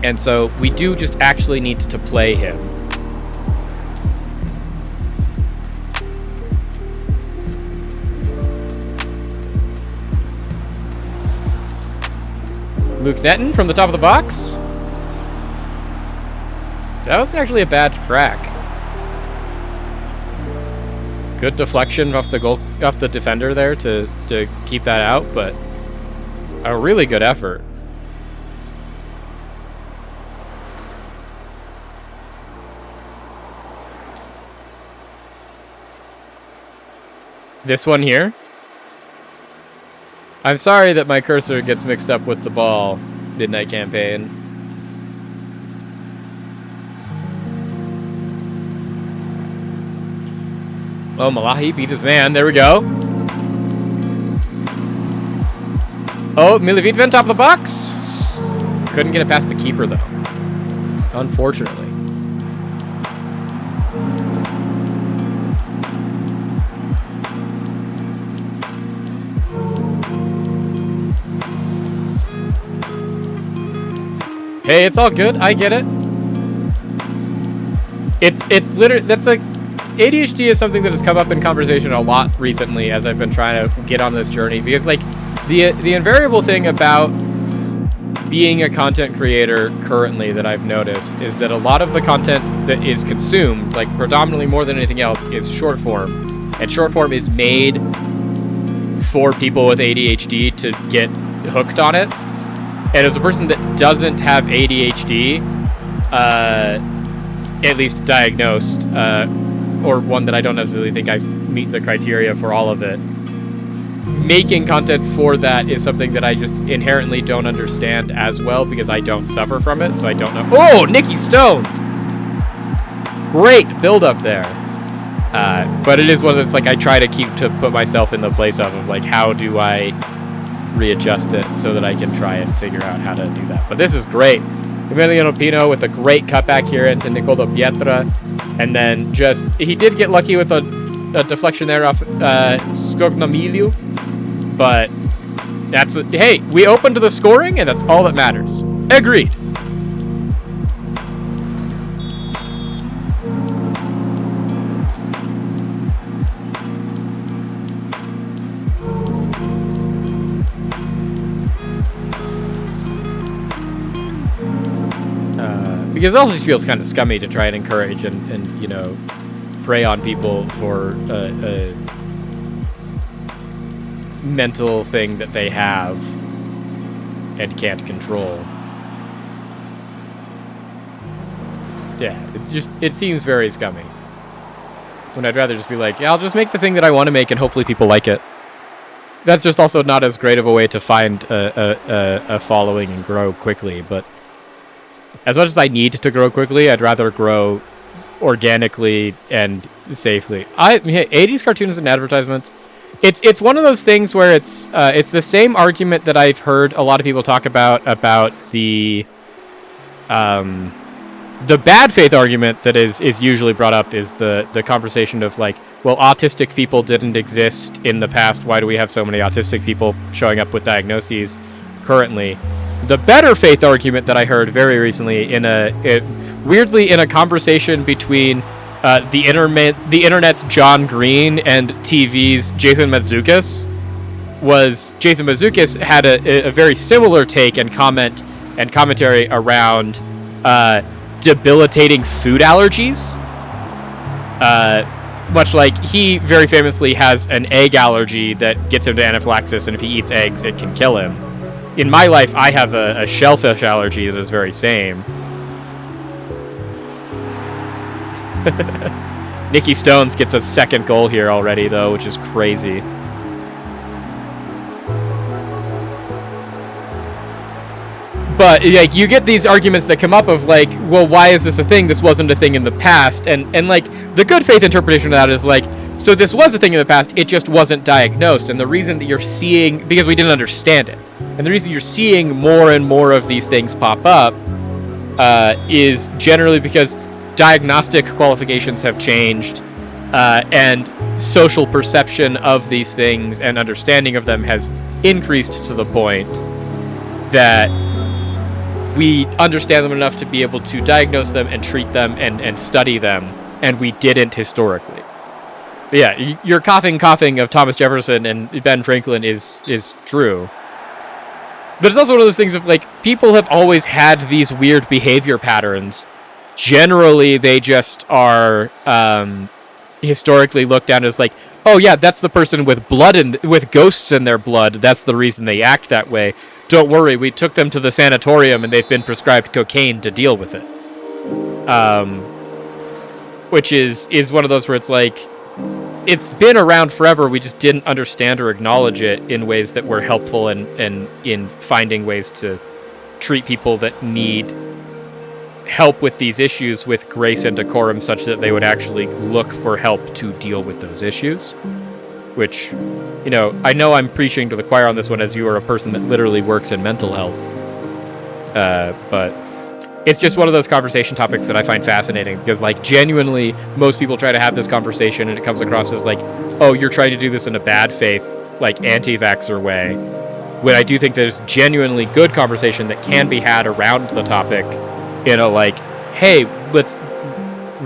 And so we do just actually need to play him. Luke Netton from the top of the box. That wasn't actually a bad crack. Good deflection off the defender there to keep that out, but a really good effort. This one here. I'm sorry that my cursor gets mixed up with the ball, Midnight Campaign. Oh, Malahi beat his man. There we go. Oh, Milivojevic top of the box. Couldn't get it past the keeper, though. Unfortunately. Hey, it's all good. I get it. It's literally, that's like, ADHD is something that has come up in conversation a lot recently as I've been trying to get on this journey, because like the invariable thing about being a content creator currently that I've noticed is that a lot of the content that is consumed, like predominantly more than anything else, is short form, and short form is made for people with ADHD to get hooked on it. And as a person that doesn't have ADHD, at least diagnosed, or one that I don't necessarily think I meet the criteria for all of it, making content for that is something that I just inherently don't understand as well because I don't suffer from it, so I don't know. Oh, Nikki Stones! Great build up there. But it is one of those, like, I try to put myself in the place of like, how do I readjust it so that I can try and figure out how to do that. But this is great. Emiliano Pino with a great cutback here into Nicolo Pietra. And then just, he did get lucky with a deflection there off Scognamiglio. But that's, hey, we opened to the scoring and that's all that matters. Agreed. Because it also feels kind of scummy to try and encourage and you know, prey on people for a mental thing that they have and can't control. Yeah, it seems very scummy. When I'd rather just be like, yeah, I'll just make the thing that I want to make and hopefully people like it. That's just also not as great of a way to find a following and grow quickly, but as much as I need to grow quickly, I'd rather grow organically and safely. 80s cartoons and advertisements. It's one of those things where it's the same argument that I've heard a lot of people talk about the bad faith argument that is usually brought up is the conversation of like, well, autistic people didn't exist in the past. Why do we have so many autistic people showing up with diagnoses currently? The better faith argument that I heard very recently weirdly in a conversation between the internet's John Green and TV's Jason Mantzoukas was Jason Mantzoukas had a very similar take and commentary around debilitating food allergies. Much like he very famously has an egg allergy that gets him to anaphylaxis, and if he eats eggs, it can kill him. In my life, I have a shellfish allergy that is very same. Nicky Stones gets a second goal here already, though, which is crazy. But like, you get these arguments that come up of like, well, why is this a thing? This wasn't a thing in the past. And like, the good faith interpretation of that is like, so this was a thing in the past, it just wasn't diagnosed. And the reason that you're seeing, because we didn't understand it, and the reason you're seeing more and more of these things pop up is generally because diagnostic qualifications have changed, and social perception of these things and understanding of them has increased to the point that we understand them enough to be able to diagnose them and treat them and study them, and we didn't historically. But yeah, your coughing of Thomas Jefferson and Ben Franklin is true. But it's also one of those things of, like, people have always had these weird behavior patterns. Generally, they just are historically looked at as like, oh yeah, that's the person with with ghosts in their blood. That's the reason they act that way. Don't worry, we took them to the sanatorium and they've been prescribed cocaine to deal with it. Which is one of those where it's like, it's been around forever, we just didn't understand or acknowledge it in ways that were helpful and in finding ways to treat people that need help with these issues with grace and decorum such that they would actually look for help to deal with those issues. Which, you know I'm preaching to the choir on this one, as you are a person that literally works in mental health. But it's just one of those conversation topics that I find fascinating, because, like, genuinely, most people try to have this conversation and it comes across as like, oh, you're trying to do this in a bad faith, like, anti-vaxxer way. When I do think there's genuinely good conversation that can be had around the topic in a, like, hey, let's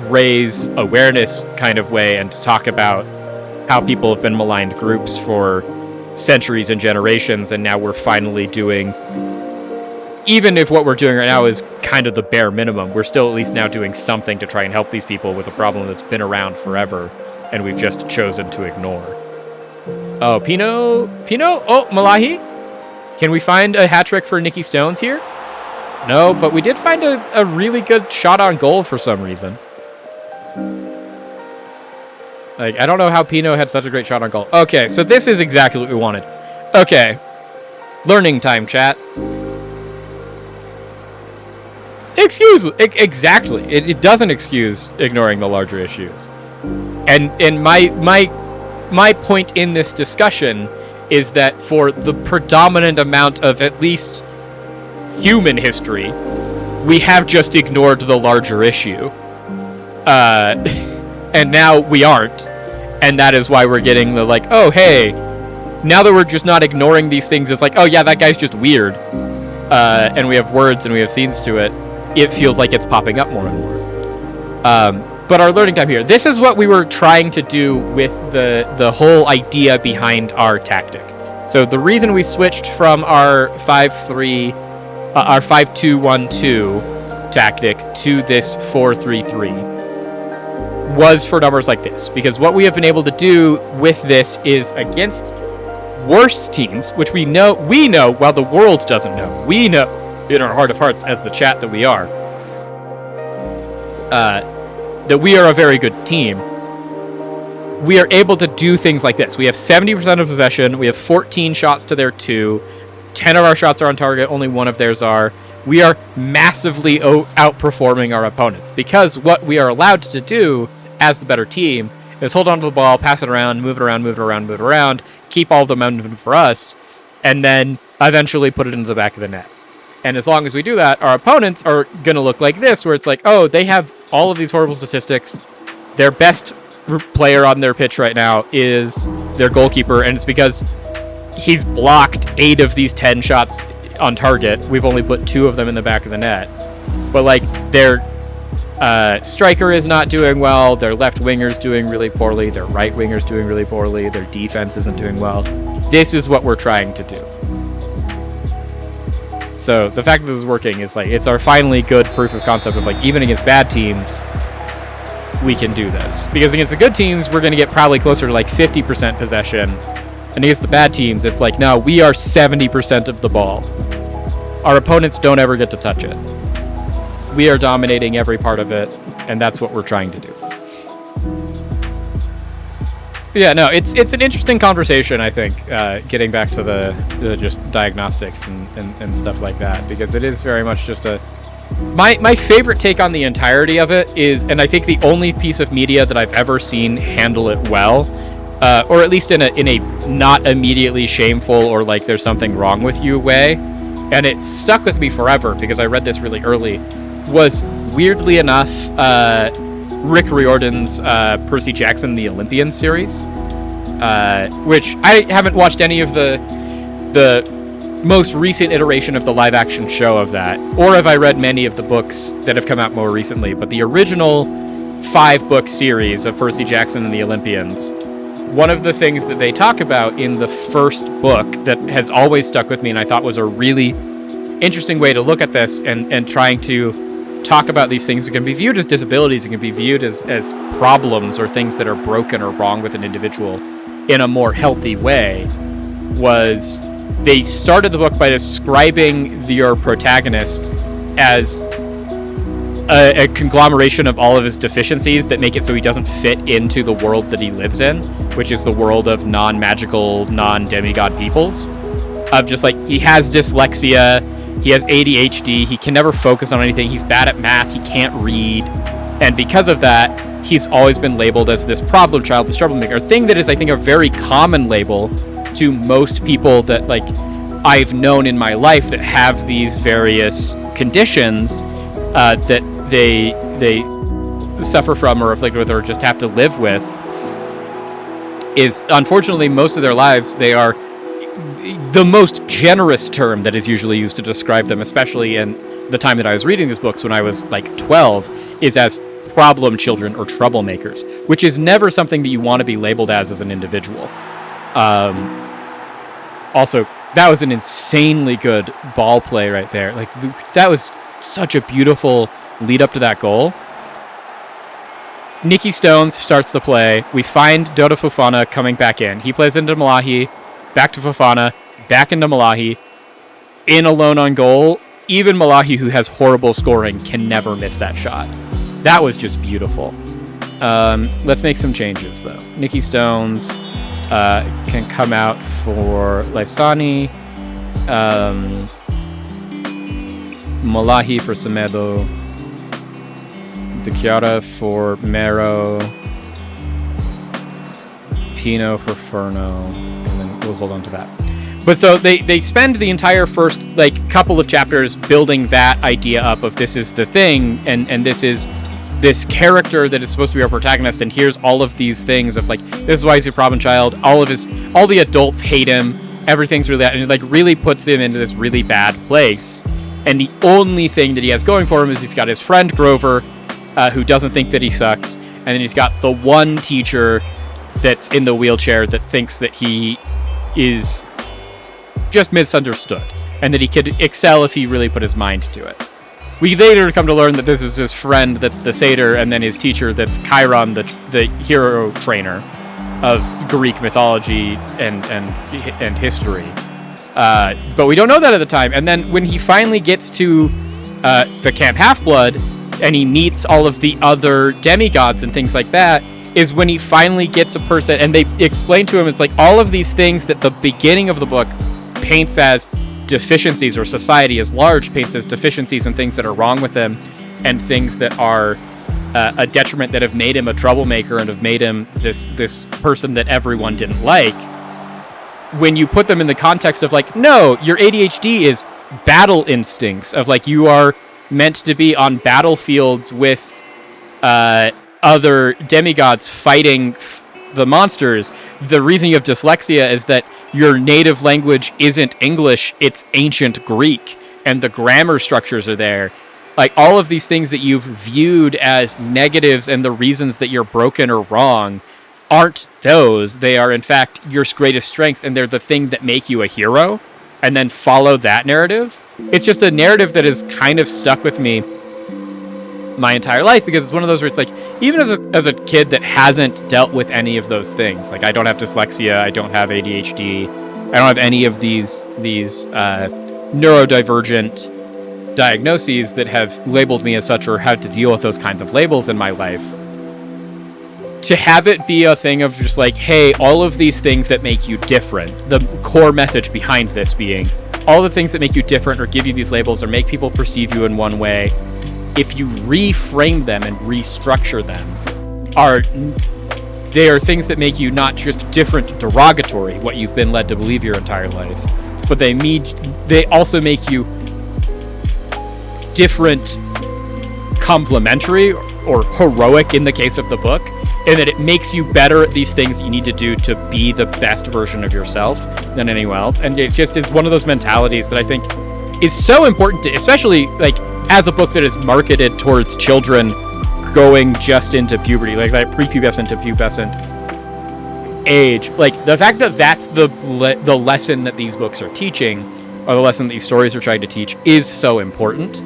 raise awareness kind of way and talk about how people have been maligned groups for centuries and generations, and now we're finally doing, even if what we're doing right now is kind of the bare minimum, we're still at least now doing something to try and help these people with a problem that's been around forever, and we've just chosen to ignore. Oh, Pino? Oh, Malahi? Can we find a hat trick for Nicky Stones here? No, but we did find a really good shot on goal for some reason. Like, I don't know how Pino had such a great shot on goal. Okay, so this is exactly what we wanted. Okay. Learning time, chat. Exactly. It doesn't excuse ignoring the larger issues. And my point in this discussion is that for the predominant amount of at least human history, we have just ignored the larger issue. And now we aren't. And that is why we're getting the, like, oh, hey, now that we're just not ignoring these things, it's like, oh yeah, that guy's just weird. And we have words and we have scenes to it. It feels like it's popping up more and more. But our learning time here, this is what we were trying to do with the whole idea behind our tactic. So the reason we switched from our 5-3, our 5-2-1-2 tactic to this 4-3-3 was for numbers like this, because what we have been able to do with this is against worse teams, which we know while the world doesn't know. We know in our heart of hearts, as the chat that we are, that we are a very good team. We are able to do things like this. We have 70% of possession. We have 14 shots to their 2. 10 of our shots are on target. Only 1 of theirs are. We are massively outperforming our opponents, because what we are allowed to do as the better team is hold on to the ball, pass it around, move it around, keep all the momentum for us, and then eventually put it into the back of the net. And as long as we do that, our opponents are going to look like this, where it's like, oh, they have all of these horrible statistics. Their best player on their pitch right now is their goalkeeper, and it's because he's blocked 8 of these 10 shots on target. We've only put 2 of them in the back of the net. But, like, their striker is not doing well, their left winger's doing really poorly, their right winger's doing really poorly, their defense isn't doing well. This is what we're trying to do. So the fact that this is working is, like, it's our finally good proof of concept of, like, even against bad teams, we can do this. Because against the good teams, we're going to get probably closer to, like, 50% possession. And against the bad teams, it's like, no, we are 70% of the ball. Our opponents don't ever get to touch it. We are dominating every part of it, and that's what we're trying to do. Yeah, no, it's an interesting conversation, I think, getting back to the just diagnostics and stuff like that, because it is very much just a... My favorite take on the entirety of it is, and I think the only piece of media that I've ever seen handle it well, or at least in a not immediately shameful or like there's something wrong with you way, and it stuck with me forever because I read this really early, was weirdly enough Rick Riordan's Percy Jackson the Olympian series, which I haven't watched any of the most recent iteration of the live action show of that, or have I read many of the books that have come out more recently, but the original 5-book series of Percy Jackson and the Olympians, one of the things that they talk about in the first book that has always stuck with me and I thought was a really interesting way to look at this and trying to talk about these things that can be viewed as disabilities, it can be viewed as problems or things that are broken or wrong with an individual in a more healthy way, was they started the book by describing your protagonist as a conglomeration of all of his deficiencies that make it so he doesn't fit into the world that he lives in, which is the world of non-magical, non-demigod peoples. Of just like, he has dyslexia, he has ADHD, he can never focus on anything, he's bad at math, he can't read, and because of that, he's always been labeled as this problem child, this troublemaker, thing that is, I think, a very common label to most people that, like, I've known in my life that have these various conditions that they suffer from or afflicted with or just have to live with, is, unfortunately, most of their lives, they are... The most generous term that is usually used to describe them, especially in the time that I was reading these books when I was like 12, is as problem children or troublemakers, which is never something that you want to be labeled as an individual. Also, that was an insanely good ball play right there. Like, that was such a beautiful lead up to that goal. Nikki Stones starts the play. We find Dodo Fofana coming back in. He plays into Malahi, back to Fofana, back into Malahi, in alone on goal. Even Malahi, who has horrible scoring, can never miss that shot. That was just beautiful. Let's make some changes, though. Nikki Stones can come out for Lysani. Malahi for Semedo. De Chiara for Mero. Pino for Furno. And then we'll hold on to that. But so they spend the entire first like couple of chapters building that idea up of this is the thing, and this is this character that is supposed to be our protagonist, and here's all of these things of like, this is why he's a problem child, all the adults hate him, everything's really bad, and it like really puts him into this really bad place. And the only thing that he has going for him is he's got his friend Grover, who doesn't think that he sucks, and then he's got the one teacher that's in the wheelchair that thinks that he is just misunderstood, and that he could excel if he really put his mind to it. We later come to learn that this is his friend that's the satyr, and then his teacher that's Chiron, the hero trainer of Greek mythology and history. But we don't know that at the time. And then when he finally gets to the Camp Half-Blood, and he meets all of the other demigods and things like that, is when he finally gets a person, and they explain to him, it's like all of these things that the beginning of the book paints as deficiencies, or society as large paints as deficiencies and things that are wrong with him, and things that are a detriment, that have made him a troublemaker and have made him this person that everyone didn't like. When you put them in the context of like, no, your ADHD is battle instincts, of like, you are meant to be on battlefields with other demigods fighting the monsters. The reason you have dyslexia is that your native language isn't English, it's ancient Greek, and the grammar structures are there. Like, all of these things that you've viewed as negatives and the reasons that you're broken or wrong aren't those. They are, in fact, your greatest strengths, and they're the thing that make you a hero, and then follow that narrative. It's just a narrative that has kind of stuck with me my entire life, because it's one of those where it's like, even as a kid that hasn't dealt with any of those things, like I don't have dyslexia, I don't have ADHD, I don't have any of these neurodivergent diagnoses that have labeled me as such or had to deal with those kinds of labels in my life. to have it be a thing of just like, hey, all of these things that make you different, the core message behind this being all the things that make you different or give you these labels or make people perceive you in one way, if you reframe them and restructure them, they are things that make you not just different, derogatory, what you've been led to believe your entire life, but they also make you different, complementary, or heroic in the case of the book, and that it makes you better at these things that you need to do to be the best version of yourself than anyone else. And it just is one of those mentalities that I think is so important to, especially like as a book that is marketed towards children going just into puberty, like that prepubescent to pubescent age. Like the fact that that's the lesson that these books are teaching, or the lesson that these stories are trying to teach, is so important.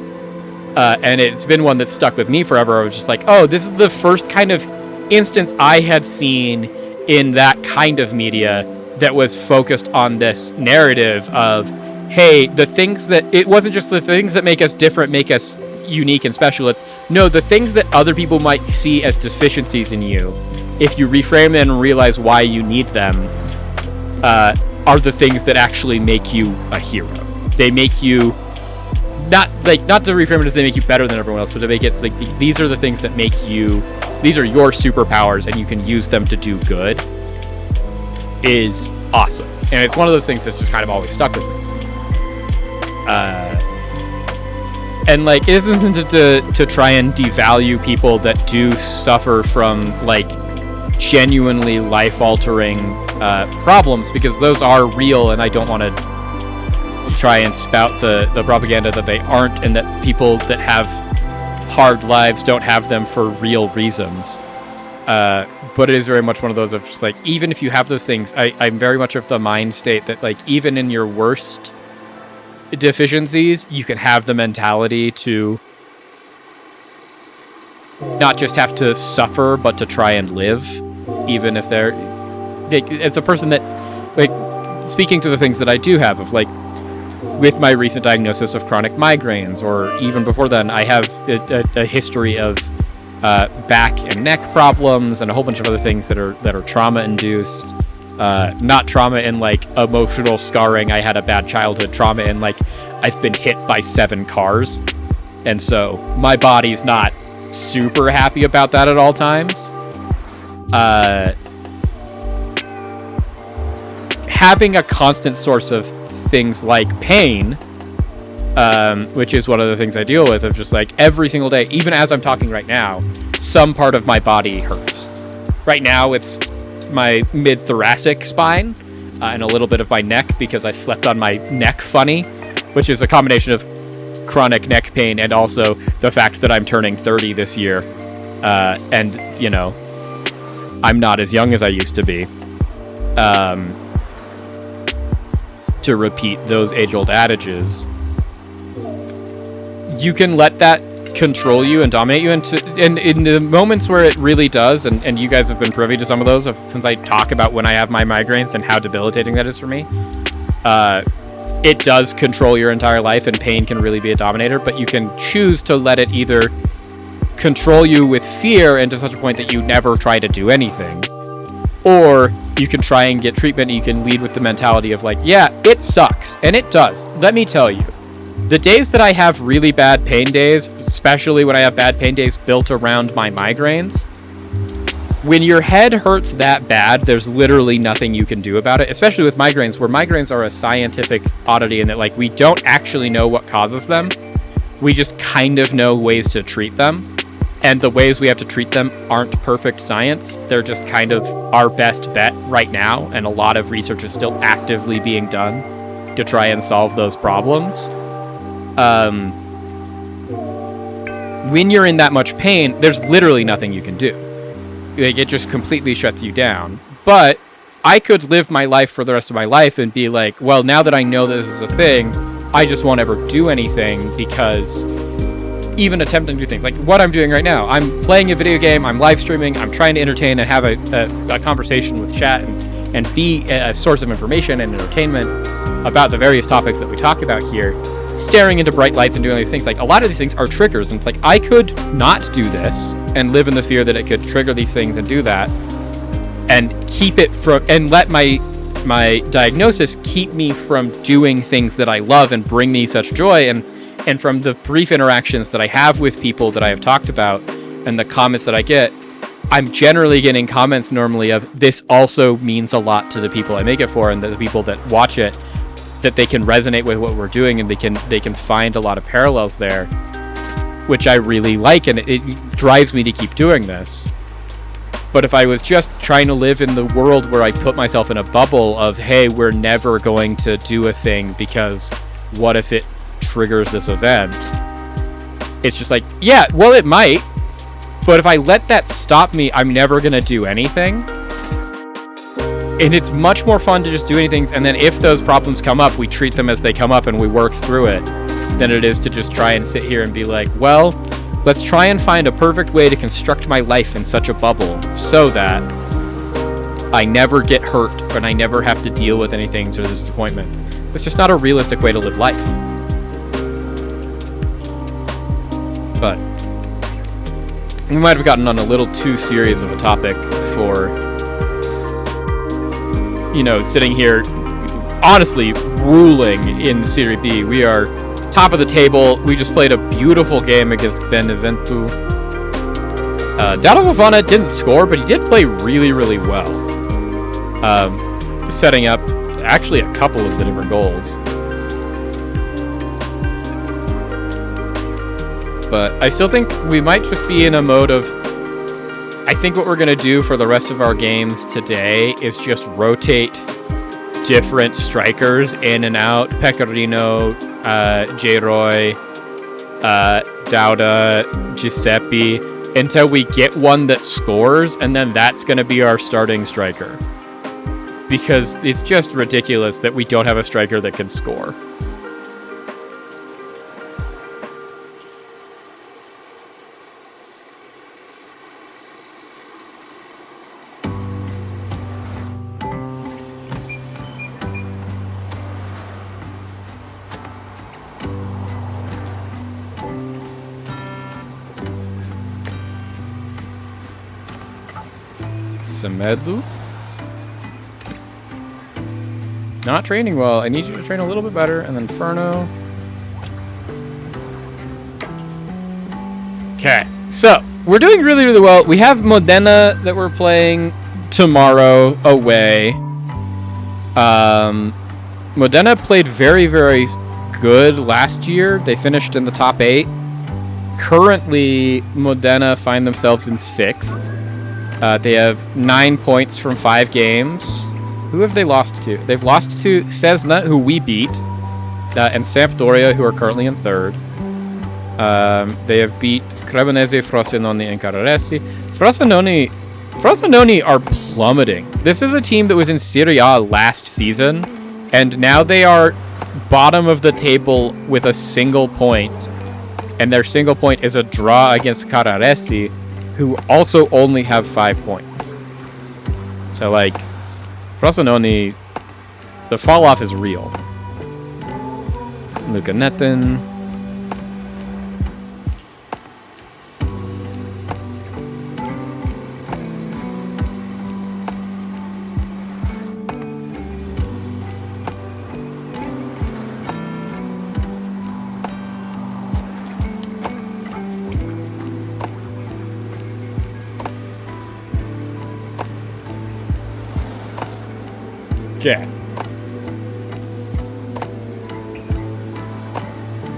And it's been one that stuck with me forever. I was just like, oh, this is the first kind of instance I had seen in that kind of media that was focused on this narrative of, hey, the things that, it wasn't just the things that make us different, make us unique and special. It's, no, the things that other people might see as deficiencies in you, if you reframe them and realize why you need them, are the things that actually make you a hero. They make you, not to reframe it as they make you better than everyone else, but to make it like these are the things that make you, these are your superpowers and you can use them to do good, is awesome. And it's one of those things that's just kind of always stuck with me. And like, it isn't to try and devalue people that do suffer from like genuinely life-altering problems, because those are real, and I don't want to try and spout the propaganda that they aren't, and that people that have hard lives don't have them for real reasons. But it is very much one of those of just like, even if you have those things, I'm very much of the mind state that like, even in your worst deficiencies, you can have the mentality to not just have to suffer, but to try and live, even if it's a person that, like, speaking to the things that I do have, of like, with my recent diagnosis of chronic migraines, or even before then, I have a history of back and neck problems and a whole bunch of other things that are trauma induced. Not trauma in like emotional scarring. I had a bad childhood. Trauma in like, I've been hit by 7 cars, and so my body's not super happy about that at all times. Having a constant source of things like pain, which is one of the things I deal with, of just like every single day, even as I'm talking right now, some part of my body hurts. Right now it's my mid-thoracic spine, and a little bit of my neck because I slept on my neck funny, which is a combination of chronic neck pain and also the fact that I'm turning 30 this year, and you know, I'm not as young as I used to be. To repeat those age-old adages, you can let that control you and dominate you, and in the moments where it really does, and you guys have been privy to some of those since I talk about when I have my migraines and how debilitating that is for me. It does control your entire life, and pain can really be a dominator, but you can choose to let it either control you with fear and to such a point that you never try to do anything, or you can try and get treatment, and you can lead with the mentality of like, yeah, it sucks, and it does. Let me tell you, the days that I have really bad pain days, especially when I have bad pain days built around my migraines, when your head hurts that bad, there's literally nothing you can do about it, especially with migraines, where migraines are a scientific oddity in that like, we don't actually know what causes them. We just kind of know ways to treat them. And the ways we have to treat them aren't perfect science. They're just kind of our best bet right now, and a lot of research is still actively being done to try and solve those problems. When you're in that much pain, there's literally nothing you can do. Like, it just completely shuts you down. But I could live my life for the rest of my life and be like, well, now that I know this is a thing, I just won't ever do anything, because even attempting to do things like what I'm doing right now, I'm playing a video game, I'm live streaming, I'm trying to entertain and have a conversation with chat and be a source of information and entertainment about the various topics that we talk about here. staring into bright lights and doing these things. Like, a lot of these things are triggers, and it's like, I could not do this and live in the fear that it could trigger these things and do that, and keep it from, and let my diagnosis keep me from doing things that I love and bring me such joy. And from the brief interactions that I have with people that I have talked about and the comments that I get, I'm generally getting comments normally of, this also means a lot to the people I make it for, and the people that watch it, that they can resonate with what we're doing, and they can find a lot of parallels there, which I really like, and it drives me to keep doing this. But if I was just trying to live in the world where I put myself in a bubble of, hey, we're never going to do a thing because what if it triggers this event? It's just like, yeah, well, it might. But if I let that stop me, I'm never going to do anything. And it's much more fun to just do anything, and then if those problems come up, we treat them as they come up and we work through it, than it is to just try and sit here and be like, well, let's try and find a perfect way to construct my life in such a bubble so that I never get hurt and I never have to deal with anything or disappointment. It's just not a realistic way to live life. But we might have gotten on a little too serious of a topic for, you know, sitting here honestly ruling in Serie B. We are top of the table. We just played a beautiful game against Benevento. Dario Fofana didn't score, but he did play really, really well. Setting up actually a couple of the different goals. But I still think we might just be in a mode of, I think what we're going to do for the rest of our games today is just rotate different strikers in and out. Pecorino, J-Roy, Dauda, Giuseppe, until we get one that scores, and then that's going to be our starting striker. Because it's just ridiculous that we don't have a striker that can score. Semedo? Not training well. I need you to train a little bit better. And then Ferno. Okay, so we're doing really, really well. We have Modena that we're playing tomorrow away. Modena played very, very good last year. They finished in the top 8. Currently, Modena find themselves in 6th. They have 9 points from 5 games. Who have they lost to? They've lost to Cesna, who we beat, and Sampdoria, who are currently in 3rd. They have beat Cremonese, Frosinone, and Carraresi. Frosinone are plummeting. This is a team that was in Serie A last season, and now they are bottom of the table with a single point. And their single point is a draw against Carraresi, who also only have 5 points. So, like, Frosinone, the fall off is real. Luca Nettin. Okay.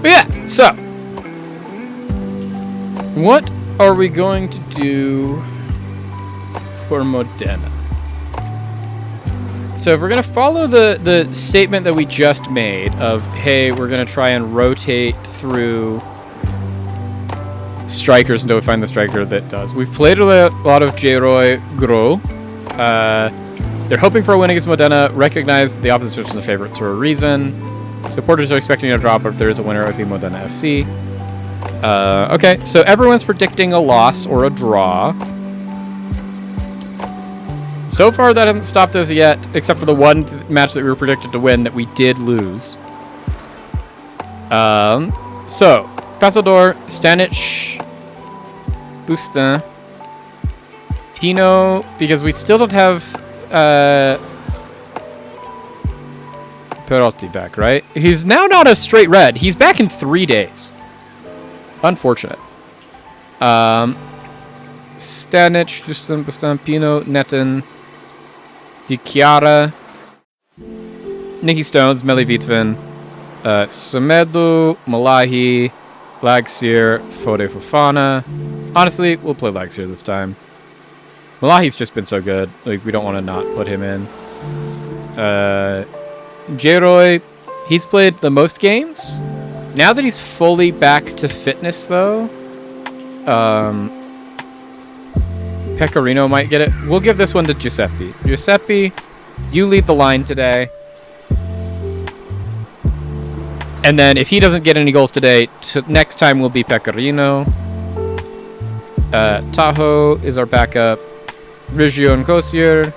But yeah, so what are we going to do for Modena? So if we're going to follow the statement that we just made of, hey, we're going to try and rotate through strikers until we find the striker that does. We've played a lot of J-Roy Gro. They're hoping for a win against Modena, recognize the opposition is the favorites for a reason. Supporters are expecting a drop, but if there is a winner, it would be Modena FC. Okay, so everyone's predicting a loss or a draw. So far, that hasn't stopped us yet, except for the one match that we were predicted to win that we did lose. So, Pasador, Stanic, Bustin, Pino, because we still don't have Perotti back, right? He's now not a straight red. He's back in 3 days. Unfortunate. Stanic, Justin, Bustin, Pino, Netten, Di Chiara, Nicky Stones, Meli Vitvin, Semedo, Malahi, Lagsir, Fode Fofana. Honestly, we'll play Lagsir this time. Malahi's just been so good. Like, we don't want to not put him in. J-Roy, he's played the most games. Now that he's fully back to fitness, though, Pecorino might get it. We'll give this one to Giuseppe. Giuseppe, you lead the line today. And then if he doesn't get any goals today, next time will be Pecorino. Tahoe is our backup. Riggio and Kosier.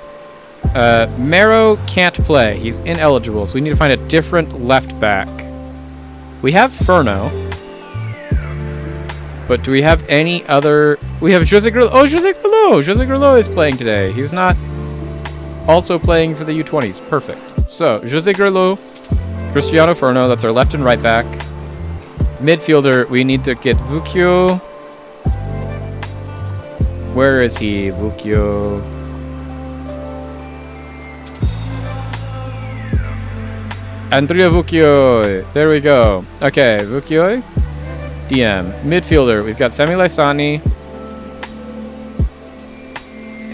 Mero can't play. He's ineligible, so we need to find a different left back. We have Furno. But do we have any other... We have Jose Grillo. Oh, Jose Grillo! Jose Grillo is playing today. He's not also playing for the U20s. Perfect. So, Jose Grillo, Cristiano Furno, that's our left and right back. Midfielder, we need to get Vucchio. Where is he? Vucchio. Andrea Vucchio. There we go. Okay, Vucchio. DM. Midfielder, we've got Semi Lysani.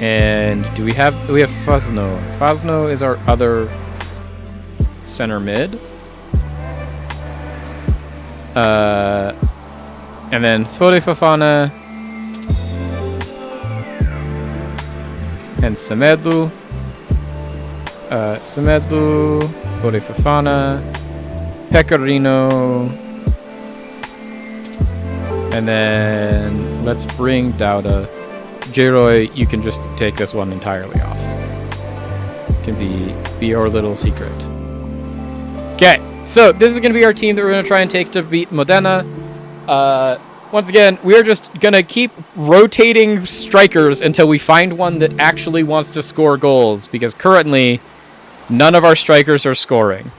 And do we have Fazno? Fazno is our other center mid. And then Fode Fofana and Semedo. Semedo, Fode Fofana, Pecorino. And then let's bring Dauda. J-Roy, you can just take this one entirely off. Can be our little secret. Okay, so this is going to be our team that we're going to try and take to beat Modena. Once again, we're just going to keep rotating strikers until we find one that actually wants to score goals, because currently none of our strikers are scoring.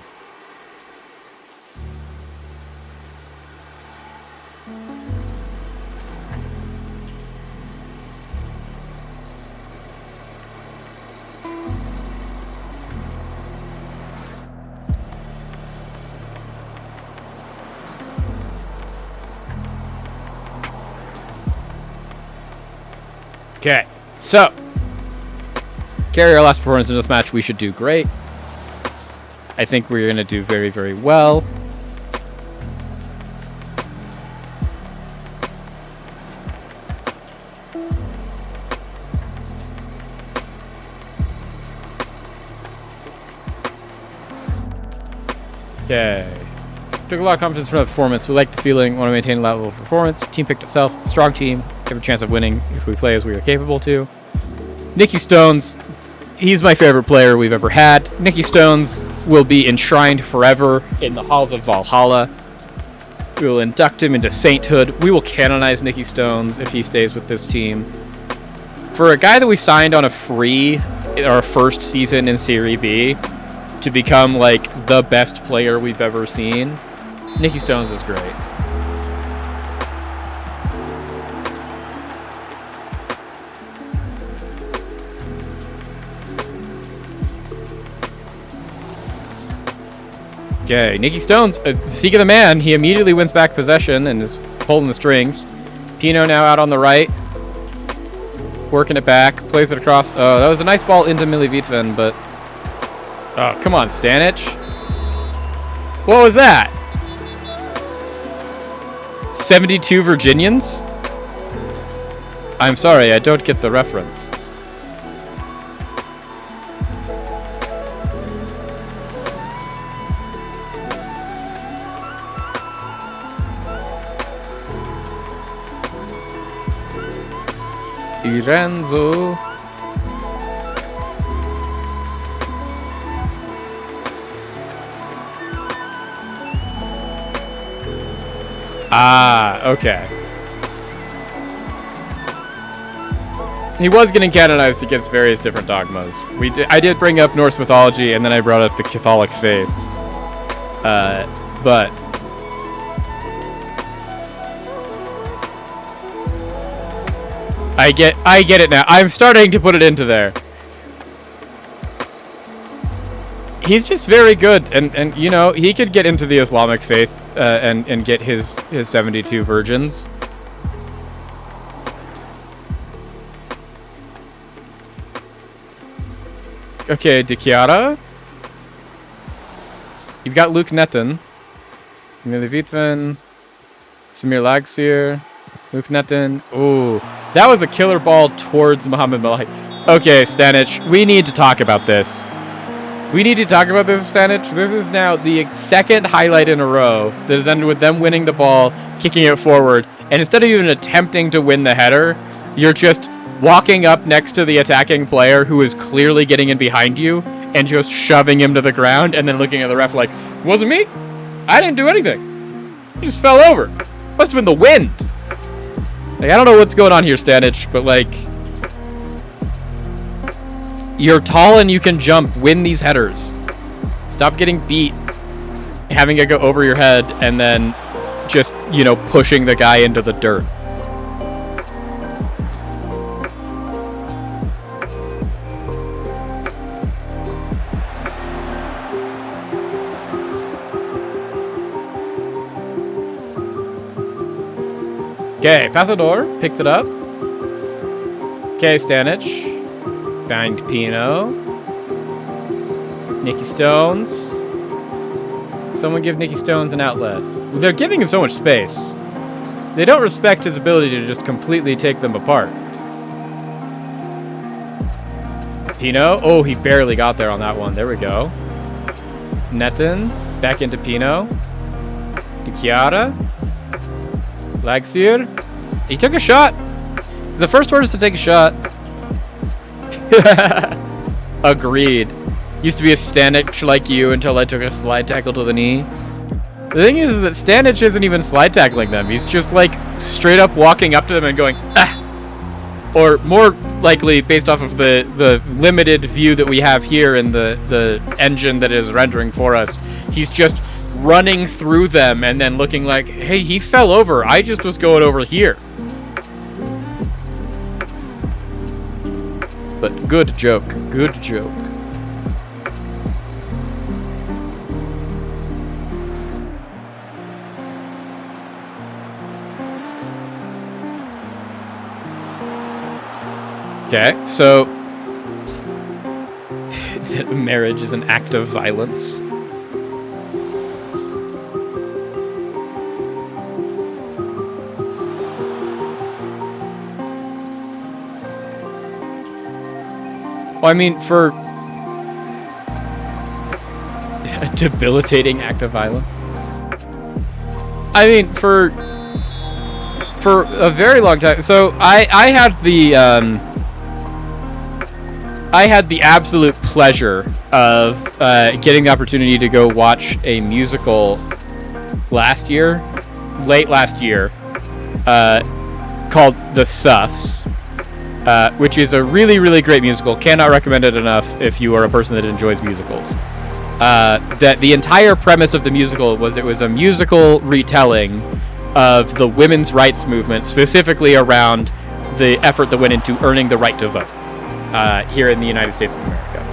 Okay, so carry our last performance in this match. We should do great. I think we're going to do very, very well. Okay. Took a lot of confidence from the performance. We like the feeling, want to maintain a level of performance. Team picked itself. Strong team. Have a chance of winning if we play as we are capable to. Nicky Stones, he's my favorite player we've ever had. Nicky Stones will be enshrined forever in the halls of Valhalla. We will induct him into sainthood. We will canonize Nicky Stones if he stays with this team. For a guy that we signed on a free in our first season in Serie B to become like the best player we've ever seen, Nicky Stones is great. Okay, Nicky Stones, speaking of the man, he immediately wins back possession and is pulling the strings. Pino now out on the right. Working it back, plays it across. Oh, that was a nice ball into Milivitvin, but... Oh, come on, Stanic. What was that? 72 Virginians? I'm sorry, I don't get the reference. Irenzo. Ah, okay. He was getting canonized against various different dogmas. I did bring up Norse mythology, and then I brought up the Catholic faith. But I get it now. I'm starting to put it into there. He's just very good, and you know, he could get into the Islamic faith and get his 72 virgins. Okay, Dikiara. You've got Luke Netton. Emily Vitven. Samir Lagsir. Luke Netton. Ooh. That was a killer ball towards Muhammad Malahi. Okay, Stanich, we need to talk about this. We need to talk about this, Stanich. This is now the second highlight in a row that has ended with them winning the ball, kicking it forward, and instead of even attempting to win the header, you're just walking up next to the attacking player who is clearly getting in behind you and just shoving him to the ground and then looking at the ref like, wasn't me? I didn't do anything. He just fell over. Must have been the wind. Like, I don't know what's going on here, Stanich, but like, you're tall and you can jump. Win these headers. Stop getting beat, having it go over your head, and then just, you know, pushing the guy into the dirt. Okay, Pasador picks it up. Okay, Stanich. Find Pino. Nicky Stones. Someone give Nicky Stones an outlet. They're giving him so much space. They don't respect his ability to just completely take them apart. Pino. Oh, he barely got there on that one. There we go. Netton. Back into Pino. Dikiara. Lagsir. He took a shot. The first word is to take a shot. Agreed. Used to be a Stanich like you until I took a slide tackle to the knee. The thing is that Stanich isn't even slide tackling them. He's just like straight up walking up to them and going, ah! Or more likely, based off of the limited view that we have here in the engine that is rendering for us, he's just running through them and then looking like, hey, he fell over. I just was going over here. But good joke. Good joke. Okay, so marriage is an act of violence. Well, I mean, for a debilitating act of violence. I mean, for a very long time. So I had the absolute pleasure of getting the opportunity to go watch a musical late last year, called The Suffs. Which is a really, really great musical. Cannot recommend it enough if you are a person that enjoys musicals. That the entire premise of the musical was it was a musical retelling of the women's rights movement, specifically around the effort that went into earning the right to vote here in the United States of America.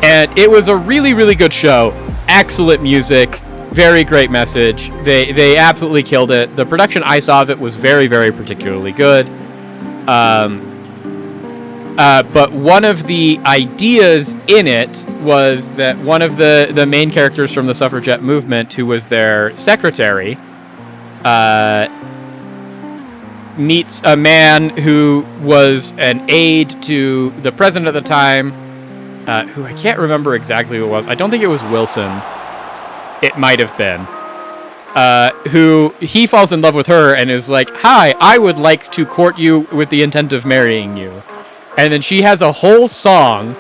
And it was a really, really good show. Excellent music. Very great message. They absolutely killed it. The production I saw of it was very, very particularly good. But one of the ideas in it was that one of the main characters from the suffragette movement, who was their secretary, meets a man who was an aide to the president at the time, who I can't remember exactly who it was. I don't think it was Wilson. It might have been. Who he falls in love with her and is like, hi, I would like to court you with the intent of marrying you. And then she has a whole song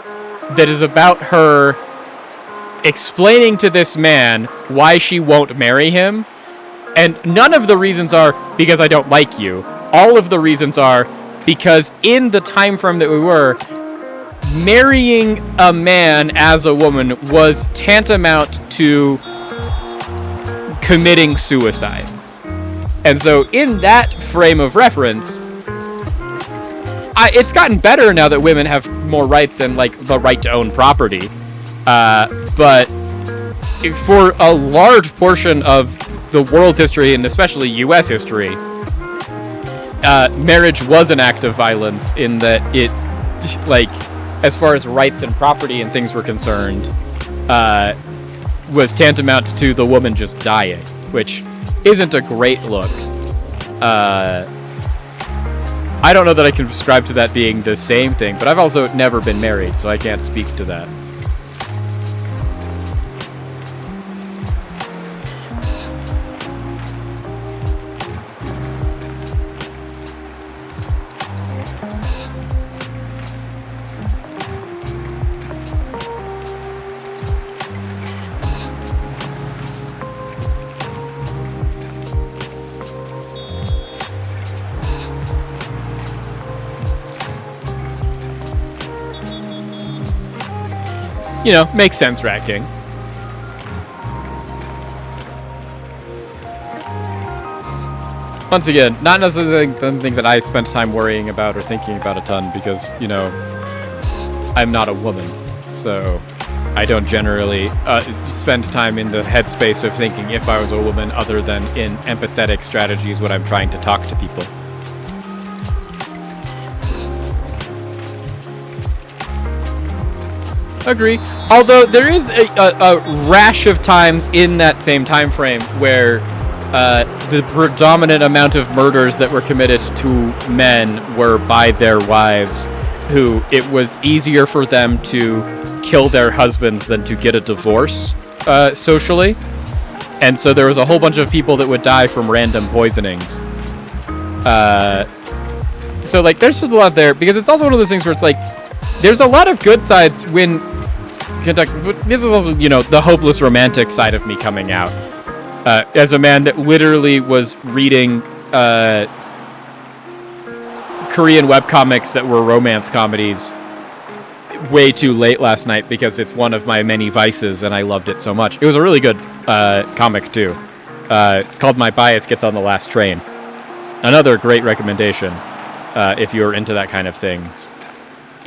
that is about her explaining to this man why she won't marry him, And none of the reasons are because I don't like you. All of the reasons are because in the time frame that we were, marrying a man as a woman was tantamount to committing suicide. And so in that frame of reference, it's gotten better now that women have more rights and like the right to own property. But for a large portion of the world's history, and especially U.S. history, marriage was an act of violence in that it, like, as far as rights and property and things were concerned, was tantamount to the woman just dying, which isn't a great look. I don't know that I can subscribe to that being the same thing, but I've also never been married, so I can't speak to that. You know, makes sense, Rat King. Once again, not necessarily something that I spent time worrying about or thinking about a ton because, you know, I'm not a woman. So I don't generally spend time in the headspace of thinking if I was a woman other than in empathetic strategies when I'm trying to talk to people. Agree. Although there is a rash of times in that same time frame where the predominant amount of murders that were committed to men were by their wives, who it was easier for them to kill their husbands than to get a divorce socially. And so there was a whole bunch of people that would die from random poisonings. So like there's just a lot there, because it's also one of those things where it's like there's a lot of good sides when Kentucky, but this is also, you know, the hopeless romantic side of me coming out. As a man that literally was reading Korean webcomics that were romance comedies way too late last night because it's one of my many vices and I loved it so much. It was a really good comic too. It's called My Bias Gets on the Last Train. Another great recommendation if you're into that kind of things.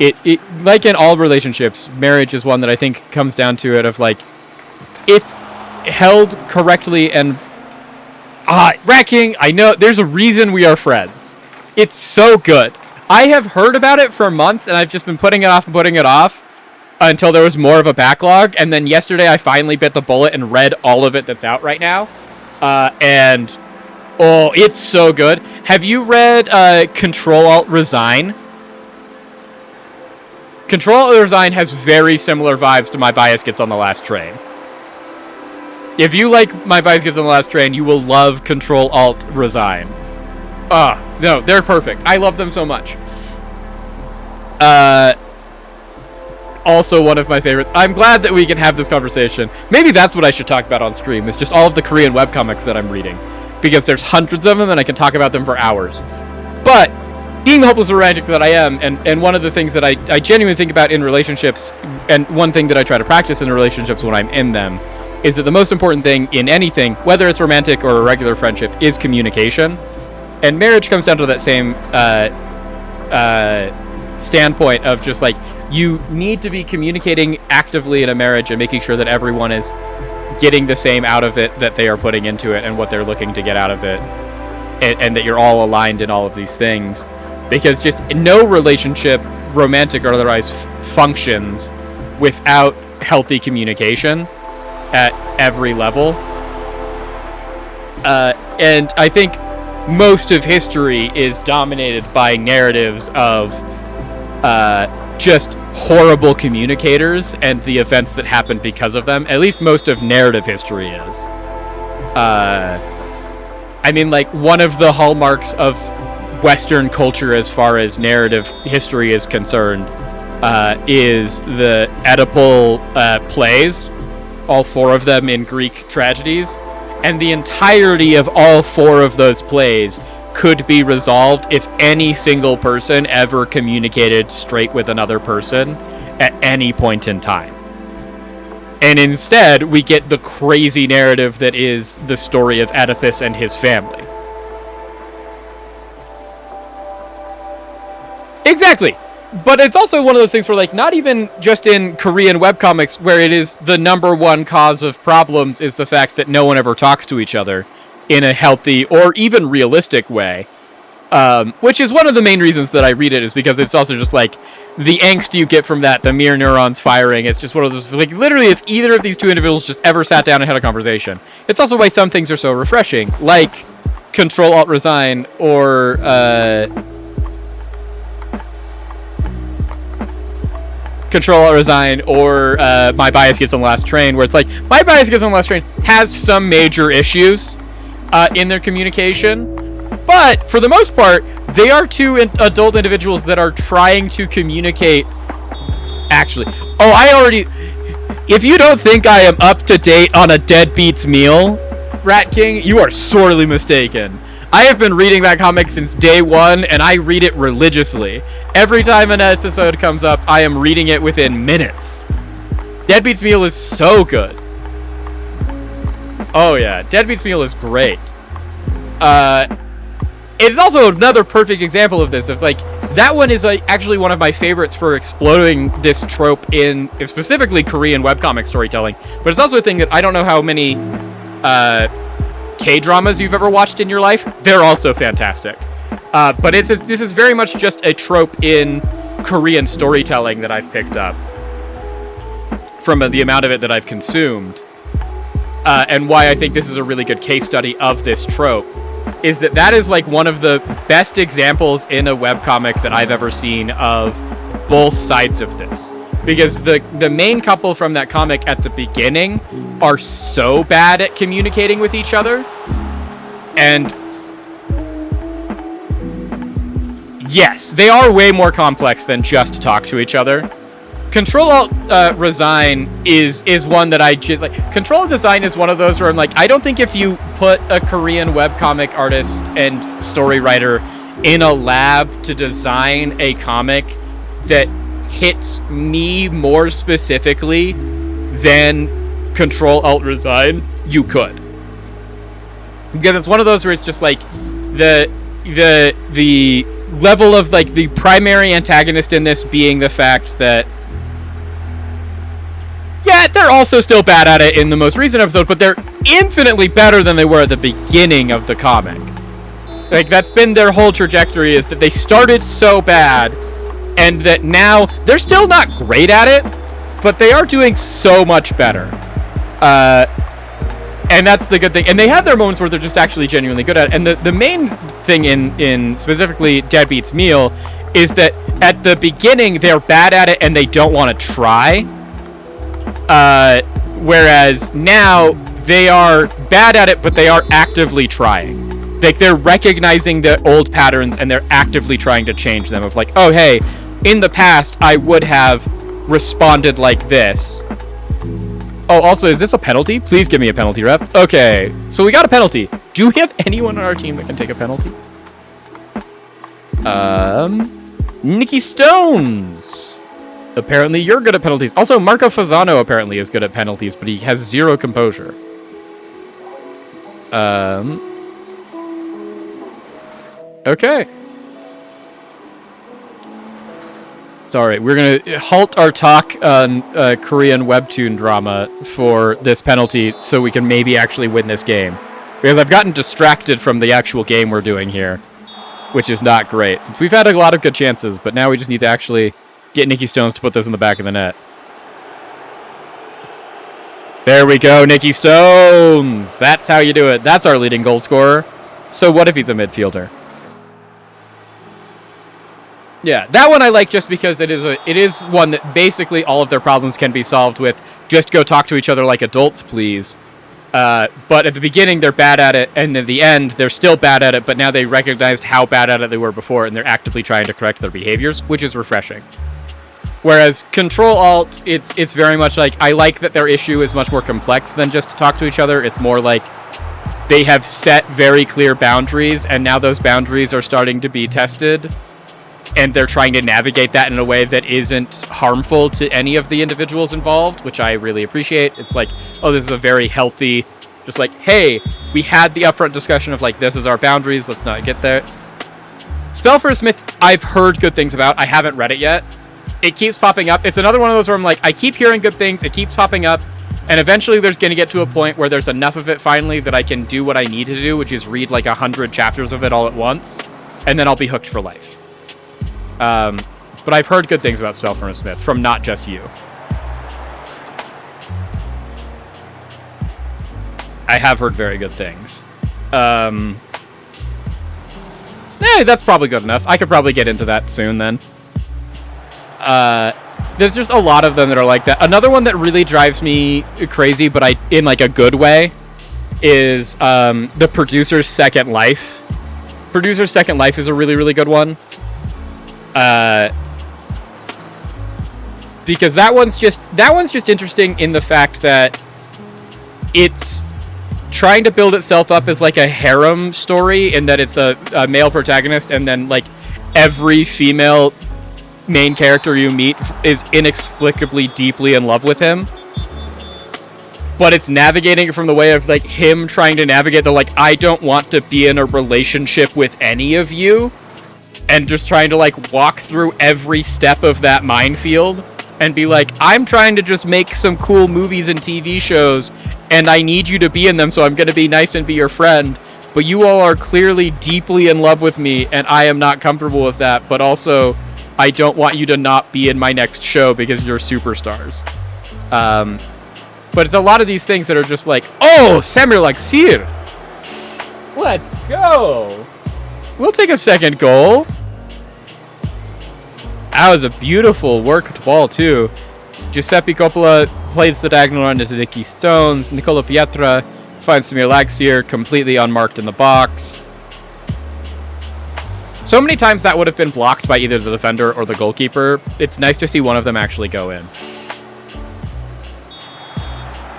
It like in all relationships, marriage is one that I think comes down to it of like, if held correctly and Rat King, I know there's a reason we are friends. It's so good. I have heard about it for months and I've just been putting it off until there was more of a backlog, and then yesterday I finally bit the bullet and read all of it that's out right now. And oh, it's so good. Have you read Control-Alt-Resign? Control-Alt-Resign has very similar vibes to My Bias Gets on the Last Train. If you like My Bias Gets on the Last Train, you will love Control-Alt-Resign. No, they're perfect. I love them so much. Also one of my favorites. I'm glad that we can have this conversation. Maybe that's what I should talk about on stream, is just all of the Korean webcomics that I'm reading. Because there's hundreds of them and I can talk about them for hours. But being the hopeless romantic that I am, and one of the things that I genuinely think about in relationships, and one thing that I try to practice in relationships when I'm in them, is that the most important thing in anything, whether it's romantic or a regular friendship, is communication. And marriage comes down to that same standpoint of just like, you need to be communicating actively in a marriage and making sure that everyone is getting the same out of it that they are putting into it and what they're looking to get out of it, and that you're all aligned in all of these things. Because just no relationship, romantic or otherwise, functions without healthy communication at every level. And I think most of history is dominated by narratives of just horrible communicators and the events that happened because of them. At least most of narrative history is. I mean, like, one of the hallmarks of Western culture as far as narrative history is concerned is the Oedipal plays, all four of them in Greek tragedies. And the entirety of all 4 of those plays could be resolved if any single person ever communicated straight with another person at any point in time. And instead, we get the crazy narrative that is the story of Oedipus and his family. Exactly. But it's also one of those things where, like, not even just in Korean webcomics, where it is the number one cause of problems is the fact that no one ever talks to each other in a healthy or even realistic way. Which is one of the main reasons that I read it, is because it's also just, like, the angst you get from that, the mirror neurons firing, it's just one of those, like, literally if either of these 2 individuals just ever sat down and had a conversation. It's also why some things are so refreshing, like Control-Alt-Resign, or, Control-Alt-Resign, or My Bias Gets on the Last Train, where it's like, My Bias Gets on the Last Train has some major issues in their communication, but for the most part, they are 2 adult individuals that are trying to communicate. Actually, if you don't think I am up to date on A Deadbeat's Meal, Rat King, you are sorely mistaken. I have been reading that comic since day 1, and I read it religiously. Every time an episode comes up, I am reading it within minutes. Deadbeat's Meal is so good. Oh yeah, Deadbeat's Meal is great. It's also another perfect example of this. Of like, that one is actually one of my favorites for exploding this trope in specifically Korean webcomic storytelling. But it's also a thing that I don't know how many K-dramas you've ever watched in your life. They're also fantastic. But this is very much just a trope in Korean storytelling that I've picked up from the amount of it that I've consumed. And why I think this is a really good case study of this trope is that is like one of the best examples in a webcomic that I've ever seen of both sides of this. Because the main couple from that comic at the beginning are so bad at communicating with each other. And yes, they are way more complex than just talk to each other. Control-Alt-Resign is one that I just like. Control-Alt-Resign is one of those where I'm like, I don't think if you put a Korean webcomic artist and story writer in a lab to design a comic that hits me more specifically than Control-Alt-Resign, you could. Because it's one of those where it's just like the level of like the primary antagonist in this being the fact that yeah, they're also still bad at it in the most recent episode, but they're infinitely better than they were at the beginning of the comic. Like, that's been their whole trajectory, is that they started so bad, and that now they're still not great at it, but they are doing so much better. And that's the good thing. And they have their moments where they're just actually genuinely good at it. And the main thing in specifically Deadbeat's Meal is that at the beginning, they're bad at it and they don't want to try. Whereas now they are bad at it, but they are actively trying. Like, they're recognizing the old patterns and they're actively trying to change them. Of like, oh, hey, in the past, I would have responded like this. Oh, also, is this a penalty? Please give me a penalty, ref. Okay, so we got a penalty. Do we have anyone on our team that can take a penalty? Nikki Stones. Apparently you're good at penalties. Also, Marco Fasano apparently is good at penalties, but he has zero composure. Okay. Sorry, we're gonna halt our talk on Korean webtoon drama for this penalty so we can maybe actually win this game. Because I've gotten distracted from the actual game we're doing here, which is not great. Since we've had a lot of good chances, but now we just need to actually get Nikki Stones to put this in the back of the net. There we go, Nikki Stones! That's how you do it. That's our leading goal scorer. So what if he's a midfielder? Yeah, that one I like just because it is one that basically all of their problems can be solved with just go talk to each other like adults, please. But at the beginning, they're bad at it, and at the end, they're still bad at it, but now they recognized how bad at it they were before, and they're actively trying to correct their behaviors, which is refreshing. Whereas Control-Alt, it's very much like, I like that their issue is much more complex than just to talk to each other. It's more like, they have set very clear boundaries, and now those boundaries are starting to be tested, and they're trying to navigate that in a way that isn't harmful to any of the individuals involved, which I really appreciate. It's like, oh, this is a very healthy, just like, hey, we had the upfront discussion of like, this is our boundaries, let's not get there. Spell for a Smith, I've heard good things about. I haven't read it yet. It keeps popping up. It's another one of those where I'm like, I keep hearing good things, it keeps popping up, and eventually there's going to get to a point where there's enough of it finally that I can do what I need to do, which is read like 100 chapters of it all at once, and then I'll be hooked for life. But I've heard good things about Spell for a Smith from not just you. I have heard very good things. That's probably good enough. I could probably get into that soon then. There's just a lot of them that are like that. Another one that really drives me crazy, but in like a good way, is the Producer's Second Life. Producer's Second Life is a really, really good one. Because that one's just interesting in the fact that it's trying to build itself up as like a harem story, in that it's a male protagonist, and then like every female main character you meet is inexplicably deeply in love with him. But it's navigating it from the way of like him trying to navigate the like, I don't want to be in a relationship with any of you, and just trying to like walk through every step of that minefield and be like, I'm trying to just make some cool movies and TV shows, and I need you to be in them, so I'm going to be nice and be your friend, but you all are clearly deeply in love with me, and I am not comfortable with that, but also I don't want you to not be in my next show because you're superstars. But it's a lot of these things that are just like, oh, Samuel Laxir! Let's go! We'll take a second goal. That was a beautiful worked ball, too. Giuseppe Coppola plays the diagonal run into Nicky Stones. Nicola Pietra finds Samir Laxir completely unmarked in the box. So many times that would have been blocked by either the defender or the goalkeeper. It's nice to see one of them actually go in.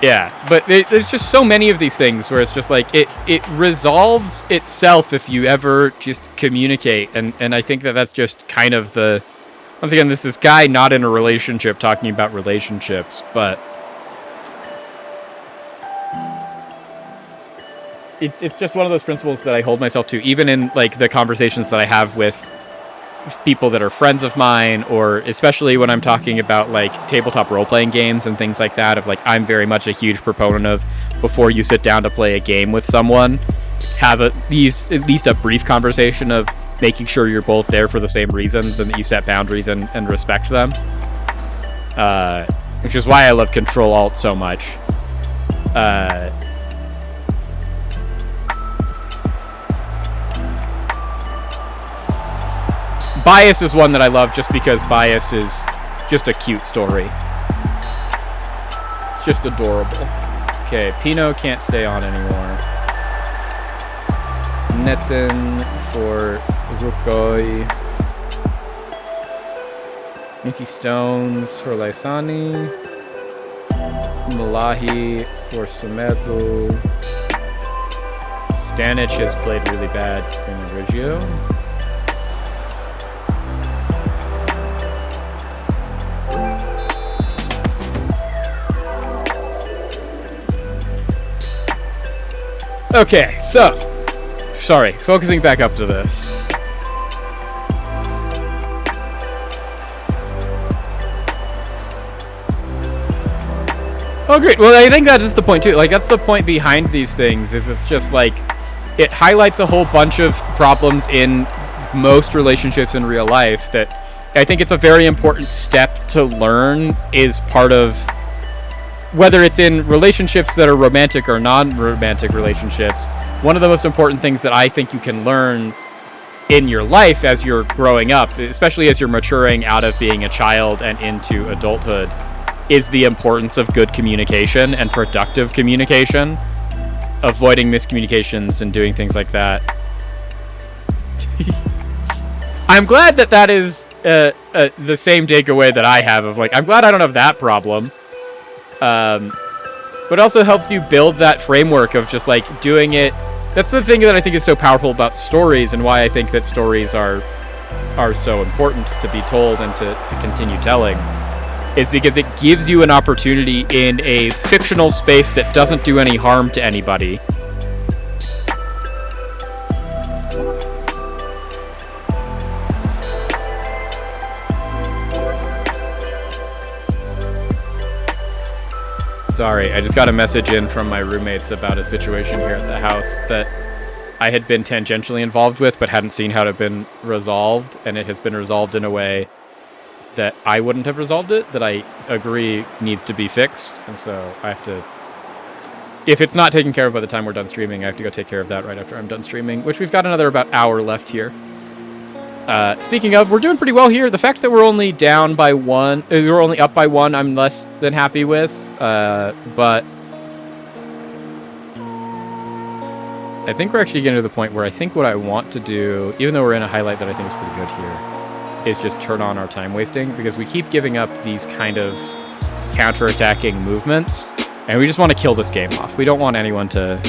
Yeah, but there's just so many of these things where it's just like, it resolves itself if you ever just communicate. And I think that's just kind of the... Once again, this is guy not in a relationship talking about relationships, but... It's just one of those principles that I hold myself to, even in like the conversations that I have with people that are friends of mine, or especially when I'm talking about like tabletop role-playing games and things like that, of like, I'm very much a huge proponent of, before you sit down to play a game with someone, have at least a brief conversation of making sure you're both there for the same reasons and that you set boundaries and respect them. Which is why I love Control Alt so much. Bias is one that I love just because Bias is just a cute story. It's just adorable. Okay, Pino can't stay on anymore. Netten for Rukoi. Nicky Stones for Lysani. Malahi for Sumedu. Stanic has played really bad in Reggio. Okay, so, sorry, focusing back up to this. Oh, great. Well, I think that is the point, too. Like, that's the point behind these things, is it's just, like, it highlights a whole bunch of problems in most relationships in real life that I think it's a very important step to learn is part of, whether it's in relationships that are romantic or non-romantic relationships, one of the most important things that I think you can learn in your life as you're growing up, especially as you're maturing out of being a child and into adulthood, is the importance of good communication and productive communication, avoiding miscommunications and doing things like that. I'm glad that is the same takeaway that I have of like, I'm glad I don't have that problem. but it also helps you build that framework of just like doing it. That's the thing that I think is so powerful about stories, and why I think that stories are so important to be told and to continue telling, is because it gives you an opportunity in a fictional space that doesn't do any harm to anybody. Sorry, I just got a message in from my roommates about a situation here at the house that I had been tangentially involved with, but hadn't seen how it had been resolved, and it has been resolved in a way that I wouldn't have resolved it, that I agree needs to be fixed, and so I have to... If it's not taken care of by the time we're done streaming, I have to go take care of that right after I'm done streaming, which we've got another about hour left here. Speaking of, we're doing pretty well here. The fact that we're only down by one, we're only up by one, I'm less than happy with, but I think we're actually getting to the point where I think what I want to do, even though we're in a highlight that I think is pretty good here, is just turn on our time wasting, because we keep giving up these kind of counter-attacking movements, and we just want to kill this game off. We don't want anyone to...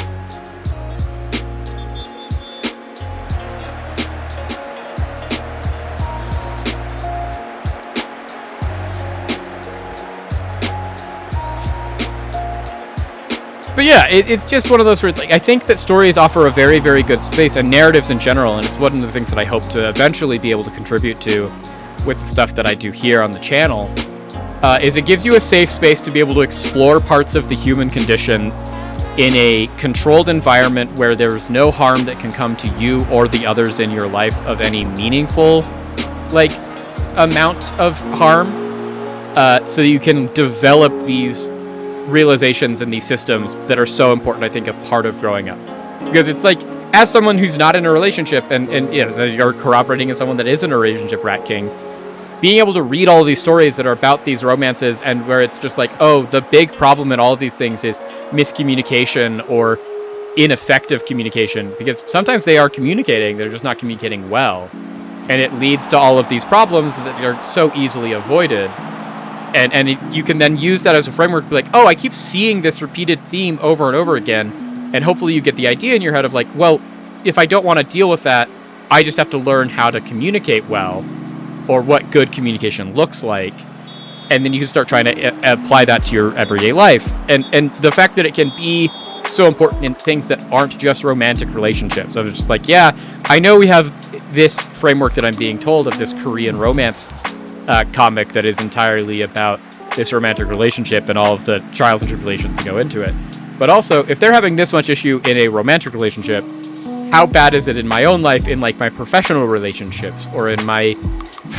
But yeah, it's just one of those where it's like, I think that stories offer a very, very good space, and narratives in general, and it's one of the things that I hope to eventually be able to contribute to with the stuff that I do here on the channel, is it gives you a safe space to be able to explore parts of the human condition in a controlled environment where there's no harm that can come to you or the others in your life of any meaningful, like, amount of harm, so you can develop these realizations and these systems that are so important, I think, a part of growing up. Because it's like, as someone who's not in a relationship, and you know, as you're corroborating as someone that is in a relationship, Rat King, being able to read all of these stories that are about these romances, and where it's just like, oh, the big problem in all of these things is miscommunication or ineffective communication, because sometimes they are communicating, they're just not communicating well, and it leads to all of these problems that are so easily avoided. And you can then use that as a framework to be like, oh, I keep seeing this repeated theme over and over again, and hopefully you get the idea in your head of like, well, if I don't want to deal with that, I just have to learn how to communicate well, or what good communication looks like, and then you can start trying to apply that to your everyday life. And the fact that it can be so important in things that aren't just romantic relationships. So it's just like, yeah, I know we have this framework that I'm being told of this Korean romance comic that is entirely about this romantic relationship and all of the trials and tribulations that go into it. But also, if they're having this much issue in a romantic relationship, how bad is it in my own life, in like my professional relationships or in my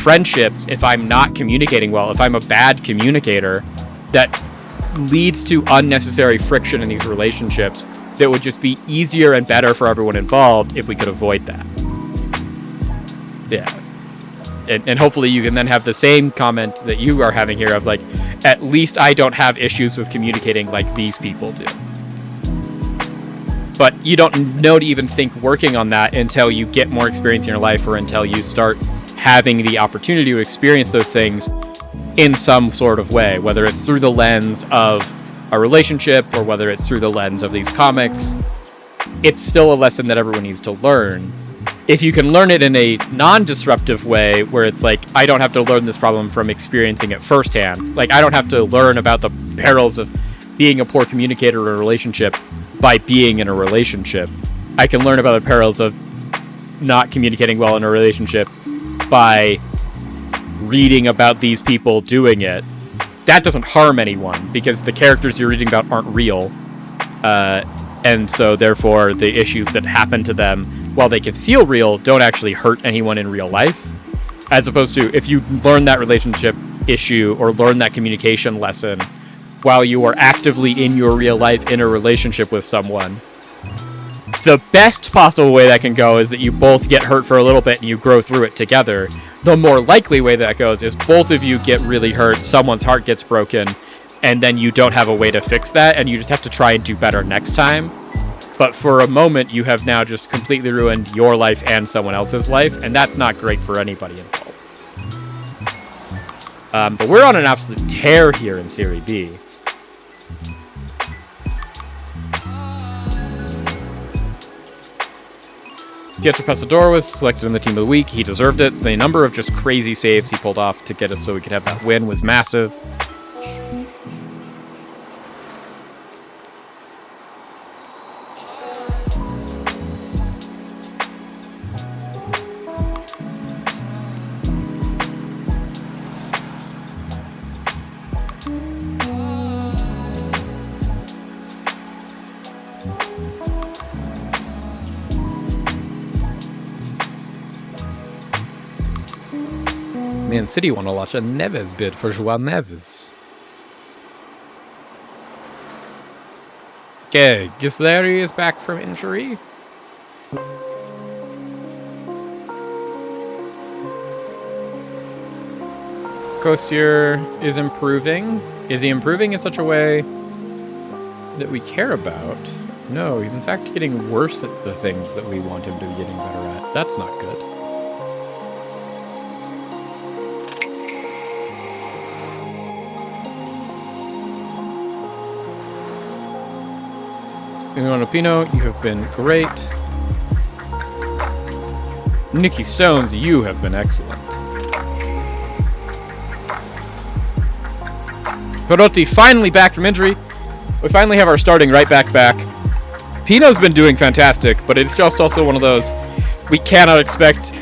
friendships, if I'm not communicating well, if I'm a bad communicator, that leads to unnecessary friction in these relationships that would just be easier and better for everyone involved if we could avoid that. Yeah. And hopefully you can then have the same comment that you are having here of like, at least I don't have issues with communicating like these people do. But you don't know to even think working on that until you get more experience in your life, or until you start having the opportunity to experience those things in some sort of way, whether it's through the lens of a relationship or whether it's through the lens of these comics. It's still a lesson that everyone needs to learn. If you can learn it in a non-disruptive way, where it's like, I don't have to learn this problem from experiencing it firsthand. Like, I don't have to learn about the perils of being a poor communicator in a relationship by being in a relationship. I can learn about the perils of not communicating well in a relationship by reading about these people doing it. That doesn't harm anyone, because the characters you're reading about aren't real. And so, therefore, the issues that happen to them, while they can feel real, don't actually hurt anyone in real life. As opposed to, if you learn that relationship issue or learn that communication lesson while you are actively in your real life in a relationship with someone, the best possible way that can go is that you both get hurt for a little bit and you grow through it together. The more likely way that goes is both of you get really hurt, someone's heart gets broken, and then you don't have a way to fix that, and you just have to try and do better next time. But for a moment, you have now just completely ruined your life and someone else's life, and that's not great for anybody involved. But we're on an absolute tear here in Serie B. Pietro Pessador was selected in the team of the week. He deserved it. The number of just crazy saves he pulled off to get us so we could have that win was massive. Man City want to launch a Neves bid for João Neves. Okay, Gisleri is back from injury. Koscielny is improving. Is he improving in such a way that we care about? No, he's in fact getting worse at the things that we want him to be getting better at. That's not good. Emiliano Pino, you have been great. Nicky Stones, you have been excellent. Perotti finally back from injury. We finally have our starting right back. Pino's been doing fantastic, but it's just also one of those, we cannot expect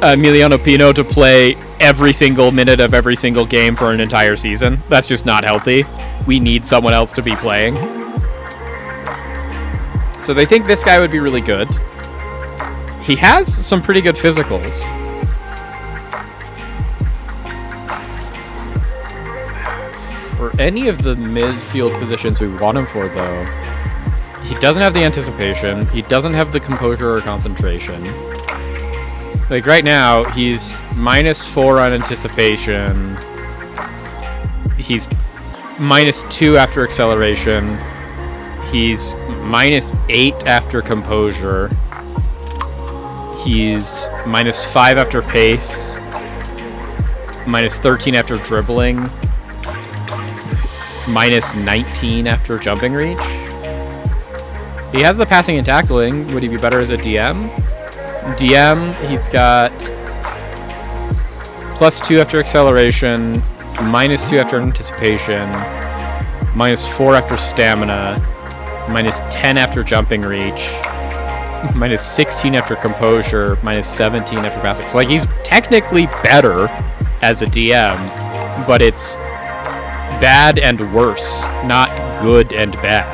Emiliano Pino to play every single minute of every single game for an entire season. That's just not healthy. We need someone else to be playing. So they think this guy would be really good. He has some pretty good physicals. For any of the midfield positions we want him for, though, he doesn't have the anticipation. He doesn't have the composure or concentration. Like right now, he's -4 on anticipation. He's -2 after acceleration. He's -8 after composure. He's -5 after pace. -13 after dribbling. -19 after jumping reach. He has the passing and tackling. Would he be better as a DM? DM, he's got +2 after acceleration, -2 after anticipation, -4 after stamina, -10 after jumping reach, -16 after composure, -17 after passing. So like he's technically better as a DM, but it's bad and worse, not good and bad.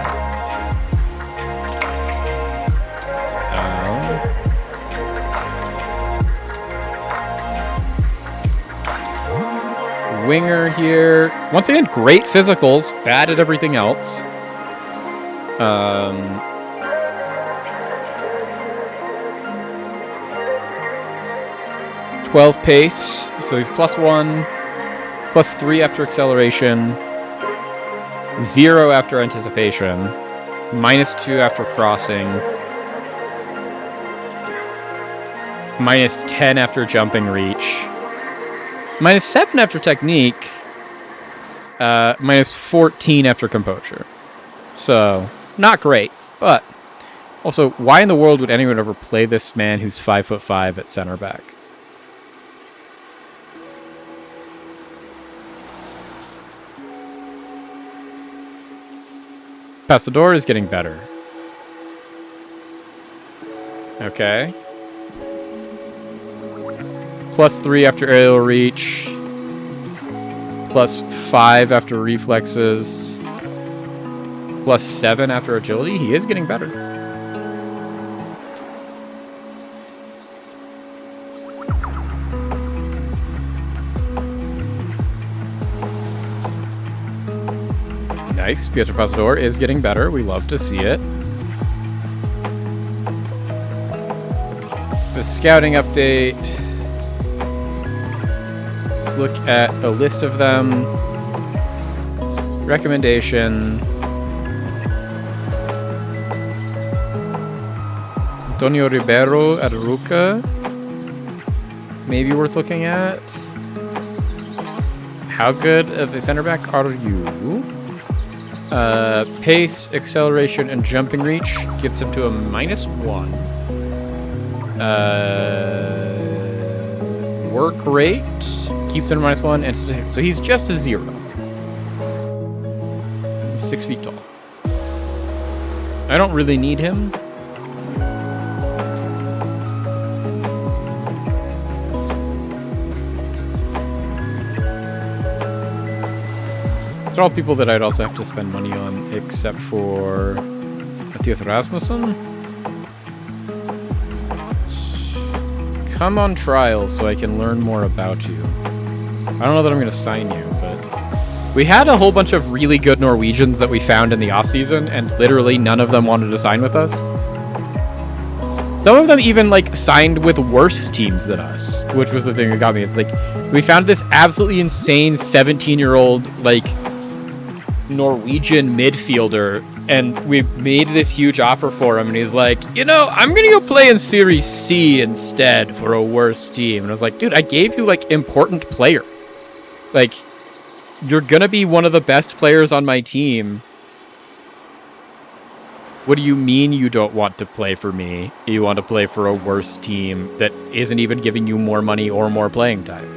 Winger here. Once again, great physicals, bad at everything else. 12 pace, so he's +1, +3 after acceleration, 0 after anticipation, -2 after crossing, -10 after jumping reach, -7 after technique, -14 after composure. So, not great, but also, why in the world would anyone ever play this man who's 5'5" at center back? Pessador is getting better. Okay. +3 after aerial reach. +5 after reflexes. +7 after agility. He is getting better. Nice. Pietro Pessador is getting better. We love to see it. The scouting update. Let's look at a list of them. Recommendation. Antonio Ribeiro at Aruca. Maybe worth looking at. How good of a center back are you? Pace, acceleration, and jumping reach gets him to a -1. Work rate keeps it -1, and so he's just a 0. He's 6 feet tall. I don't really need him. They're all people that I'd also have to spend money on, except for Matthias Rasmussen. Come on trial so I can learn more about you. I don't know that I'm going to sign you, but we had a whole bunch of really good Norwegians that we found in the off-season, and literally none of them wanted to sign with us. Some of them even, like, signed with worse teams than us, which was the thing that got me. It's like, we found this absolutely insane 17-year-old, like, Norwegian midfielder, and we made this huge offer for him, and he's like, you know, I'm gonna go play in Series C instead for a worse team. And I was like, dude, I gave you, like, important player. Like, you're gonna be one of the best players on my team. What do you mean you don't want to play for me? You want to play for a worse team that isn't even giving you more money or more playing time?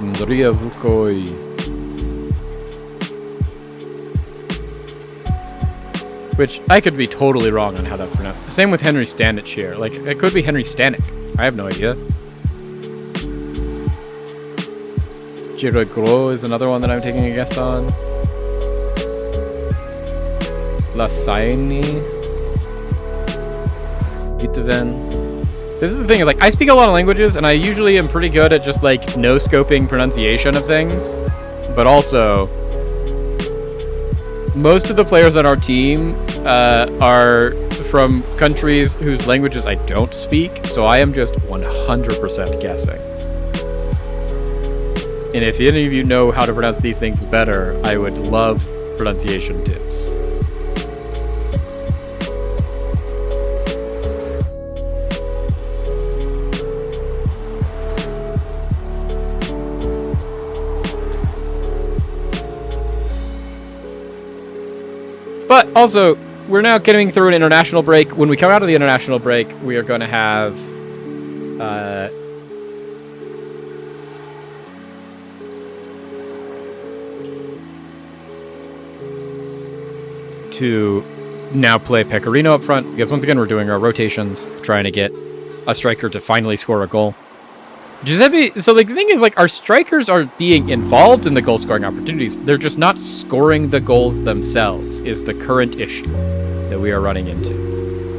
Andrea Vukoi. Which, I could be totally wrong on how that's pronounced. Same with Henry Stanich here. Like, it could be Henry Stanek. I have no idea. Jiro Gros is another one that I'm taking a guess on. Lasaini. Vitaven. This is the thing, like, I speak a lot of languages, and I usually am pretty good at just, like, no-scoping pronunciation of things. But also, most of the players on our team are from countries whose languages I don't speak, so I am just 100% guessing. And if any of you know how to pronounce these things better, I would love pronunciation tips. But also, we're now getting through an international break. When we come out of the international break, we are going to have to now play Pecorino up front, because once again we're doing our rotations, trying to get a striker to finally score a goal. Giuseppe, so like the thing is, like, our strikers are being involved in the goal scoring opportunities. They're just not scoring the goals themselves is the current issue that we are running into.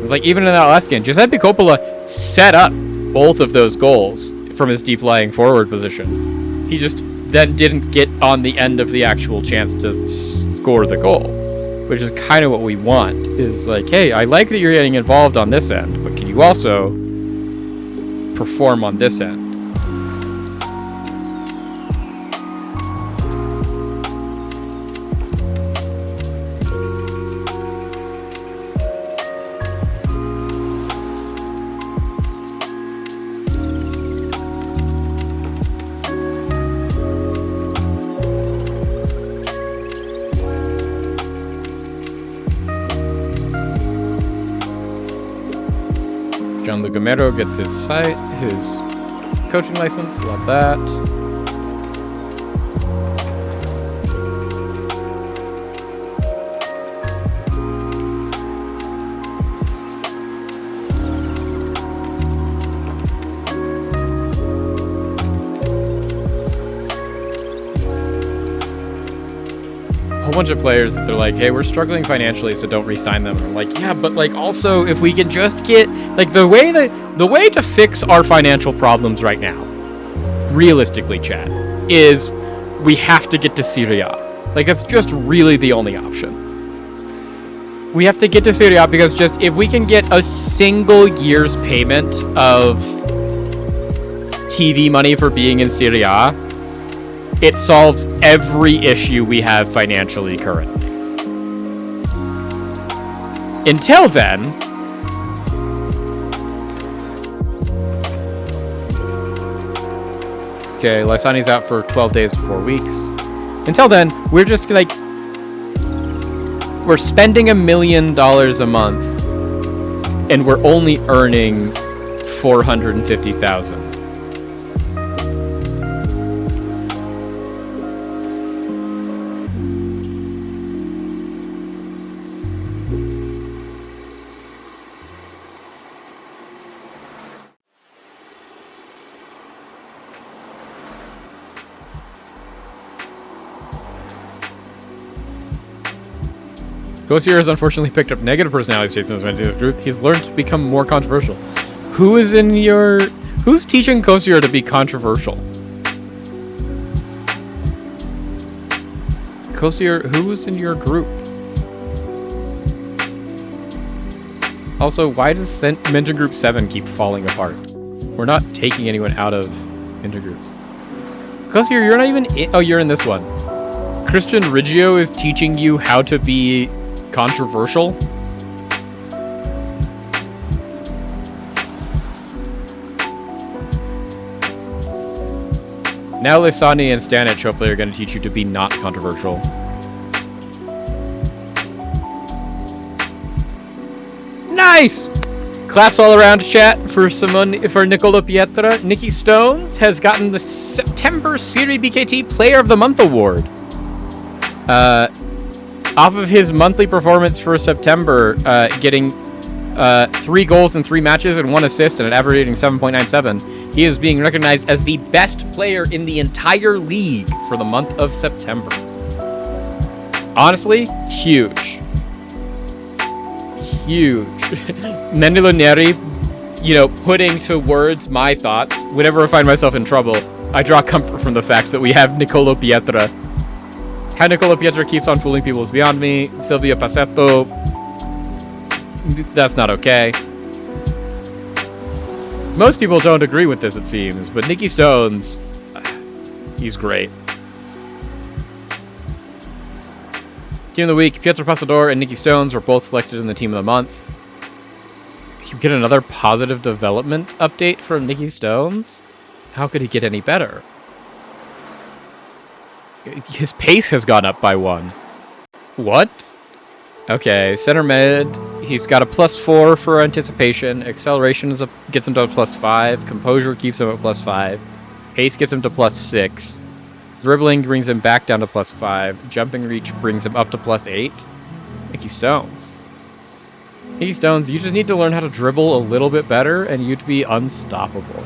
It's like, even in that last game, Giuseppe Coppola set up both of those goals from his deep lying forward position. He just then didn't get on the end of the actual chance to score the goal, which is kind of what we want. Is like, hey, I like that you're getting involved on this end, but can you also perform on this end? Gianluca Mero gets his coaching license. Love that. A whole bunch of players that they're like, hey, we're struggling financially, so don't re-sign them. I'm like, yeah, but like also if we can just get like the way to fix our financial problems right now, realistically, Chad, is we have to get to Serie A. Like, that's just really the only option. We have to get to Serie A because just if we can get a single year's payment of TV money for being in Serie A, it solves every issue we have financially currently. Until then, okay, Lysani's out for 12 days to 4 weeks. Until then, we're just like, we're spending $1 million a month, and we're only earning $450,000. Kosier has unfortunately picked up negative personality traits in his group. He's learned to become more controversial. Who's teaching Kosier to be controversial? Kosier, who's in your group? Also, why does Mentor Group 7 keep falling apart? We're not taking anyone out of Mentor Groups. Kosier, you're not even in... Oh, you're in this one. Christian Riggio is teaching you how to be controversial? Now Lysani and Stanich hopefully are going to teach you to be not controversial. Nice! Claps all around chat for Nicola Pietra. Nikki Stones has gotten the September Serie BKT Player of the Month award. Off of his monthly performance for September, getting 3 goals in 3 matches and 1 assist and an average rating 7.97, he is being recognized as the best player in the entire league for the month of September. Honestly, huge. Huge. Mendilo Neri, putting to words my thoughts. Whenever I find myself in trouble, I draw comfort from the fact that we have Nicolo Pietra. How Nicola Pietra keeps on fooling people is beyond me. Silvia Passetto, that's not okay. Most people don't agree with this, it seems, but Nicky Stones, he's great. Team of the Week, Pietro Passador and Nicky Stones were both selected in the Team of the Month. You get another positive development update from Nicky Stones? How could he get any better? His pace has gone up by 1. What? Okay, center mid. He's got a +4 for anticipation. Acceleration gets him to a +5. Composure keeps him at +5. Pace gets him to +6. Dribbling brings him back down to +5. Jumping reach brings him up to +8. Nicky Stones. Nicky Stones, you just need to learn how to dribble a little bit better, and you'd be unstoppable.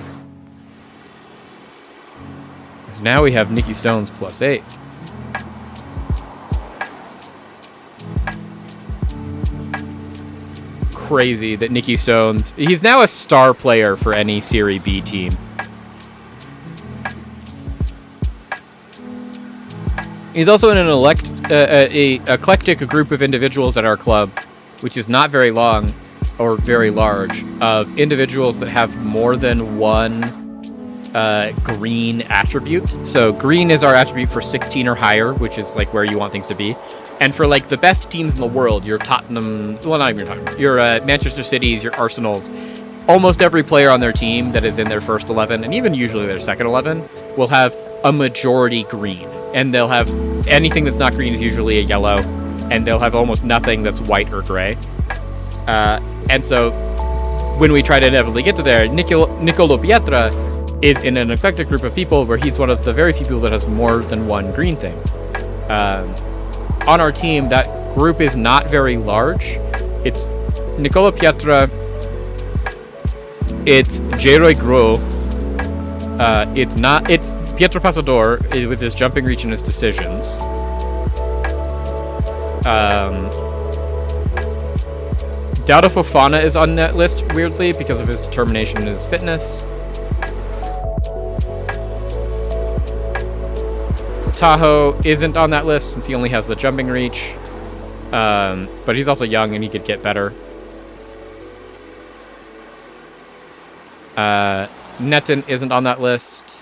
So now we have Nicky Stones +8. Crazy that Nicky Stones... He's now a star player for any Serie B team. He's also in an eclectic group of individuals at our club, which is not very long or very large, of individuals that have more than one green attribute. So green is our attribute for 16 or higher, which is like where you want things to be. And for like the best teams in the world, your Tottenham, well, not even your Tottenham, your Manchester Cities, your Arsenals, almost every player on their team that is in their first 11, and even usually their second 11, will have a majority green. And they'll have anything that's not green is usually a yellow, and they'll have almost nothing that's white or gray. And so when we try to inevitably get to there, Nicolo Pietra is in an eclectic group of people where he's one of the very few people that has more than one green thing. On our team, that group is not very large. It's Nicola Pietra, it's J-Roy Gros, it's Pietro Passador with his jumping reach and his decisions. Dauda Fofana is on that list, weirdly, because of his determination and his fitness. Tahoe isn't on that list since he only has the jumping reach. But he's also young and he could get better. Netin isn't on that list.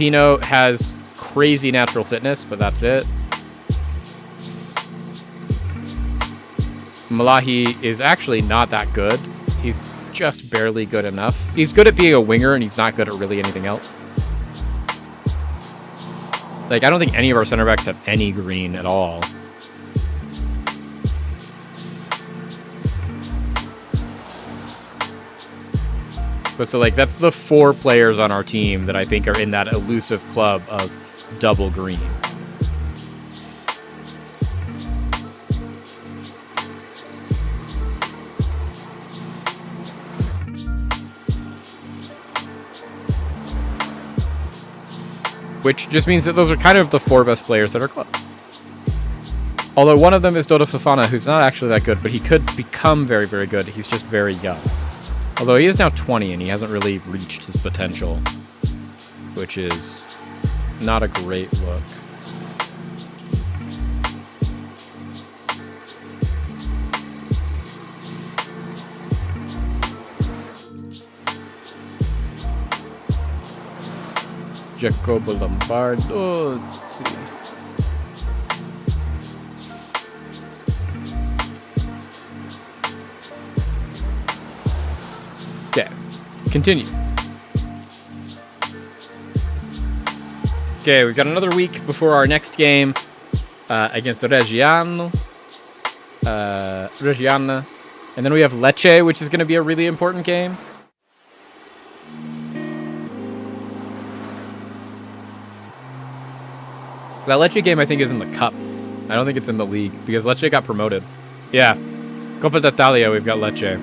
Pino has crazy natural fitness, but that's it. Malahi is actually not that good. He's just barely good enough. He's good at being a winger, and he's not good at really anything else. Like, I don't think any of our center backs have any green at all. But so, like, that's the 4 players on our team that I think are in that elusive club of double green. Which just means that those are kind of the 4 best players at our club. Although one of them is Dodo Fofana, who's not actually that good, but he could become very, very good. He's just very young. Although he is now 20 and he hasn't really reached his potential, which is not a great look. Jacobo Lombardo, let's see. Okay, continue. Okay, we've got another week before our next game against Reggiana. And then we have Lecce, which is going to be a really important game. That Lecce game, I think, is in the Cup. I don't think it's in the league, because Lecce got promoted. Yeah. Coppa d'Italia, we've got Lecce.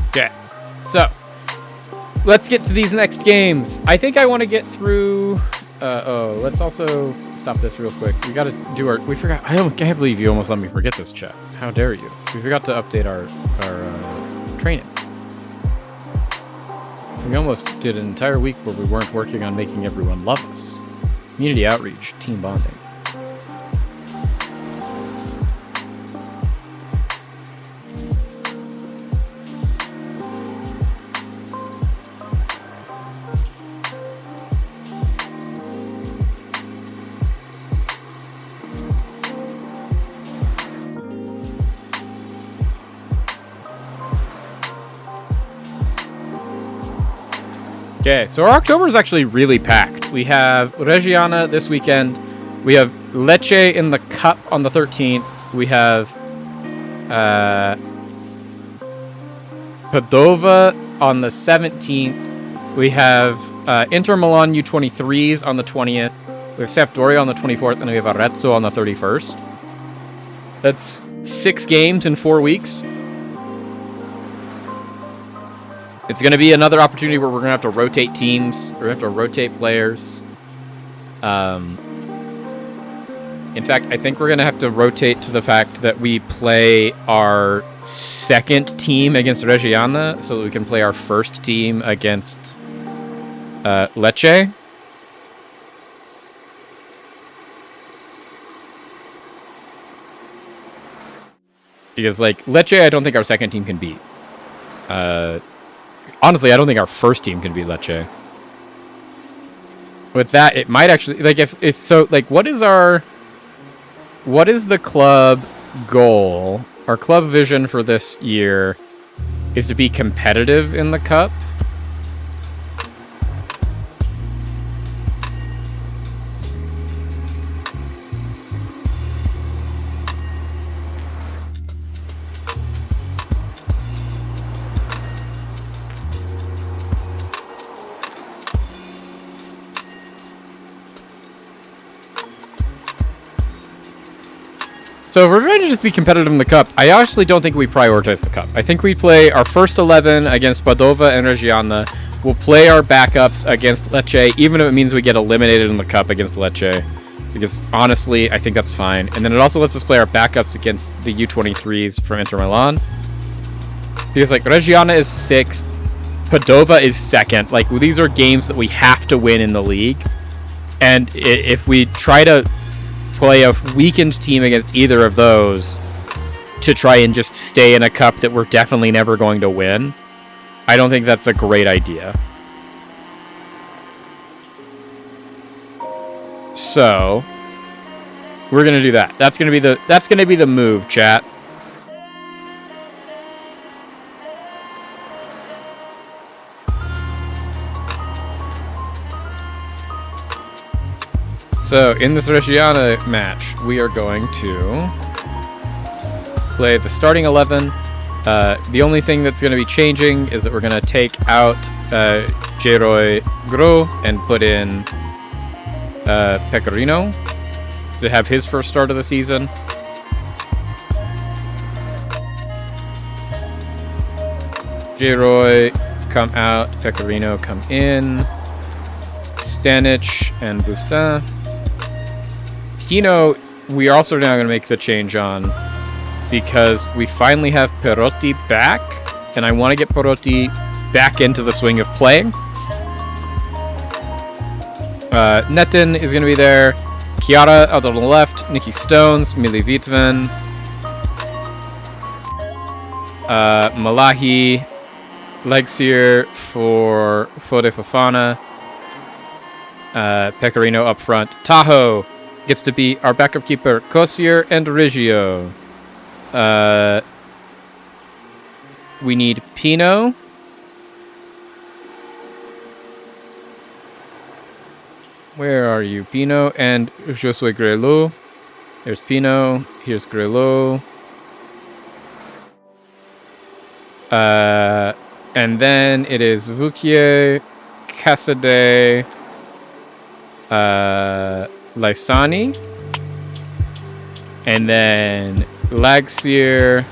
Okay, so let's get to these next games. I think I want to get through. Let's also stop this real quick. We got to do our. We forgot. I can't believe you almost let me forget this, chat. How dare you? We forgot to update our training. We almost did an entire week where we weren't working on making everyone love us. Community outreach, team bonding. Okay, so our October is actually really packed. We have Reggiana this weekend. We have Lecce in the Cup on the 13th. We have Padova on the 17th. We have Inter Milan U23s on the 20th. We have Sampdoria on the 24th, and we have Arezzo on the 31st. That's 6 games in 4 weeks. It's going to be another opportunity where we're going to have to rotate teams. We're going to have to rotate players. In fact, I think we're going to have to rotate to the fact that we play our second team against Reggiana so that we can play our first team against Lecce. Because, like, Lecce, I don't think our second team can beat. Honestly, I don't think our first team can beat Lecce. With that, it might actually, like, if it's so, like, what is the club goal, our club vision for this year? is to be competitive in the cup. So if we're trying to just be competitive in the cup, I actually don't think we prioritize the cup. I think we play our first 11 against Padova and Reggiana. We'll play our backups against Lecce, even if it means we get eliminated in the cup against Lecce. Because honestly, I think that's fine. And then it also lets us play our backups against the U23s from Inter Milan. Because like Reggiana is 6th, Padova is 2nd. Like these are games that we have to win in the league. And if we try to play a weakened team against either of those to try and just stay in a cup that we're definitely never going to win, I don't think that's a great idea. So we're gonna do that. That's gonna be the move, chat. So, in this Reggiana match, we are going to play the starting 11. The only thing that's going to be changing is that we're going to take out Geroy Gro and put in Pecorino to have his first start of the season. Geroy come out, Pecorino come in, Stanic and Bustin. Pino, we are also now going to make the change on because we finally have Perotti back, and I want to get Perotti back into the swing of playing. Netin is going to be there. Chiara out on the left. Nikki Stones, Mili Vitven. Malahi, Legsier for Fode Fofana. Pecorino up front. Tahoe gets to be our backup keeper, Kosier and Reggio. We need Pino. Where are you, Pino? And Josue Grelot. There's Pino. Here's Grelot. And then it is Vouquier, Cassade, Lysani, and then Lagsier,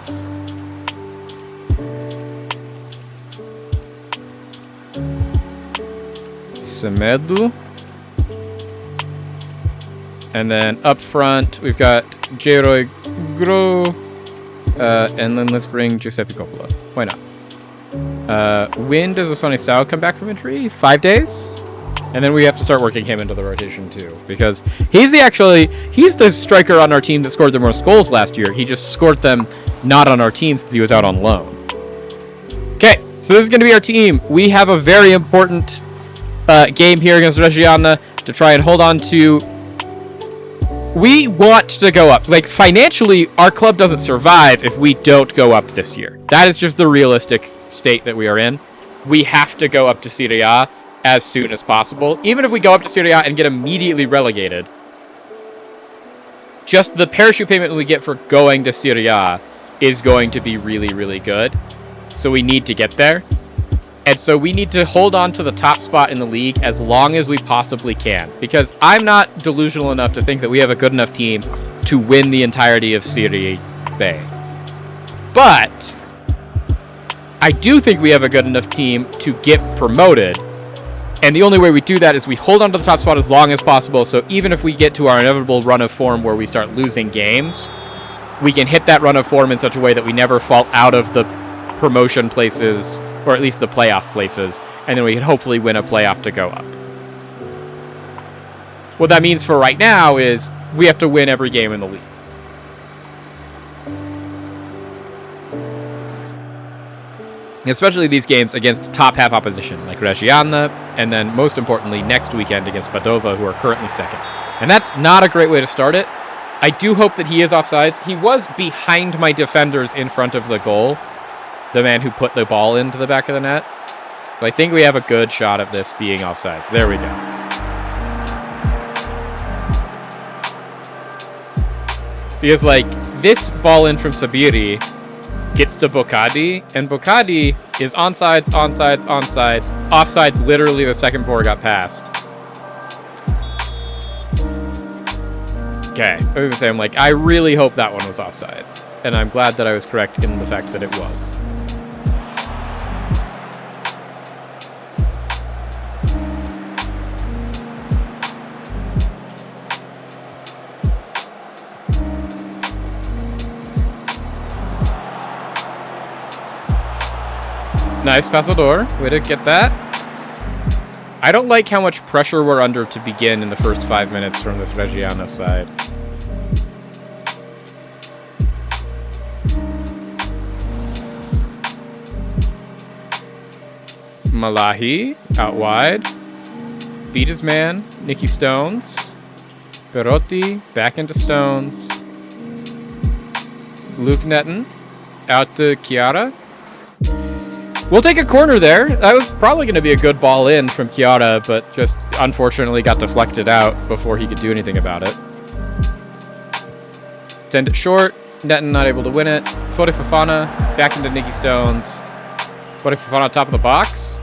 Semedo, and then up front we've got Geroy Gro, and then let's bring Giuseppe Coppola. Why not? When does Osoni Sao come back from injury? 5 days? And then we have to start working him into the rotation too, because he's the striker on our team that scored the most goals last year. He just scored them not on our team since he was out on loan. Okay, so this is going to be our team. We have a very important game here against Reggiana to try and hold on to. We want to go up. Like, financially, our club doesn't survive if we don't go up this year. That is just the realistic state that we are in. We have to go up to Serie A as soon as possible. Even if we go up to Serie A and get immediately relegated, just the parachute payment we get for going to Serie A is going to be really, really good. So we need to get there. And so we need to hold on to the top spot in the league as long as we possibly can. Because I'm not delusional enough to think that we have a good enough team to win the entirety of Serie B. But I do think we have a good enough team to get promoted. And the only way we do that is we hold on to the top spot as long as possible, so even if we get to our inevitable run of form where we start losing games, we can hit that run of form in such a way that we never fall out of the promotion places, or at least the playoff places, and then we can hopefully win a playoff to go up. What that means for right now is we have to win every game in the league. Especially these games against top half opposition, like Reggiana, and then most importantly, next weekend against Padova, who are currently second. And that's not a great way to start it. I do hope that he is offsides. He was behind my defenders in front of the goal. the man who put the ball into the back of the net. So I think we have a good shot of this being offsides. There we go. Because, like, this ball in from Sabiri gets to Bocadi, and Bocadi is onside, offsides literally the second ball got passed. Okay, I was gonna say, I'm like, I really hope that one was offsides, and I'm glad that I was correct in the fact that it was. Nice Pasador. Way to get that. I don't like how much pressure we're under to begin in the first 5 minutes from this Reggiana side. Malahi out wide. Beat his man. Nicky Stones. Perotti back into Stones. Luke Netton out to Chiara. We'll take a corner there. That was probably going to be a good ball in from Chiara, but just unfortunately got deflected out before he could do anything about it. Send it short. Netton not able to win it. Fode Fofana back into Nicky Stones. Fode Fofana top of the box.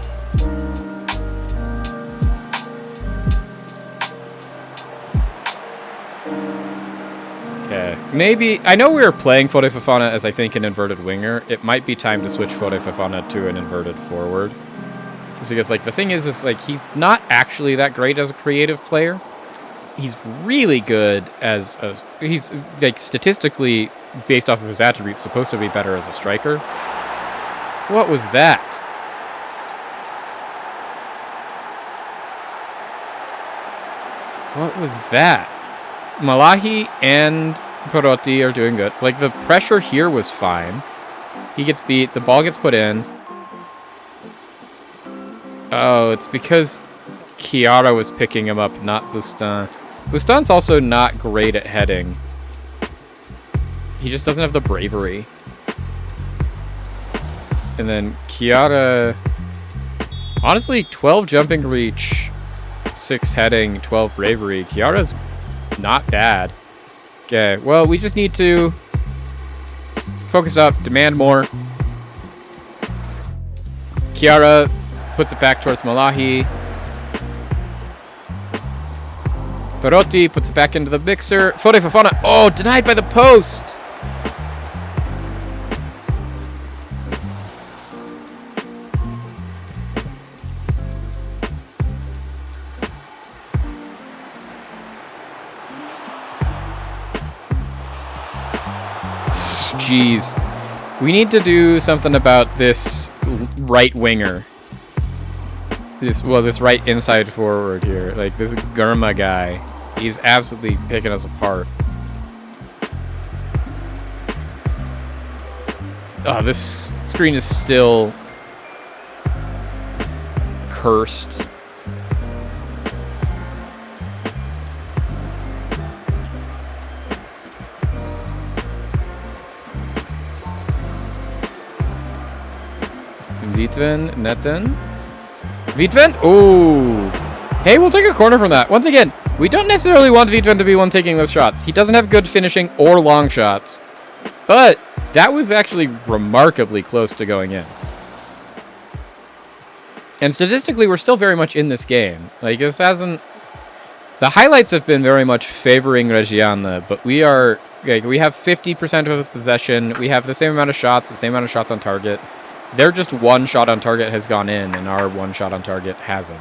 Okay. Maybe, I know we were playing Fode Fofana as I think an inverted winger. It might be time to switch Fode Fofana to an inverted forward. Just because, like, the thing is like, he's not actually that great as a creative player. He's really good as a, he's, like, statistically, based off of his attributes, supposed to be better as a striker. What was that? What was that? Malahi and Perotti are doing good. Like, the pressure here was fine. He gets beat. The ball gets put in. Oh, it's because Chiara was picking him up, not Bustan. Bustan's also not great at heading. He just doesn't have the bravery. And then Chiara... Honestly, 12 jumping reach, 6 heading, 12 bravery. Chiara's not bad. Okay, well, we just need to focus up, demand more. Chiara puts it back towards Malahi. Perotti puts it back into the mixer. Fode Fofana. Oh, denied by the post. Jeez. We need to do something about this right winger. This right inside forward here. Like, this Gurma guy. He's absolutely picking us apart. Oh, this screen is still cursed. Vitven, Netton. Vitven? Ooh. Hey, we'll take a corner from that. Once again, we don't necessarily want Vitven to be one taking those shots. He doesn't have good finishing or long shots. But that was actually remarkably close to going in. And statistically, we're still very much in this game. Like, this hasn't... The highlights have been very much favoring Reggiana, but we are... Like, we have 50% of the possession. We have the same amount of shots, the same amount of shots on target. Their just one shot on target has gone in, and our one shot on target hasn't.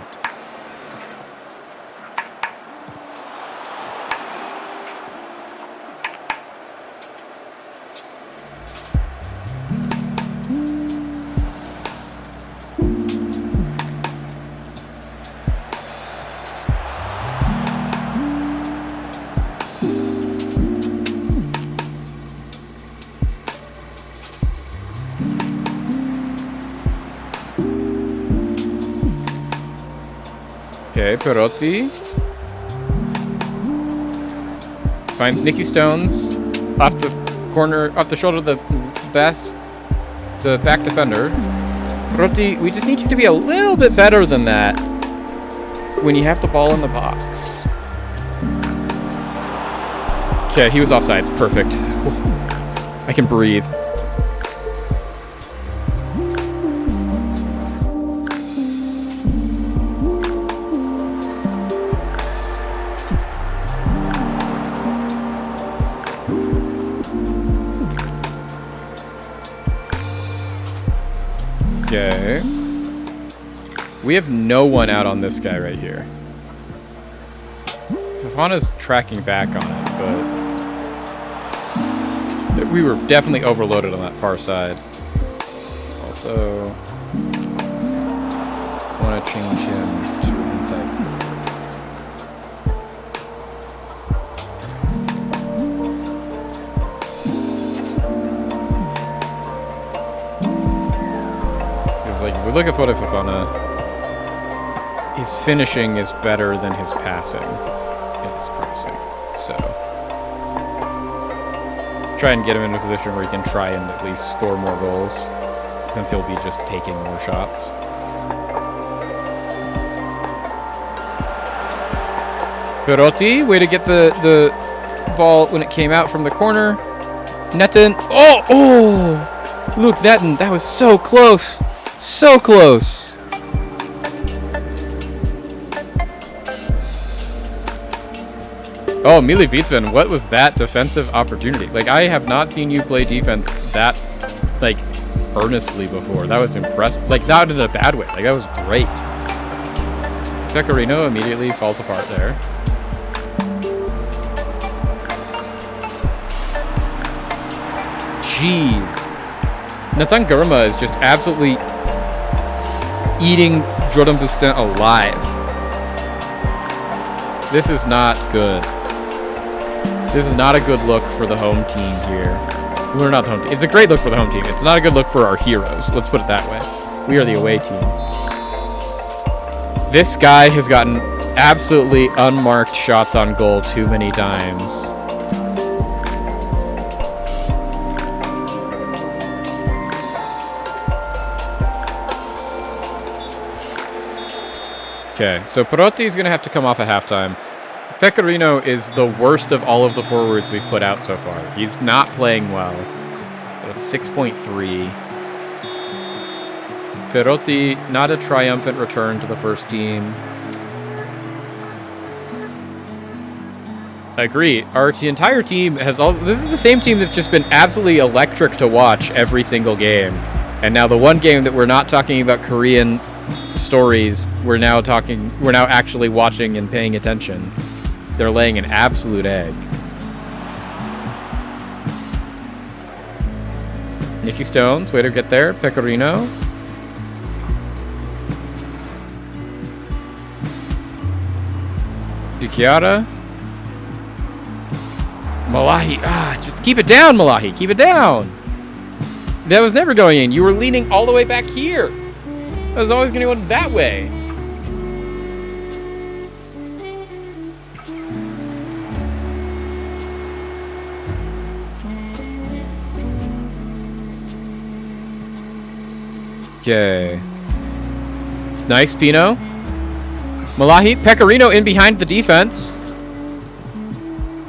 Okay, Perotti finds Nicky Stones off the corner, off the shoulder of the best. the back defender. Perotti, we just need you to be a little bit better than that when you have the ball in the box. Okay, he was offsides. Perfect. I can breathe. Okay. We have no one out on this guy right here. Fofana's tracking back on it, but we were definitely overloaded on that far side. Also, want to change him to inside. Like, if we look at Fofana, his finishing is better than his passing in his pressing. So, try and get him in a position where he can try and at least score more goals, since he'll be just taking more shots. Perotti, way to get the ball when it came out from the corner. Netton. Oh! Luke Netton, that was so close! So close! Oh, Mili Vitvin, what was that defensive opportunity? Like, I have not seen you play defense that, like, earnestly before. That was impressive. Like, not in a bad way. Like, that was great. Pecorino immediately falls apart there. Jeez. Nathan Gurma is just absolutely eating Jordan Bustin alive. This is not good. This is not a good look for the home team here. We're not the home team. It's a great look for the home team. It's not a good look for our heroes. Let's put it that way. We are the away team. This guy has gotten absolutely unmarked shots on goal too many times. Okay, so Perotti is going to have to come off at halftime. Pecorino is the worst of all of the forwards we've put out so far. He's not playing well. A 6.3. Perotti, not a triumphant return to the first team. I agree. Our entire team has all... This is the same team that's just been absolutely electric to watch every single game. And now the one game that we're not talking about Korean stories, we're now actually watching and paying attention. They're laying an absolute egg. Nicky Stones, way to get there. Pecorino. Duchiara. Malahi. Just keep it down, Malahi. Keep it down. That was never going in. You were leaning all the way back here. I was always going to go that way. Okay. Nice, Pino. Malahi. Pecorino in behind the defense.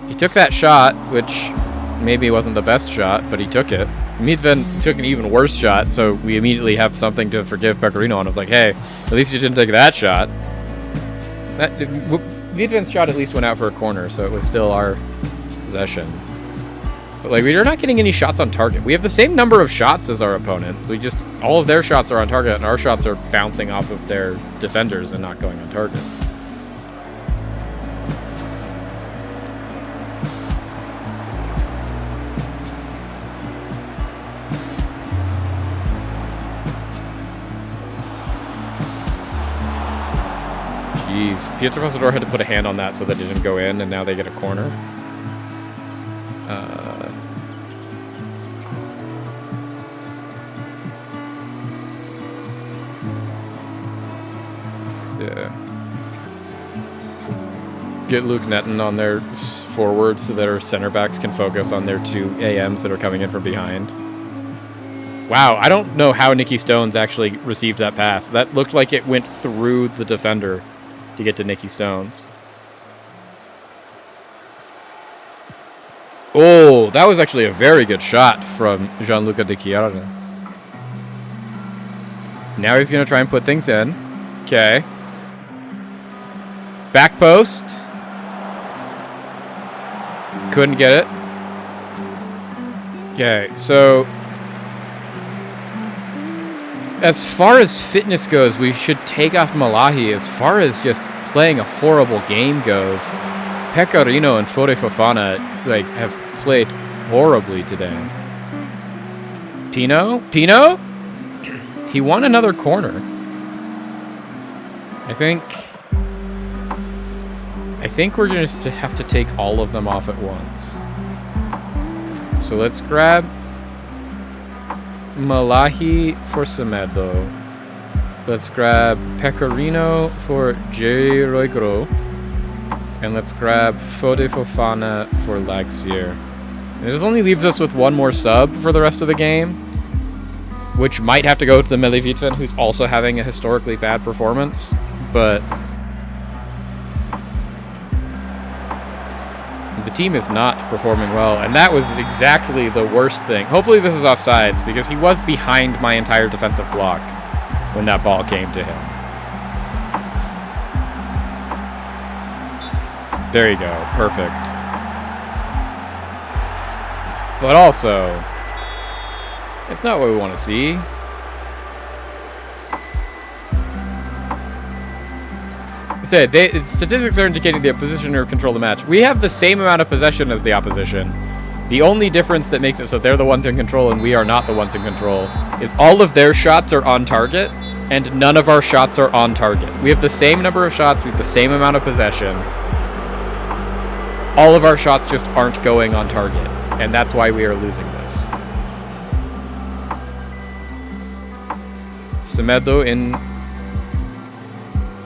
He took that shot, which maybe wasn't the best shot, but he took it. Midven took an even worse shot, so we immediately have something to forgive Pecorino on. Of like, hey, at least you didn't take that shot. Midven's shot at least went out for a corner, so it was still our possession. But like, we are not getting any shots on target. We have the same number of shots as our opponent. So all of their shots are on target, and our shots are bouncing off of their defenders and not going on target. Jeez, Pietro Pasador had to put a hand on that so that it didn't go in, and now they get a corner. Yeah. Get Luke Netton on their forward so that our center backs can focus on their two AMs that are coming in from behind. Wow, I don't know how Nicky Stones actually received that pass. That looked like it went through the defender to get to Nicky Stones. Oh, that was actually a very good shot from Gianluca Di Chiara. Now he's going to try and put things in. Okay. Back post. Couldn't get it. Okay, so as far as fitness goes, we should take off Malahi. As far as just playing a horrible game goes, Pecorino and Fode Fofana have played horribly today. Pino? He won another corner. I think we're going to have to take all of them off at once. So let's grab Malahi for Semedo. Let's grab Pecorino for J. Roigro. And let's grab Fode Fofana for Laxier. And this only leaves us with one more sub for the rest of the game, which might have to go to the Mele Vitven, who's also having a historically bad performance. But the team is not performing well, and that was exactly the worst thing. Hopefully this is offsides, because he was behind my entire defensive block when that ball came to him. There you go. Perfect. But also, it's not what we want to see. Statistics are indicating the opposition are control the match. We have the same amount of possession as the opposition. The only difference that makes it so they're the ones in control and we are not the ones in control is all of their shots are on target and none of our shots are on target. We have the same number of shots, we have the same amount of possession. All of our shots just aren't going on target, and that's why we are losing this. Semedo in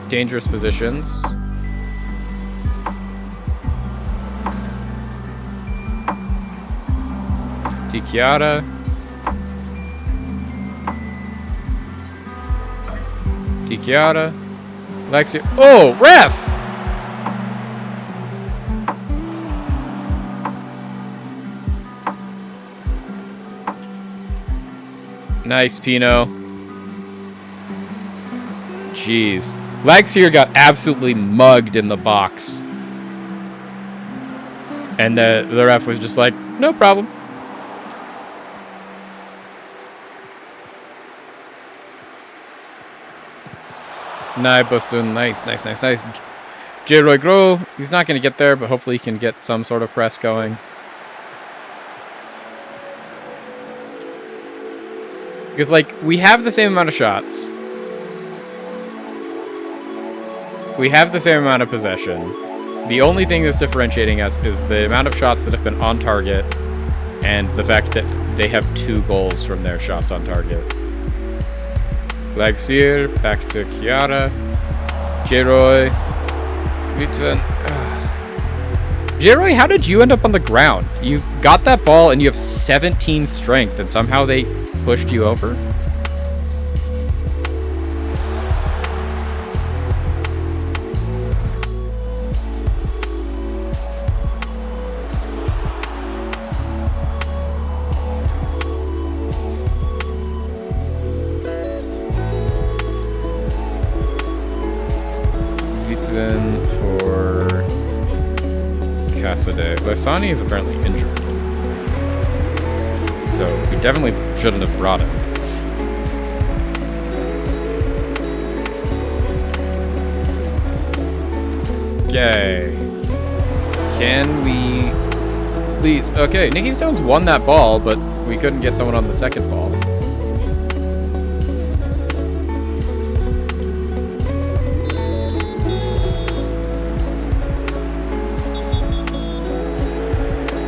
dangerous positions. Di Chiara. Di Chiara. Lexi. Oh, ref! Nice, Pino. Jeez. Laxier got absolutely mugged in the box. And the ref was just like, no problem. Boston, nice. J. Roigro, he's not going to get there, but hopefully he can get some sort of press going. Because, we have the same amount of shots. We have the same amount of possession. The only thing that's differentiating us is the amount of shots that have been on target and the fact that they have 2 goals from their shots on target. Laxier, back to Chiara. J-Roy. Vitven. J-Roy, how did you end up on the ground? You got that ball and you have 17 strength and somehow they pushed you over. Lysani is apparently injured. So we definitely shouldn't have brought him. Okay. Can we please? Okay, Nicky Stones won that ball, but we couldn't get someone on the second ball.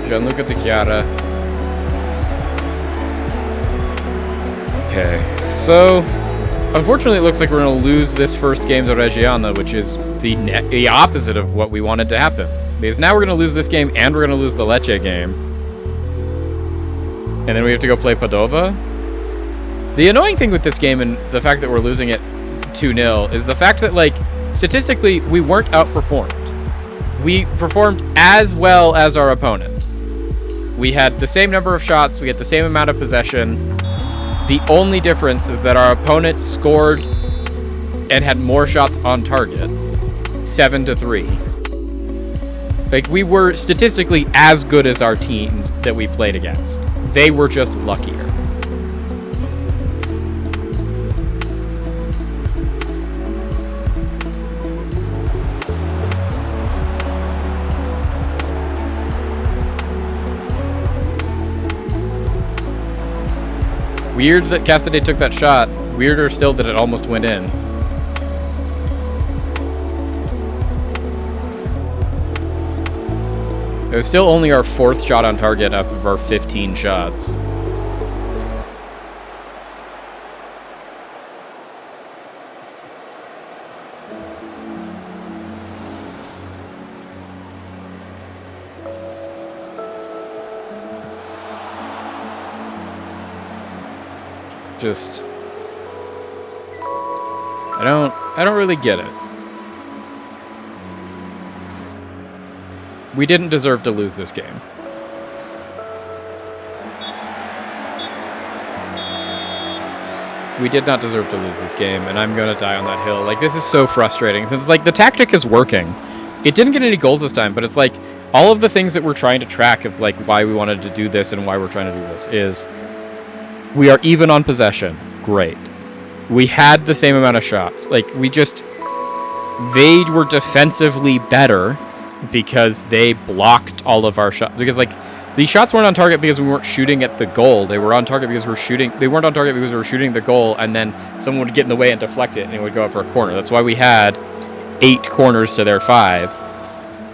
Gianluca Di Chiara. Okay, so unfortunately it looks like we're going to lose this first game to Reggiana, which is the opposite of what we wanted to happen. Because now we're going to lose this game and we're going to lose the Lecce game. And then we have to go play Padova. The annoying thing with this game and the fact that we're losing it 2-0 is the fact that, like, statistically, we weren't outperformed. We performed as well as our opponent. We had the same number of shots, we had the same amount of possession. The only difference is that our opponent scored and had more shots on target. 7-3. Like, we were statistically as good as our team that we played against. They were just luckier. Weird that Cassidy took that shot. Weirder still that it almost went in. It was still only our 4th shot on target out of our 15 shots. Just, I don't really get it. We didn't deserve to lose this game. We did not deserve to lose this game, and I'm gonna die on that hill. Like, this is so frustrating, since, like, the tactic is working. It didn't get any goals this time, but it's like, all of the things that we're trying to track of, like, why we wanted to do this and why we're trying to do this is, we are even on possession. Great. We had the same amount of shots. Like, they were defensively better because they blocked all of our shots. Because, like, these shots weren't on target because we weren't shooting at the goal. They were on target because they weren't on target because we were shooting the goal, and then someone would get in the way and deflect it, and it would go out for a corner. That's why we had 8 corners to their 5,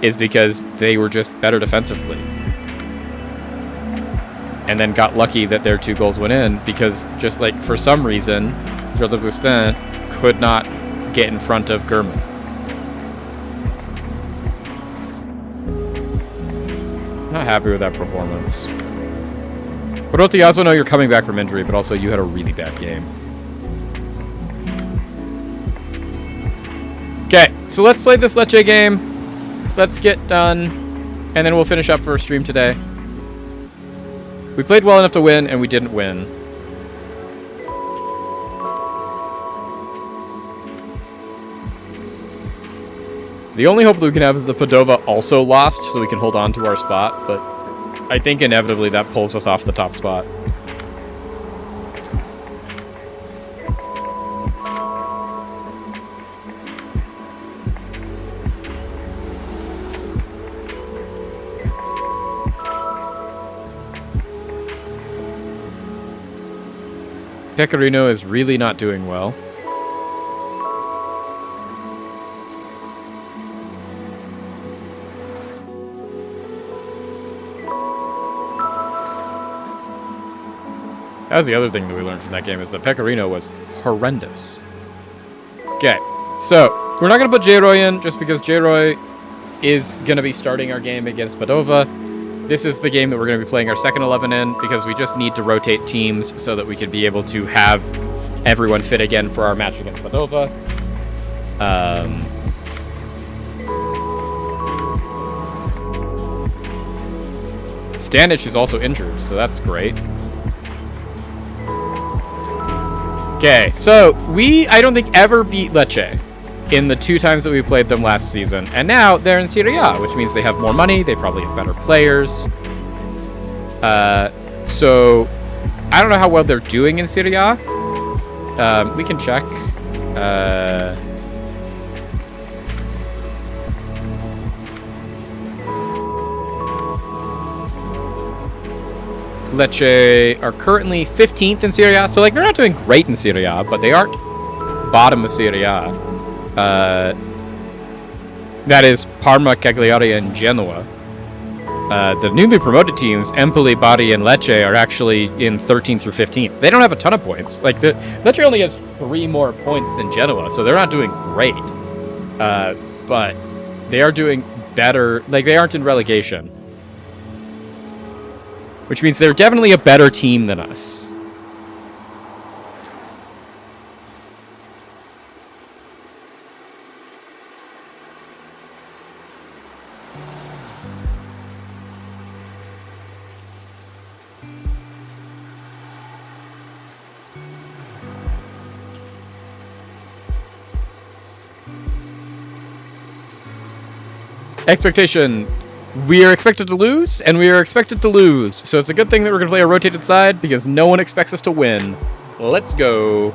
is because they were just better defensively. And then got lucky that their 2 goals went in, because just, like, for some reason, Jordan Bustin could not get in front of Gurman. Not happy with that performance. But Oti, I also know you're coming back from injury, but also you had a really bad game. Okay, so let's play this Lecce game. Let's get done, and then we'll finish up for a stream today. We played well enough to win, and we didn't win. The only hope that we can have is that Padova also lost, so we can hold on to our spot, but I think inevitably that pulls us off the top spot. Pecorino is really not doing well. That was the other thing that we learned from that game, is that Pecorino was horrendous. Okay, so we're not going to put J-Roy in just because J-Roy is going to be starting our game against Padova. This is the game that we're going to be playing our second 11 in, because we just need to rotate teams so that we can be able to have everyone fit again for our match against Padova. Stanic is also injured, so that's great. Okay, so I don't think ever beat Lecce in the 2 times that we played them last season, and now they're in Serie A, which means they have more money, they probably have better players. So I don't know how well they're doing in Serie A. We can check. Lecce are currently 15th in Serie A, so like they're not doing great in Serie A, but they aren't bottom of Serie A. That is Parma, Cagliari, and Genoa. The newly promoted teams, Empoli, Bari, and Lecce, are actually in 13th through 15th. They don't have a ton of points. Like, Lecce only has 3 more points than Genoa, so they're not doing great. But they are doing better. Like, they aren't in relegation. Which means they're definitely a better team than us. Expectation. We are expected to lose, and we are expected to lose. So it's a good thing that we're going to play a rotated side, because no one expects us to win. Let's go.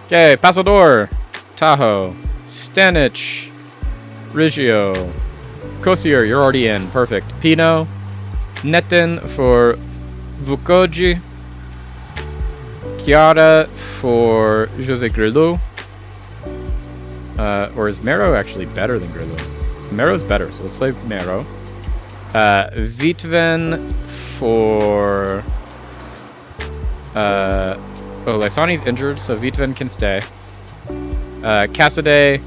Okay, Pasador, Tahoe, Stanich, Riggio, Kosier, you're already in. Perfect. Pino, Netin for Vukoji, Chiara for Jose Grillo. Or is Mero actually better than Grillo? Mero's better, so let's play Mero. Vitven for... Lysani's injured, so Vitven can stay. Cassidy,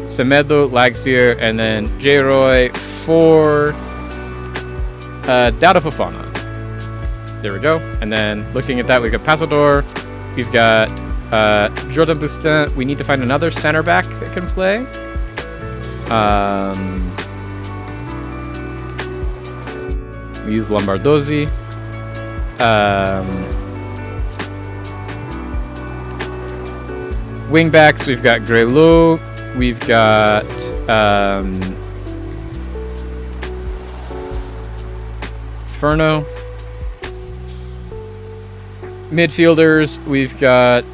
Semedo, Lagsier, and then J-Roy for... Dada Fofana. There we go. And then, looking at that, we've got Pasador. We've got Jordan Bustin. We need to find another center back that can play. We use Lombardozzi. Wingbacks, we've got Grelot. We've got Ferno. Midfielders, we've got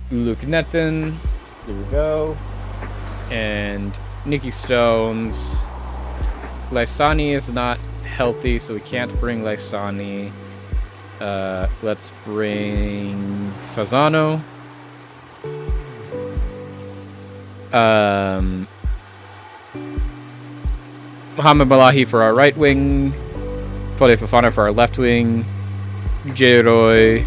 Luke Netin, there we go, and Nicky Stones. Lysani is not healthy, so we can't bring Lysani. Let's bring Fasano. Mohamed Malahi for our right wing. Fode Fofana for our left wing. J-Roy.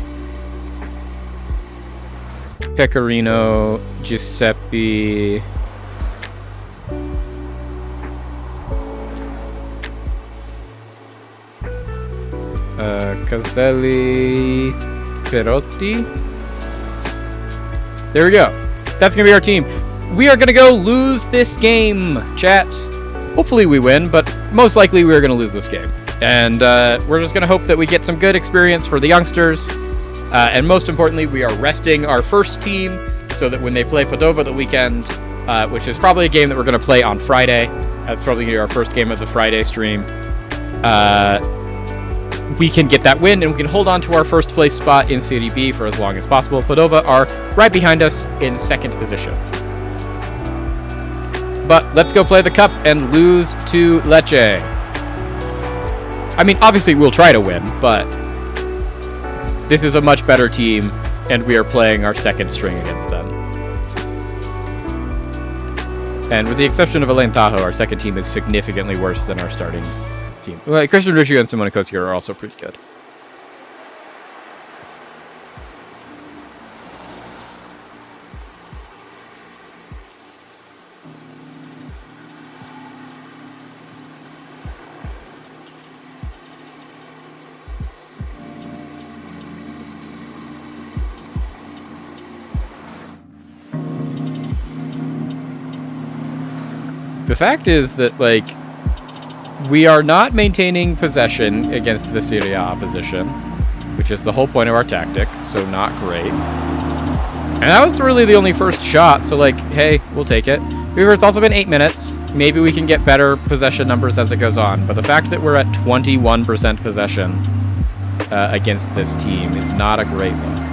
Pecorino. Giuseppe. Caselli. Perotti. There we go. That's going to be our team. We are going to go lose this game, chat. Hopefully we win, but most likely we're going to lose this game. And we're just going to hope that we get some good experience for the youngsters. And most importantly, we are resting our first team so that when they play Padova the weekend, which is probably a game that we're going to play on Friday. That's probably going to be our first game of the Friday stream. We can get that win and we can hold on to our first place spot in Serie B for as long as possible. Padova are right behind us in second position. But let's go play the cup and lose to Lecce. I mean, obviously we'll try to win, but this is a much better team, and we are playing our second string against them. And with the exception of Alain Tahoe, our second team is significantly worse than our starting team. Well, Christian Riggio and Simone Kosier are also pretty good. The fact is that, like, we are not maintaining possession against the Serie A opposition, which is the whole point of our tactic, so not great. And that was really the only first shot, so, like, hey, we'll take it. However, it's also been 8 minutes. Maybe we can get better possession numbers as it goes on, but the fact that we're at 21% possession against this team is not a great look.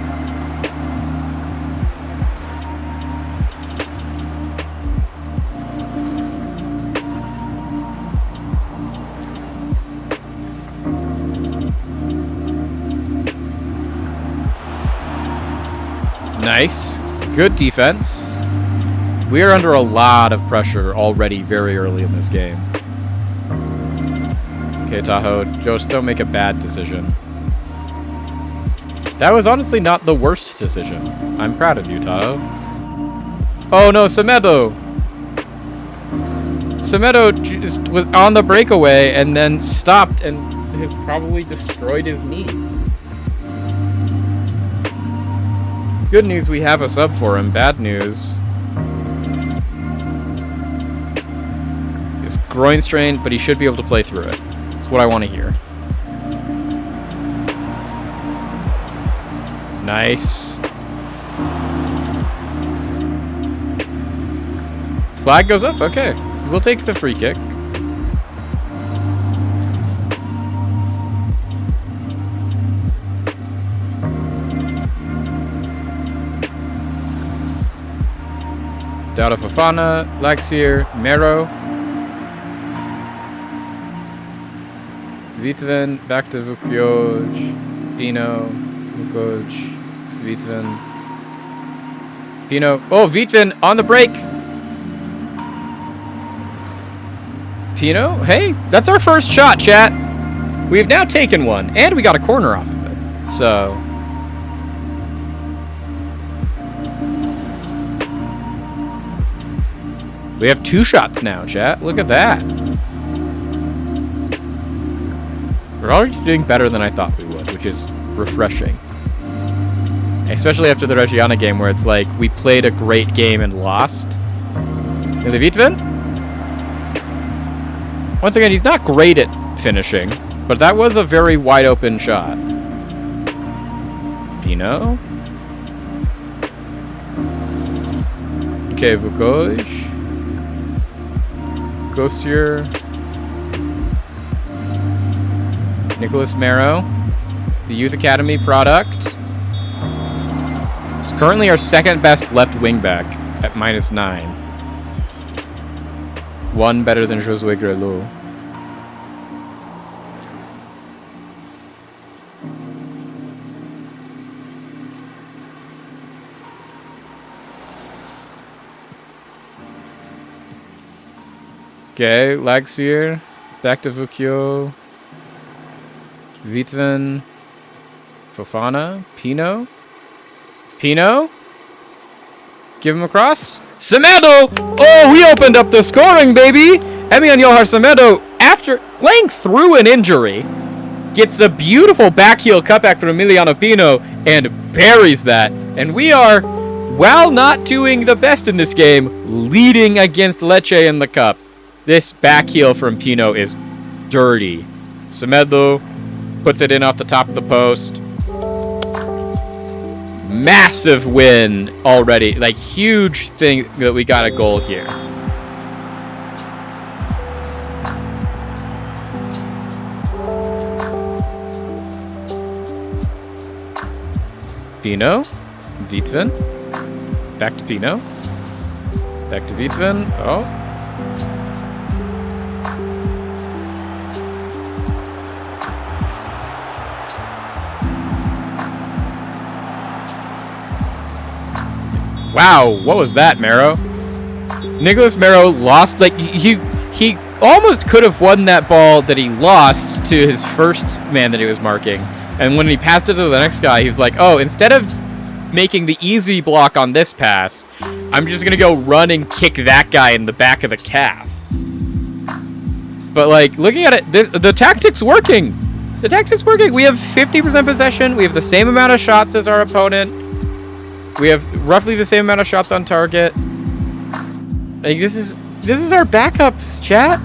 Nice. Good defense. We are under a lot of pressure already very early in this game. Okay, Tahoe, just don't make a bad decision. That was honestly not the worst decision. I'm proud of you, Tahoe. Oh no, Semedo! Semedo just was on the breakaway and then stopped and has probably destroyed his knee. Good news, we have a sub for him. Bad news. It's groin strained, but he should be able to play through it. That's what I want to hear. Nice. Flag goes up. Okay. We'll take the free kick. Dowda Fofana, Laxier, Mero. Vitven, back to Vukioj, Pino, Vukioj, Vitven. Pino, oh, Vitven on the break! Pino, hey, that's our first shot, chat! We've now taken one, and we got a corner off of it, so... We have 2 shots now, chat. Look at that. We're already doing better than I thought we would, which is refreshing. Especially after the Reggiana game, where it's like, we played a great game and lost. And the Vitven? Once again, he's not great at finishing, but that was a very wide open shot. Pino? Okay, Vukioj. Gosier, Nicholas Mero, the Youth Academy product. It's currently our second best left wing back at -9. 1 better than Josue Grelot. Okay, Laxier, back to Vukioj, Vitven, Fofana, Pino, give him across, Semedo! Oh, we opened up the scoring, baby! Emirhan Johar Semedo, after playing through an injury, gets a beautiful backheel cutback from Emiliano Pino and buries that, and we are, while not doing the best in this game, leading against Lecce in the cup. This back heel from Pino is dirty. Semedo puts it in off the top of the post. Massive win already. Like, huge thing that we got a goal here. Pino. Vitven. Back to Pino. Back to Vitven. Oh. Wow, what was that, Mero? Nicholas Mero lost, like, he almost could have won that ball that he lost to his first man that he was marking. And when he passed it to the next guy, he was like, oh, instead of making the easy block on this pass, I'm just gonna go run and kick that guy in the back of the calf. But, like, looking at it, the tactic's working. The tactic's working. We have 50% possession. We have the same amount of shots as our opponent. We have roughly the same amount of shots on target. Like, this is our backups, chat.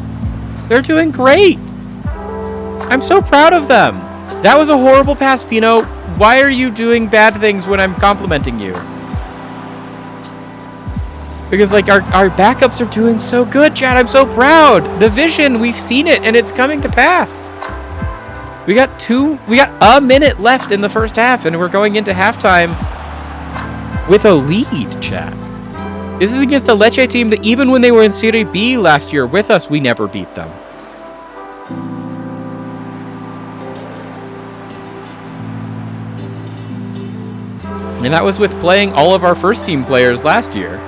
They're doing great. I'm so proud of them. That was a horrible pass, Pino. Why are you doing bad things when I'm complimenting you? Because, like, our backups are doing so good, chat. I'm so proud. The vision, we've seen it, and it's coming to pass. We got a minute left in the first half, and we're going into halftime with a lead, chat. This is against a Lecce team that even when they were in Serie B last year with us, we never beat them. And that was with playing all of our first team players last year.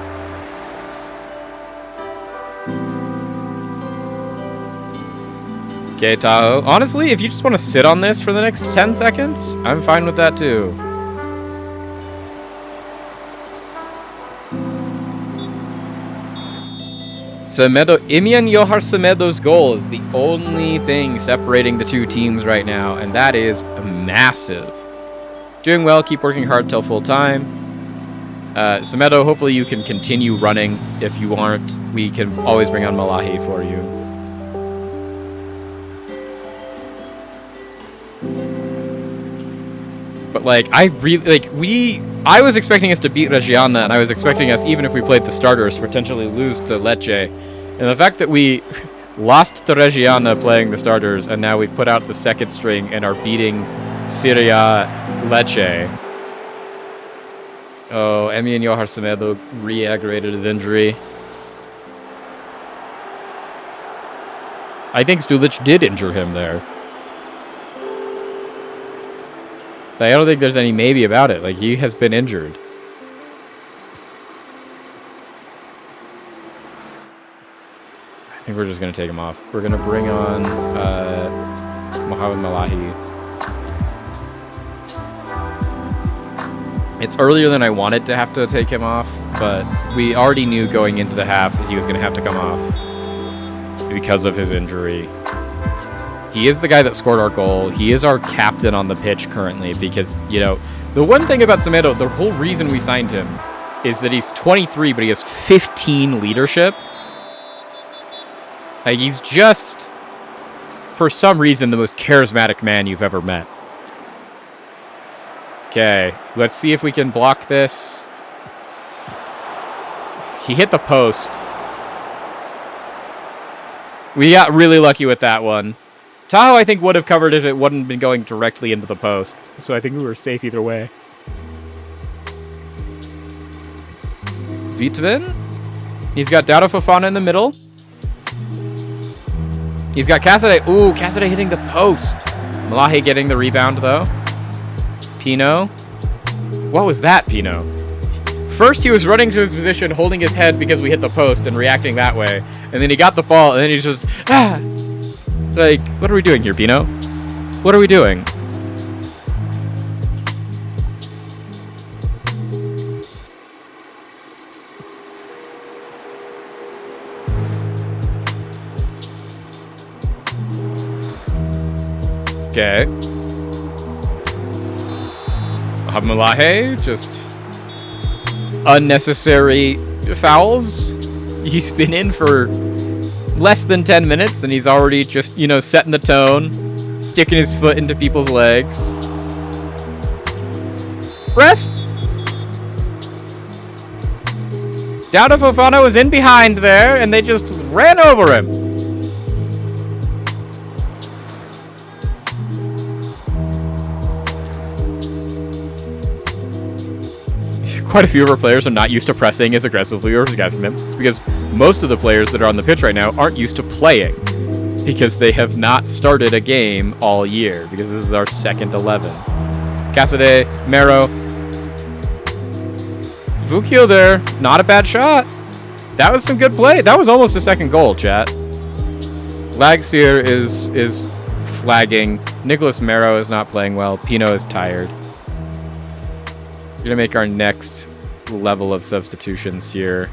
Okay, Tahoe. Honestly, if you just want to sit on this for the next 10 seconds, I'm fine with that too. Semedo, Emirhan Johar Semedo's goal is the only thing separating the two teams right now, and that is massive. Doing well, keep working hard till full time. Semedo, hopefully you can continue running. If you aren't, we can always bring on Malahi for you. But but like I was expecting us to beat Reggiana, and I was expecting us, even if we played the starters, to potentially lose to Lecce. And the fact that we lost to Reggiana playing the starters, and now we've put out the second string and are beating Serie A Lecce. Oh, Emi and Johar Semedo re-aggravated his injury. I think Stulic did injure him there. I don't think there's any maybe about it. Like, he has been injured. I think we're just going to take him off. We're going to bring on Mohamed Malahi. It's earlier than I wanted to have to take him off, but we already knew going into the half that he was going to have to come off because of his injury. He is the guy that scored our goal. He is our captain on the pitch currently because, you know, the one thing about Semedo, the whole reason we signed him is that he's 23, but he has 15 leadership. Like, he's just, for some reason, the most charismatic man you've ever met. Okay, let's see if we can block this. He hit the post. We got really lucky with that one. Tahoe, I think, would have covered if it wouldn't been going directly into the post. So I think we were safe either way. Vitvin. He's got Dado Fofana in the middle. He's got Casadei. Ooh, Casadei hitting the post. Malahi getting the rebound, though. Pino. What was that, Pino? First, he was running to his position, holding his head because we hit the post and reacting that way. And then he got the ball, and then he just... Like, what are we doing here, Pino? What are we doing? Okay. Malahi, just unnecessary fouls. He's been in for less than 10 minutes and he's already just, you know, setting the tone, sticking his foot into people's legs. Ref! Dado Fofana was in behind there and they just ran over him. Quite a few of our players are not used to pressing as aggressively or against him. It's because most of the players that are on the pitch right now aren't used to playing because they have not started a game all year because this is our second 11. Casadei, Mero, Vukio there, not a bad shot. That was some good play. That was almost a second goal, chat. Lagsier is flagging. Nicholas Mero is not playing well. Pino is tired. We're gonna make our next level of substitutions here.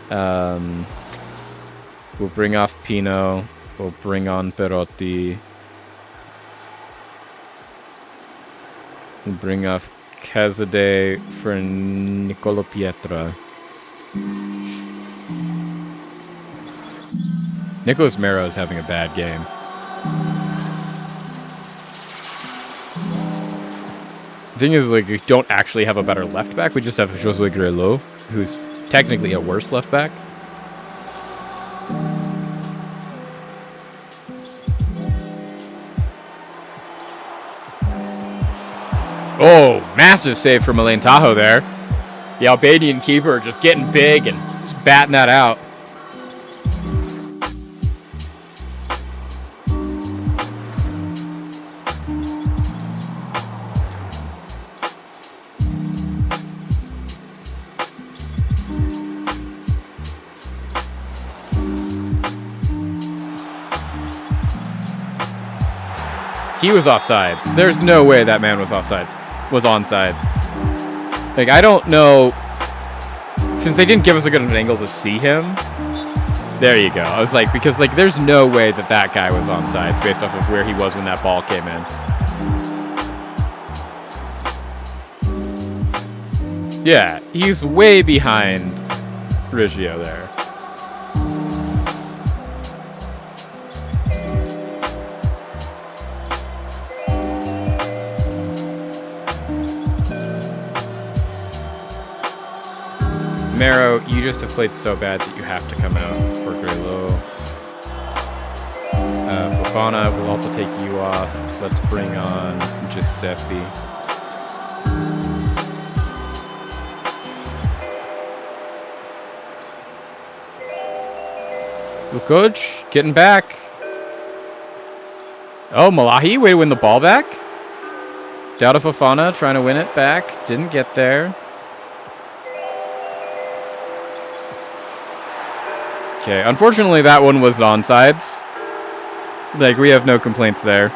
We'll bring off Pino. We'll bring on Perotti. We'll bring off Casadei for Nicolo Pietra. Nicholas Mero is having a bad game. The thing is, like, we don't actually have a better left back. We just have Josue Grelo, who's technically a worse left back. Oh, massive save from Elaine Tahoe there. The Albanian keeper just getting big and just batting that out. He was offsides. There's no way that man was offsides. Was onside. Like, I don't know. Since they didn't give us a good angle to see him. There you go. I was like, because, like, there's no way that that guy was onside based off of where he was when that ball came in. Yeah, he's way behind Riggio there. Marrow, you just have played so bad that you have to come out for Grelo. Fofana will also take you off. Let's bring on Giuseppe. Vukovic getting back. Oh, Malahi, way to win the ball back. Dauda Fofana trying to win it back. Didn't get there. Okay, unfortunately that one was onside. Like, we have no complaints there.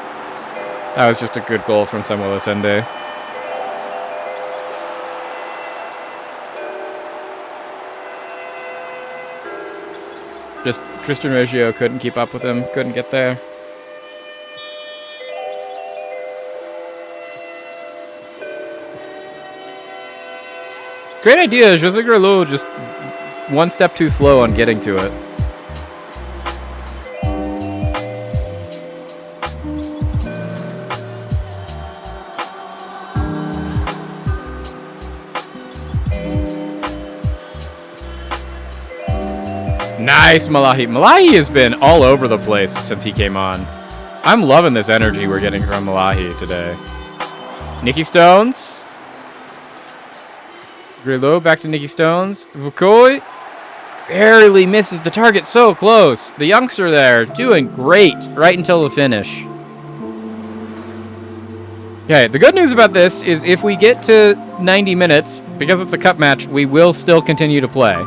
That was just a good goal from Samuel Asende. Just Christian Reggio couldn't keep up with him, couldn't get there. Great idea, Jose Grelo just one step too slow on getting to it. Nice, Malahi. Malahi has been all over the place since he came on. I'm loving this energy we're getting from Malahi today. Nicky Stones. Grelo back to Nicky Stones. Vukovic barely misses the target, so close. The youngster there doing great right until the finish. Okay, the good news about this is if we get to 90 minutes, because it's a cup match, we will still continue to play.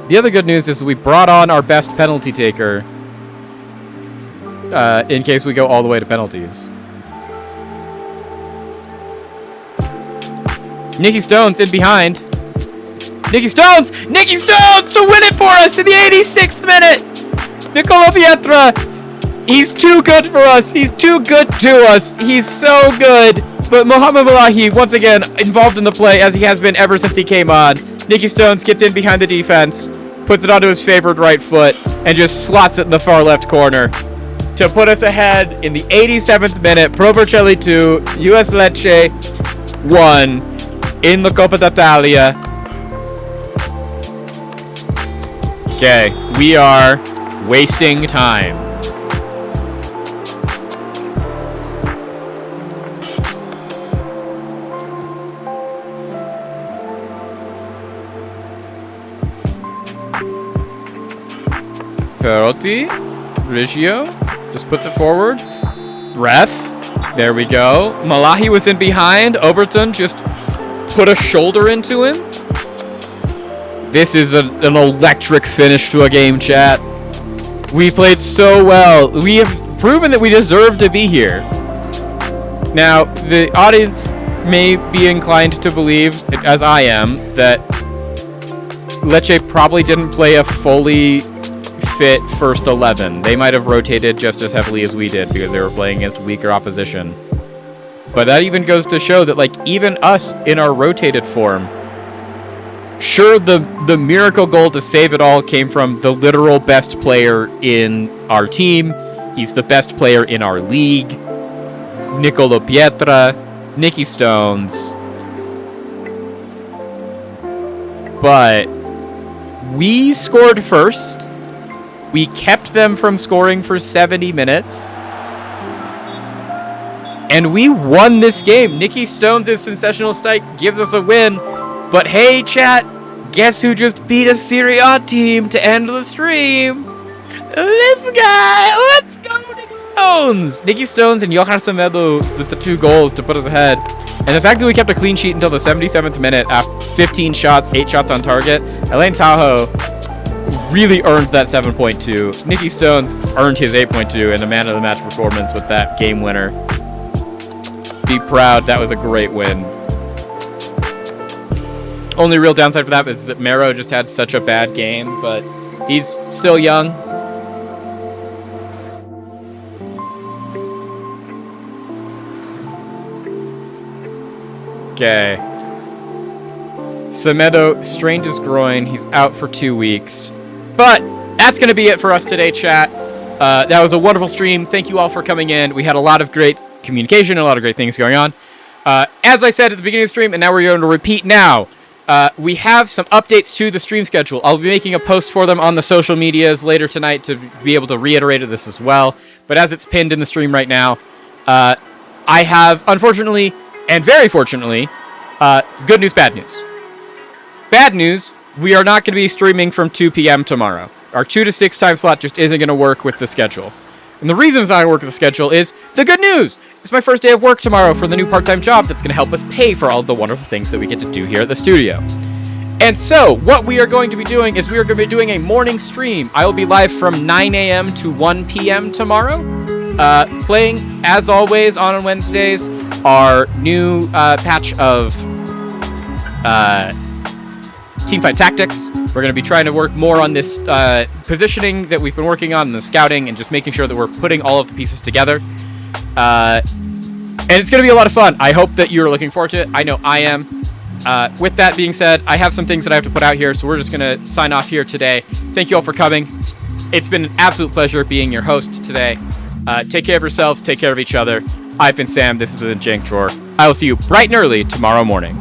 The other good news is we brought on our best penalty taker in case we go all the way to penalties. Nicky Stones in behind. Nicky Stones! Nicky Stones to win it for us in the 86th minute! Nicola Pietra! He's too good for us! He's too good to us! He's so good! But Mohamed Malahi, once again, involved in the play as he has been ever since he came on. Nicky Stones gets in behind the defense, puts it onto his favored right foot, and just slots it in the far left corner to put us ahead in the 87th minute. Pro Vercelli 2, US Lecce 1 in the Coppa d'Italia. Okay, we are wasting time. Perotti, Reggio, just puts it forward. Ref, there we go. Malahi was in behind. Overton just put a shoulder into him. This is an electric finish to a game, chat. We played so well. We have proven that we deserve to be here. Now, the audience may be inclined to believe, as I am, that Lecce probably didn't play a fully fit first 11. They might have rotated just as heavily as we did because they were playing against weaker opposition. But that even goes to show that, like, even us in our rotated form, sure, the miracle goal to save it all came from the literal best player in our team. He's the best player in our league. Nicola Pietra, Nicky Stones. But we scored first. We kept them from scoring for 70 minutes. And we won this game. Nicky Stones' sensational strike gives us a win. But hey, chat, guess who just beat a Serie A team to end the stream? This guy! Let's go, Nicky Stones! Nicky Stones and Johan Semedo with the 2 goals to put us ahead. And the fact that we kept a clean sheet until the 77th minute after 15 shots, 8 shots on target, Elaine Tahoe really earned that 7.2. Nicky Stones earned his 8.2 and a man of the match performance with that game winner. Be proud, that was a great win. Only real downside for that is that Marrow just had such a bad game, but he's still young. Okay. Semedo strained his groin. He's out for 2 weeks. But that's going to be it for us today, chat. That was a wonderful stream. Thank you all for coming in. We had a lot of great communication, a lot of great things going on. As I said at the beginning of the stream, and now we're going to repeat now, we have some updates to the stream schedule. I'll be making a post for them on the social medias later tonight to be able to reiterate this as well. But as it's pinned in the stream right now, I have, unfortunately, and very fortunately, good news, bad news. Bad news, we are not going to be streaming from 2 p.m. tomorrow. Our 2 to 6 time slot just isn't going to work with the schedule. And the reason it's not going to work with the schedule is the good news. It's my first day of work tomorrow for the new part-time job that's going to help us pay for all of the wonderful things that we get to do here at the studio. And so, what we are going to be doing is we are going to be doing a morning stream. I will be live from 9 a.m. to 1 p.m. tomorrow. Playing, as always, on Wednesdays, our new patch of Teamfight Tactics. We're going to be trying to work more on this positioning that we've been working on, and the scouting, and just making sure that we're putting all of the pieces together. And it's going to be a lot of fun. I hope that you're looking forward to it. I know I am. With that being said, I have some things that I have to put out here, so we're just going to sign off here today. Thank you all for coming. It's been an absolute pleasure being your host today. Take care of yourselves. Take care of each other. I've been Sam. This has been Jank Drawer. I will see you bright and early tomorrow morning.